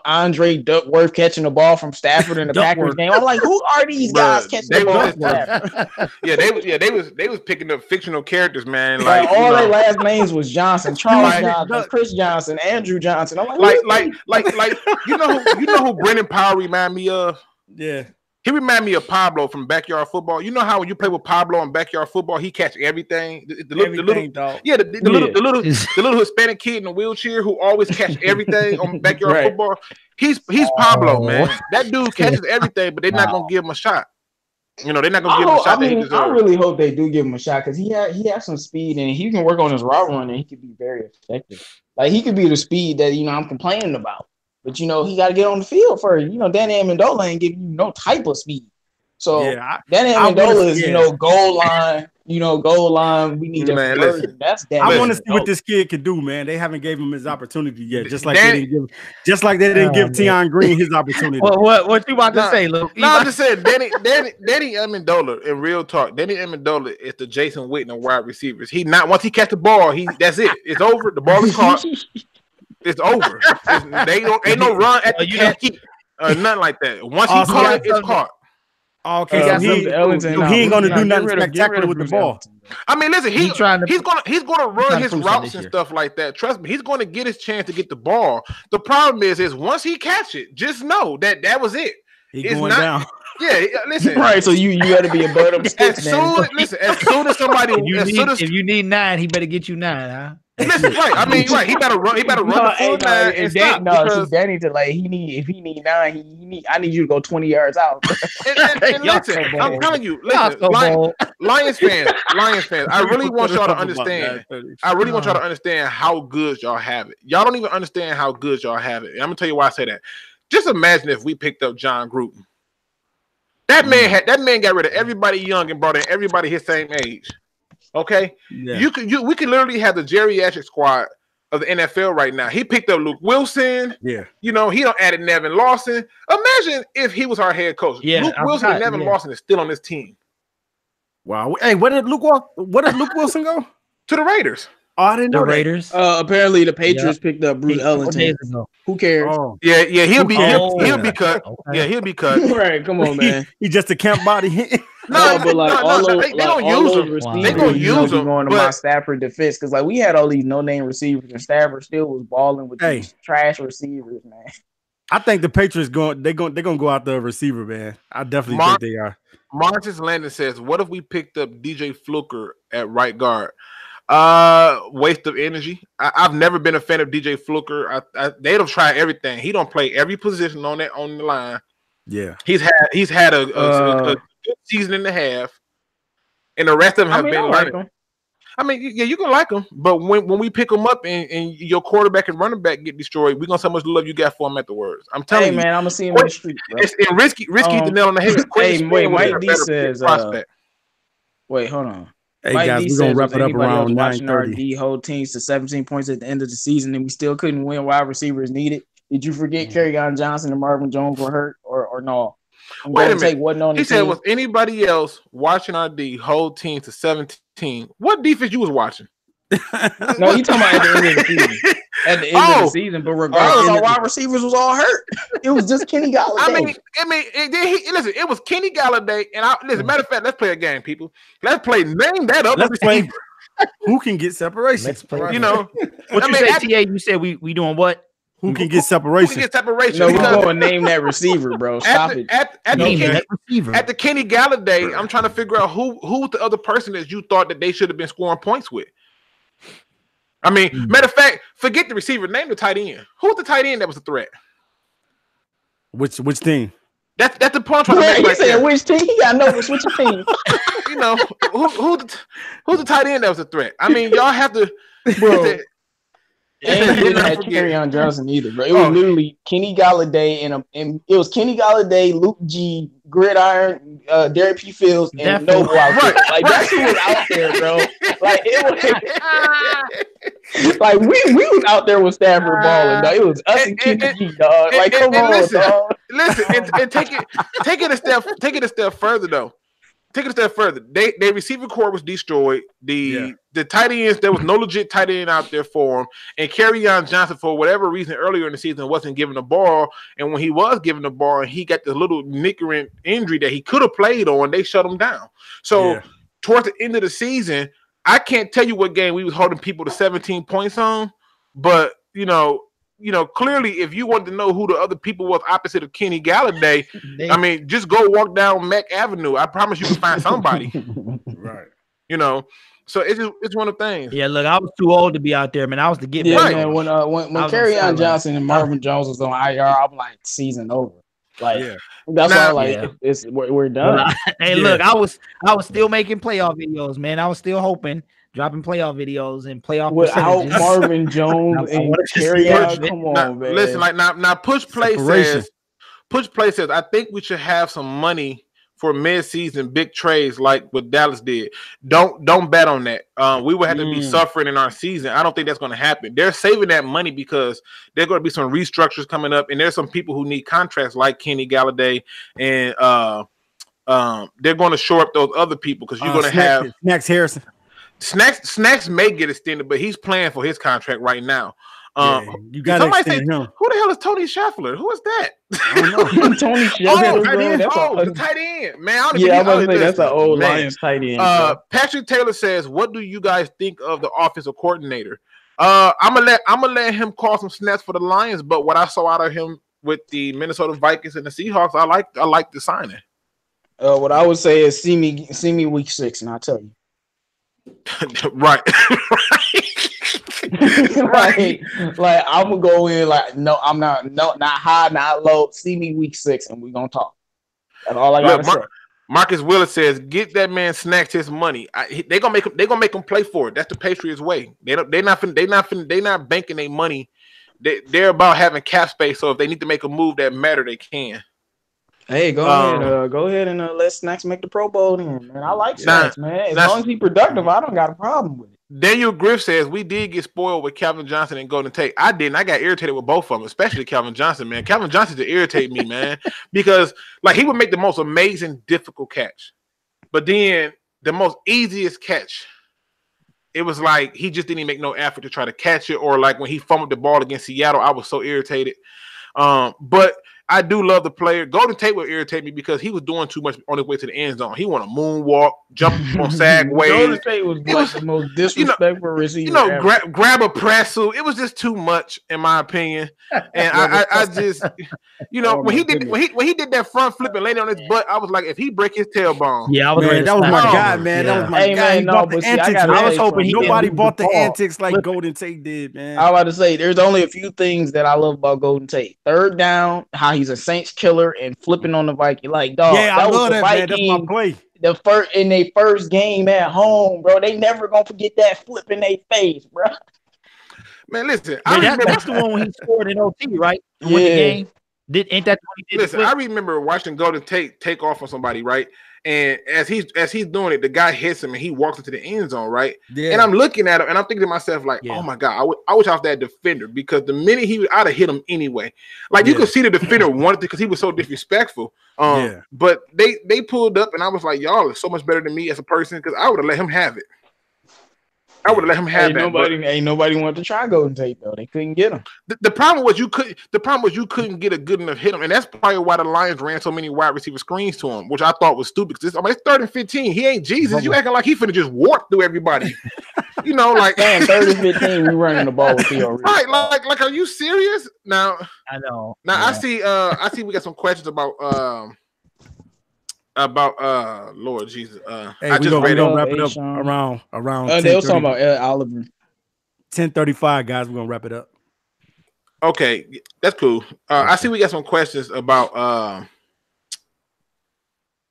Andre Duckworth catching the ball from Stafford in the Packers game. I'm like, who are these guys catching the ball from Stafford? They was picking up fictional characters, man. Like all their last names was Johnson, Charles Johnson, Chris Johnson, Andrew Johnson. I'm like you know who Brendan Powell remind me of? Yeah. He remind me of Pablo from Backyard Football. You know how when you play with Pablo in Backyard Football, he catch everything. The little Hispanic kid in a wheelchair who always catch everything on Backyard Football. He's Pablo, man. That dude catches everything, but they're not gonna give him a shot. You know, they're not gonna give him a shot that he deserves. I really hope they do give him a shot because he has some speed and he can work on his route run and he could be very effective. Like he could be the speed that I'm complaining about, but he got to get on the field first. Danny Amendola ain't giving you no type of speed. So Danny Amendola is goal line. Goal line. We need man. Listen, that's Danny. I want to see what this kid can do, man. They haven't gave him his opportunity yet. Just like they didn't give Tion Green his opportunity. What you about to say, Luke? No, I'm just saying, Danny Amendola. In real talk, Danny Amendola is the Jason Witten of wide receivers. Once he catch the ball, that's it. It's over. The ball is caught. It's over. Ain't no run at the catch, nothing like that. Once he caught it, it's caught. Okay, so he ain't gonna do nothing spectacular with the ball. I mean, listen, he's gonna run his routes and stuff like that. Trust me, he's gonna get his chance to get the ball. The problem is once he catch it, just know that was it. He's going down. Yeah, listen. Right, so you got to be a bird of sticks. As soon as somebody, if you need 9, he better get you 9, huh? Listen, right. I mean, right. He better run the full 9 and stop. No, Danny to if he need 9, I need you to go 20 yards out. and listen, I'm telling you, listen, Lions fans. I really want y'all to understand. I really want y'all to understand how good y'all have it. Y'all don't even understand how good y'all have it. And I'm gonna tell you why I say that. Just imagine if we picked up John Gruden. That man got rid of everybody young and brought in everybody his same age. Okay, we can literally have the geriatric squad of the NFL right now. He picked up Luke Wilson. Yeah, he don't added Nevin Lawson. Imagine if he was our head coach. Yeah, Luke Wilson and Nevin Lawson is still on this team. Wow. Hey, where did Luke Wilson go? To the Raiders. Oh, I didn't know the Raiders. Apparently the Patriots picked up Bruce Ellington. Who cares? Oh. Yeah, he'll be cut. Okay. Yeah, he'll be cut. Right, come on, man. He just a camp body. They don't use him. They gonna use him. Going to my Stafford defense because we had all these no-name receivers and Stafford still was balling with these trash receivers, man. I think the Patriots they're gonna go out the receiver, man. I definitely think they are. Marcus Landon says, "What if we picked up DJ Fluker at right guard?" Waste of energy. I've never been a fan of DJ Fluker. They don't try everything. He don't play every position on the line. Yeah, he's had a good season and a half, and the rest of them have been learning. I mean, yeah, you can like him, but when we pick him up and your quarterback and running back get destroyed, we're gonna see how much love you got for him afterwards. I'm telling you, man, I'm gonna see him in the street. Bro. It's risky the nail on the head. Wait, Mike D says, wait, hold on. Hey guys, we're gonna wrap it up around 9:30. D hold teams to 17 points at the end of the season, and we still couldn't win. Wide receivers needed. Did you forget Kerryon Johnson and Marvin Jones were hurt, or no? Wait a minute. He said, was anybody else watching our D hold team to 17? What defense you was watching? No, he talking about at the end of the season. At the end of the season, but regardless, our wide receivers was all hurt. It was just Kenny Galladay. Listen, it was Kenny Galladay, and matter of fact, let's play a game, people. Let's play. Name that up. Let's play. Who can get separation? Let's play. You know what you say, TA? You said we doing what? Who can get separation? Who can get separation? No, we're going to name that receiver, bro. Stop it. At the Kenny Galladay, I'm trying to figure out who the other person is you thought that they should have been scoring points with. I mean, matter of fact, forget the receiver. Name the tight end. Who's the tight end that was a threat? Which team? That's the point I'm trying to make right there. Which team? He got to know which team. You know, who's the tight end that was a threat? I mean, y'all have to... Bro. And he didn't have Kerryon Johnson either, bro. It was literally Kenny Galladay and it was Kenny Galladay, Luke G, Gridiron, Derrick P. Fields, and Noble out there. Like that's who was out there, bro. Like it was like we was out there with Stafford balling, dog. It was us and Kenny G, dog. Like come on, dog. Listen, and take it a step further though. Take it a step further. Their receiver core was destroyed. The tight ends, there was no legit tight end out there for him. And Kerryon Johnson, for whatever reason, earlier in the season, wasn't given the ball. And when he was given the ball, and he got this little niggling injury that he could have played on, they shut him down. So towards the end of the season, I can't tell you what game we was holding people to 17 points on, but clearly, if you want to know who the other people was opposite of Kenny Galladay, I mean, just go walk down Mack Avenue. I promise you can find somebody. Right. So it's one of the things. Yeah, look, I was too old to be out there, man. I was to get man. When Kerryon Johnson and Marvin Jones was on IR, I'm like, season over. Like that's why like Yeah. we're done. Hey, look, I was still making playoff videos, man. I was still hoping, dropping playoff videos and playoff Without percentages. Marvin Jones I and wanted to Carry see out. it. Come on, man. Listen, like now push play Separation. says I think we should have some money for mid-season big trades like what Dallas did. Don't bet on that. We would have to be suffering in our season. I don't think that's going to happen. They're saving that money because there's going to be some restructures coming up, and there's some people who need contracts like Kenny Galladay, and they're going to shore up those other people because you're going to have Snacks Harrison. Snacks may get extended, but he's playing for his contract right now. You got to extend him. Who the hell is Tony Scheffler? Who is that? I don't know. Tony Scheffler, the tight end, man. I'm gonna say that's an old Lions tight end. Patrick Taylor says, "What do you guys think of the offensive coordinator?" I'm gonna let him call some snaps for the Lions, but what I saw out of him with the Minnesota Vikings and the Seahawks, I like the signing. What I would say is see me week 6, and I'll tell you. Right. like I'm gonna go in like no, I'm not high, not low. See me week 6, and we're gonna talk. That's all I gotta say. Marcus Willis says, "Get that man Snacks his money. They gonna make him play for it. That's the Patriots way. They're not banking their money. They're about having cap space. So if they need to make a move that matter, they can." Hey, go ahead and let Snacks make the Pro Bowl then, man. I like Snacks, man. As long as he's productive, I don't got a problem with it. Daniel Griff says, "We did get spoiled with Calvin Johnson and Golden Tate." I didn't. I got irritated with both of them, especially Calvin Johnson, man. Calvin Johnson to irritate me, man, because like he would make the most amazing, difficult catch, but then the most easiest catch, it was like he just didn't make no effort to try to catch it, or like when he fumbled the ball against Seattle, I was so irritated. But I do love the player. Golden Tate would irritate me because he was doing too much on his way to the end zone. He wanted to moonwalk, jump on segways. Golden Tate was the most disrespectful receiver. Grab a presser. It was just too much, in my opinion. And I just, when he did that front flip and landed on his butt, I was like, if he break his tailbone, that was my guy, man. That was my guy. He bought the antics. I was hoping nobody bought the antics like Golden Tate did, man. I was about to say, there's only a few things that I love about Golden Tate. Third down, how he's a Saints killer, and flipping on the Viking. Like, dog, I love that, man. That's my play. In their first game at home, bro. They never gonna forget that flip in their face, bro. Man, listen, that's the one when he scored in OT, right? Yeah. Win the game. Ain't that when he did? Listen, I remember watching Golden Tate take off on somebody, right? And as he's doing it, the guy hits him and he walks into the end zone, right? Yeah. And I'm looking at him and I'm thinking to myself, like, oh my God, I wish I was that defender, because the minute I'd have hit him anyway. Like you could see the defender wanted to, because he was so disrespectful. But they pulled up and I was like, y'all are so much better than me as a person, because I would have let him have it. Ain't nobody wanted to try Golden Tate though. They couldn't get him. The problem was you couldn't get a good enough hit him, and that's probably why the Lions ran so many wide receiver screens to him, which I thought was stupid. Because it's 3rd and 15. He ain't Jesus. You acting like he finna just warp through everybody. Like man, 3rd and 15, we running the ball with Theo. Right? Like, are you serious? Now I know. Now I see. We got some questions about Lord Jesus. Hey, we're gonna wrap it up around. They were talking about Oliver. 10:35, guys. We're gonna wrap it up. Okay, that's cool. I see we got some questions about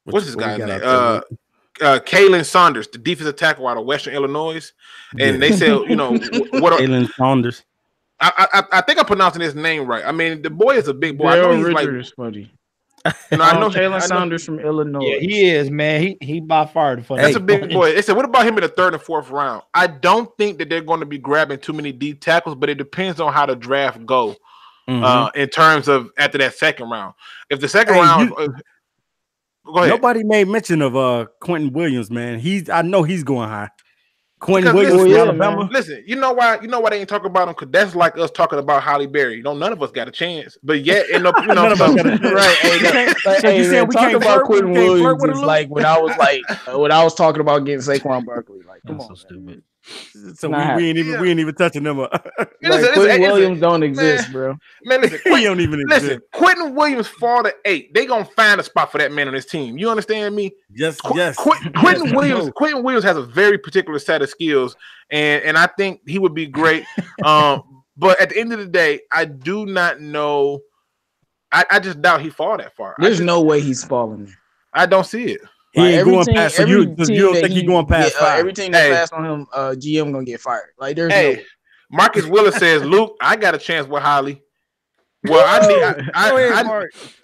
what's this guy's name? Kalen Saunders, the defensive tackle out of Western Illinois, and they said, what Kalen Saunders. I think I'm pronouncing his name right. I mean, the boy is a big boy. I know he's Richard is funny. I know Kalen Saunders from Illinois. Yeah, he is, man. He by far the funniest. That's a big boy. They said, what about him in the 3rd and 4th round? I don't think that they're going to be grabbing too many deep tackles, but it depends on how the draft go in terms of after that 2nd round. If the 2nd round, go ahead. Nobody made mention of Quentin Williams, man. I know he's going high. Quentin Williams from Alabama. Man. Listen, you know why they ain't talking about him? Because that's like us talking about Holly Berry. None of us got a chance, but yet none of us got a chance. Right? You said we talk about Quentin Williams is like when I was talking about getting Saquon Barkley. Like, come on, so stupid. So we ain't even touching them. Quentin Williams don't exist, bro. Man, listen, he don't even exist. Listen, Quentin Williams fall to 8. They gonna find a spot for that man on his team. You understand me? Yes. Quentin Williams has a very particular set of skills, and I think he would be great. But at the end of the day, I do not know I just doubt he fall that far. There's no way he's falling there. I don't see it. He Like, ain't every going team, past. So every you team don't that think he's going past five? every team that passed on him, GM gonna get fired. Like, there's no way. Marcus Willis says, Luke, I got a chance with Holly. Well,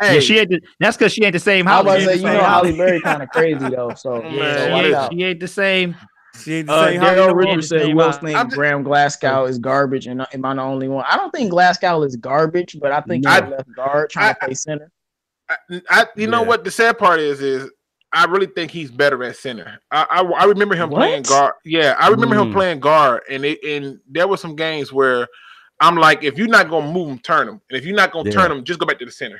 yeah, she ain't. That's because she ain't the same. I was Holly. about to say, Holly Berry kind of crazy though. So yeah, she ain't the same. She ain't the same. Daryl Richards said Will think Graham Glasgow is garbage, and am I the only one? I don't think Glasgow is garbage, but I think he's left guard trying to play center. You know what the sad part is I really think he's better at center. I remember him playing guard. Yeah, I remember him playing guard, and there were some games where I'm like, if you're not gonna move him, turn him, and if you're not gonna turn him, just go back to the center.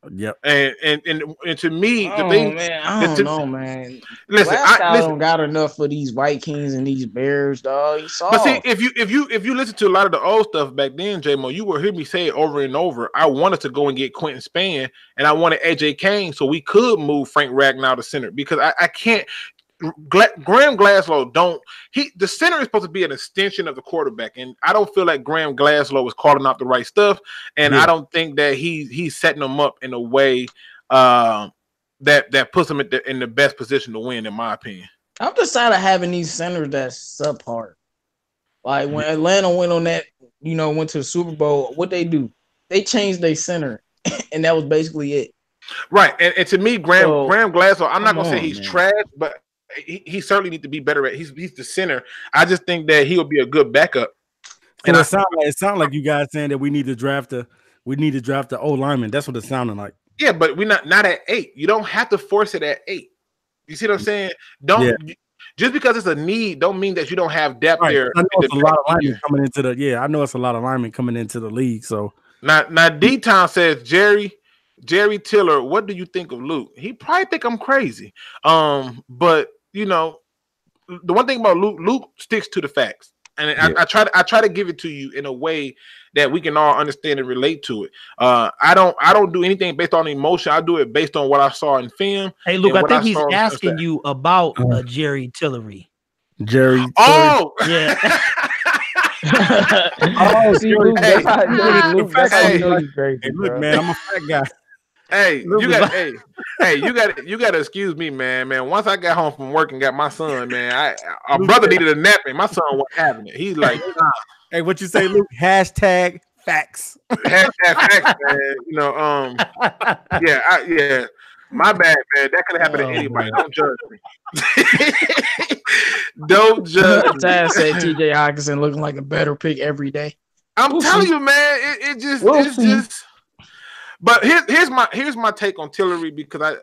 Yep. And to me, the thing, man, I don't know, man. Listen, I don't got enough for these Vikings and these Bears, dog. But see, if you listen to a lot of the old stuff back then, J-Mo, you will hear me say it over and over. I wanted to go and get Quentin Spann, and I wanted AJ Kane so we could move Frank Ragnow to center because I can't. Graham Glasgow the center is supposed to be an extension of the quarterback, and I don't feel like Graham Glasgow is calling out the right stuff, and I don't think that he's setting them up in a way that puts them in the best position to win, in my opinion. I'm just tired of having these centers that's subpar. Like when Atlanta went on that, went to the Super Bowl, what they do? They changed their center, and that was basically it. Right, and to me, Graham Glasgow, I'm not gonna say he's trash, but he certainly needs to be better at. He's the center. I just think that he'll be a good backup. And it sounds like you guys saying that we need to draft the O lineman. That's what it sounded like. Yeah, but we're not at 8. You don't have to force it at 8. You see what I'm saying? Just because it's a need, don't mean that you don't have depth there. I know it's a lot of linemen coming into the. I know it's a lot of linemen coming into the league. So now D-Town says Jerry Tiller, what do you think of Luke? He probably think I'm crazy. But the one thing about Luke sticks to the facts, and I try to give it to you in a way that we can all understand and relate to it. I don't do anything based on emotion. I do it based on what I saw in film. Hey, Luke, I think he's asking you about Jerry Tillery. Jerry. Oh, yeah. See, Luke, that's how you know he's crazy. Look, man, I'm a fat guy. Hey, you got to excuse me, man. Once I got home from work and got my son, man, our brother needed a nap, and my son wasn't having it. He's like, nah. Hey, what you say, Luke? Hashtag facts. Hashtag facts, man. Yeah. My bad, man. That could happen to anybody. Don't judge me. Don't judge me. Taz said T.J. Hockenson looking like a better pick every day. I'm telling you, man. It's just. But here's my take on Tillery, because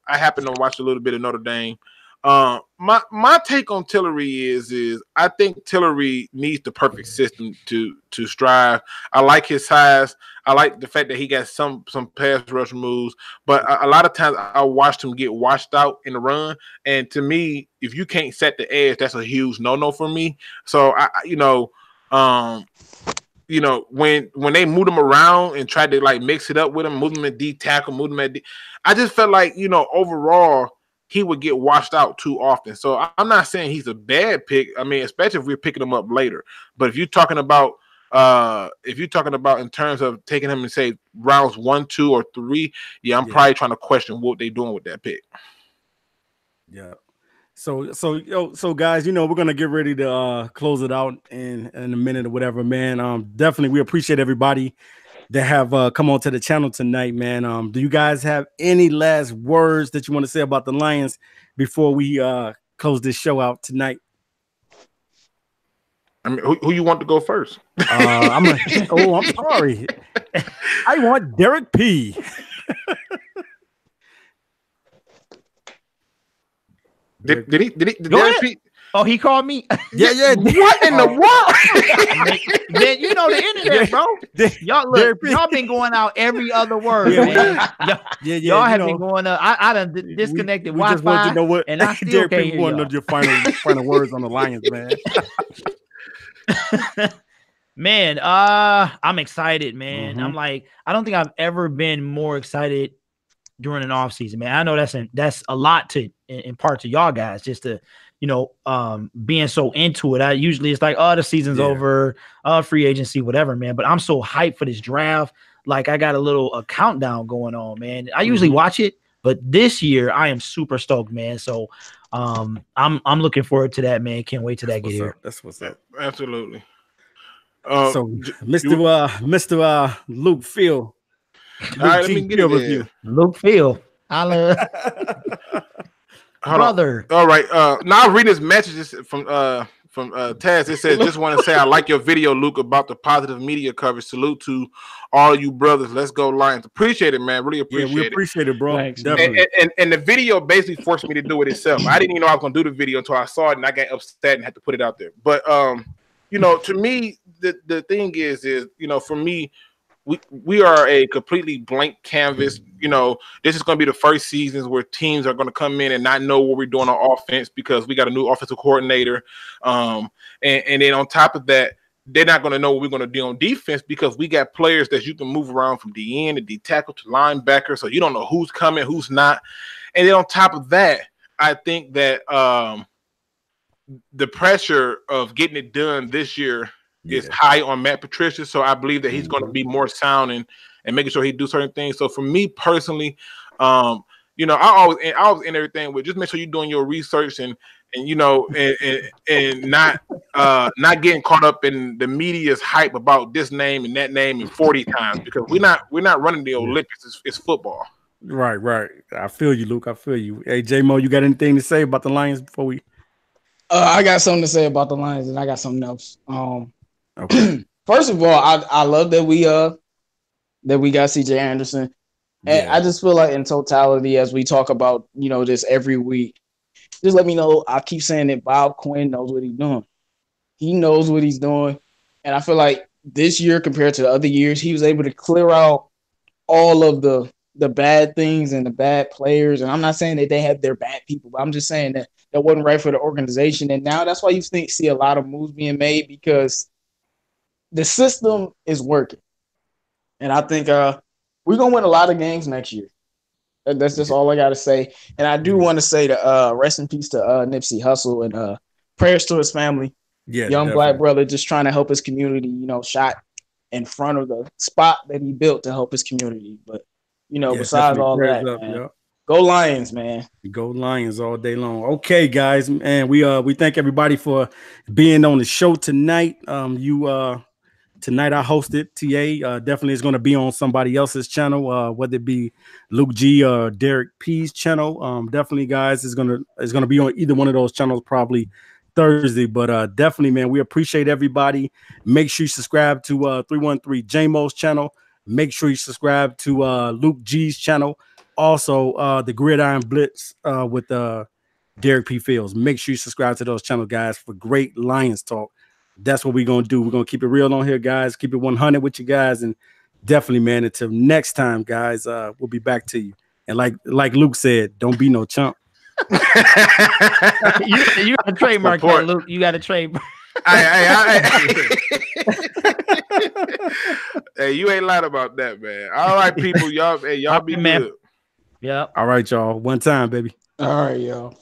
I happen to watch a little bit of Notre Dame. My take on Tillery is I think Tillery needs the perfect system to strive. I like his size. I like the fact that he got some pass rush moves, but a lot of times I watched him get washed out in the run. And to me, if you can't set the edge, that's a huge no for me. So when they moved him around and tried to like mix it up with him, move him at D tackle, move him at D, I just felt like, overall he would get washed out too often. So I'm not saying he's a bad pick. I mean, especially if we're picking him up later. But if you're talking about in terms of taking him and say rounds 1, 2, or 3, I'm probably trying to question what they're doing with that pick. Yeah. So guys, we're gonna get ready to close it out in a minute or whatever, man. Definitely, we appreciate everybody that have come on to the channel tonight, man. Do you guys have any last words that you want to say about the Lions before we close this show out tonight? I mean, who you want to go first? I'm sorry. I want Derrick P. Did Derrick P? Oh, he called me. Yeah. What in the world? Man, the internet, bro. Y'all been going out every other word, man. Y'all have been going up. I done disconnected Wi-Fi. Just want to know what, and I still can't hear want to know your final words on the Lions, man. Man, I'm excited, man. Mm-hmm. I'm like, I don't think I've ever been more excited during an off season, man. I know that's a lot to impart to y'all guys, just to being so into it. Usually it's like, the season's over, free agency, whatever, man. But I'm so hyped for this draft. like I got a little countdown going on, man. I usually watch it, but this year I am super stoked, man. So I'm looking forward to that, man. Can't wait till that get here. That's what's up. Absolutely. So Mr. Luke Phil. All right, let me get it review. Luke Phil. Brother. All right. Now I'm reading his messages from Taz. It says, just want to say I like your video, Luke, about the positive media coverage. Salute to all you brothers. Let's go Lions. Appreciate it, man. Really appreciate it. Yeah, we appreciate it, bro. Thanks, definitely. And the video basically forced me to do it itself. I didn't even know I was gonna do the video until I saw it and I got upset and had to put it out there. But you know, to me, the thing is, you know, for me, we are a completely blank canvas. You know, this is going to be the first seasons where teams are going to come in and not know what we're doing on offense because we got a new offensive coordinator. And then on top of that, they're not going to know what we're going to do on defense because we got players that you can move around from D end to D tackle to linebacker. So you don't know who's coming, who's not. And then on top of that, I think that the pressure of getting it done this year is high on Matt Patricia, so I believe that he's going to be more sound and making sure he do certain things. So for me personally, you know, I always end everything with just make sure you're doing your research and you know and not getting caught up in the media's hype about this name and that name and 40 times because we're not running the Olympics. It's football. Right. I feel you, Luke. I feel you. Hey, J-Mo, you got anything to say about the Lions before we? I got something to say about the Lions, and I got something else. Okay. First of all, I love that we got CJ Anderson. And I just feel like in totality, as we talk about, you know, this every week, just let me know. I keep saying that Bob Quinn knows what he's doing. He knows what he's doing. And I feel like this year compared to the other years, he was able to clear out all of the bad things and the bad players. And I'm not saying that they had their bad people, but I'm just saying that wasn't right for the organization. And now that's why you see a lot of moves being made because the system is working. And I think we're going to win a lot of games next year. That's just all I got to say. And I do want to say to rest in peace to Nipsey Hussle and prayers to his family. Yeah, young definitely. Black brother just trying to help his community, you know, shot in front of the spot that he built to help his community. But, you know, besides all that, man, go Lions, man. Go Lions all day long. Okay, guys, and we thank everybody for being on the show tonight. Tonight I hosted TA. Definitely is going to be on somebody else's channel, whether it be Luke G or Derrick P's channel. Definitely, guys, is gonna be on either one of those channels probably Thursday. But definitely, man, we appreciate everybody. Make sure you subscribe to 313 JMO's channel. Make sure you subscribe to Luke G's channel. Also, the Gridiron Blitz with Derrick P. Fields. Make sure you subscribe to those channels, guys, for great Lions talk. That's what we're going to do. We're going to keep it real on here, guys. Keep it 100 with you guys. And definitely, man, until next time, guys, we'll be back to you. And like Luke said, don't be no chump. You got a trademark that, Luke. You got a trademark. Hey, you ain't lied about that, man. All right, people. Y'all be man. good. Yeah. All right, y'all. One time, baby. All right, y'all.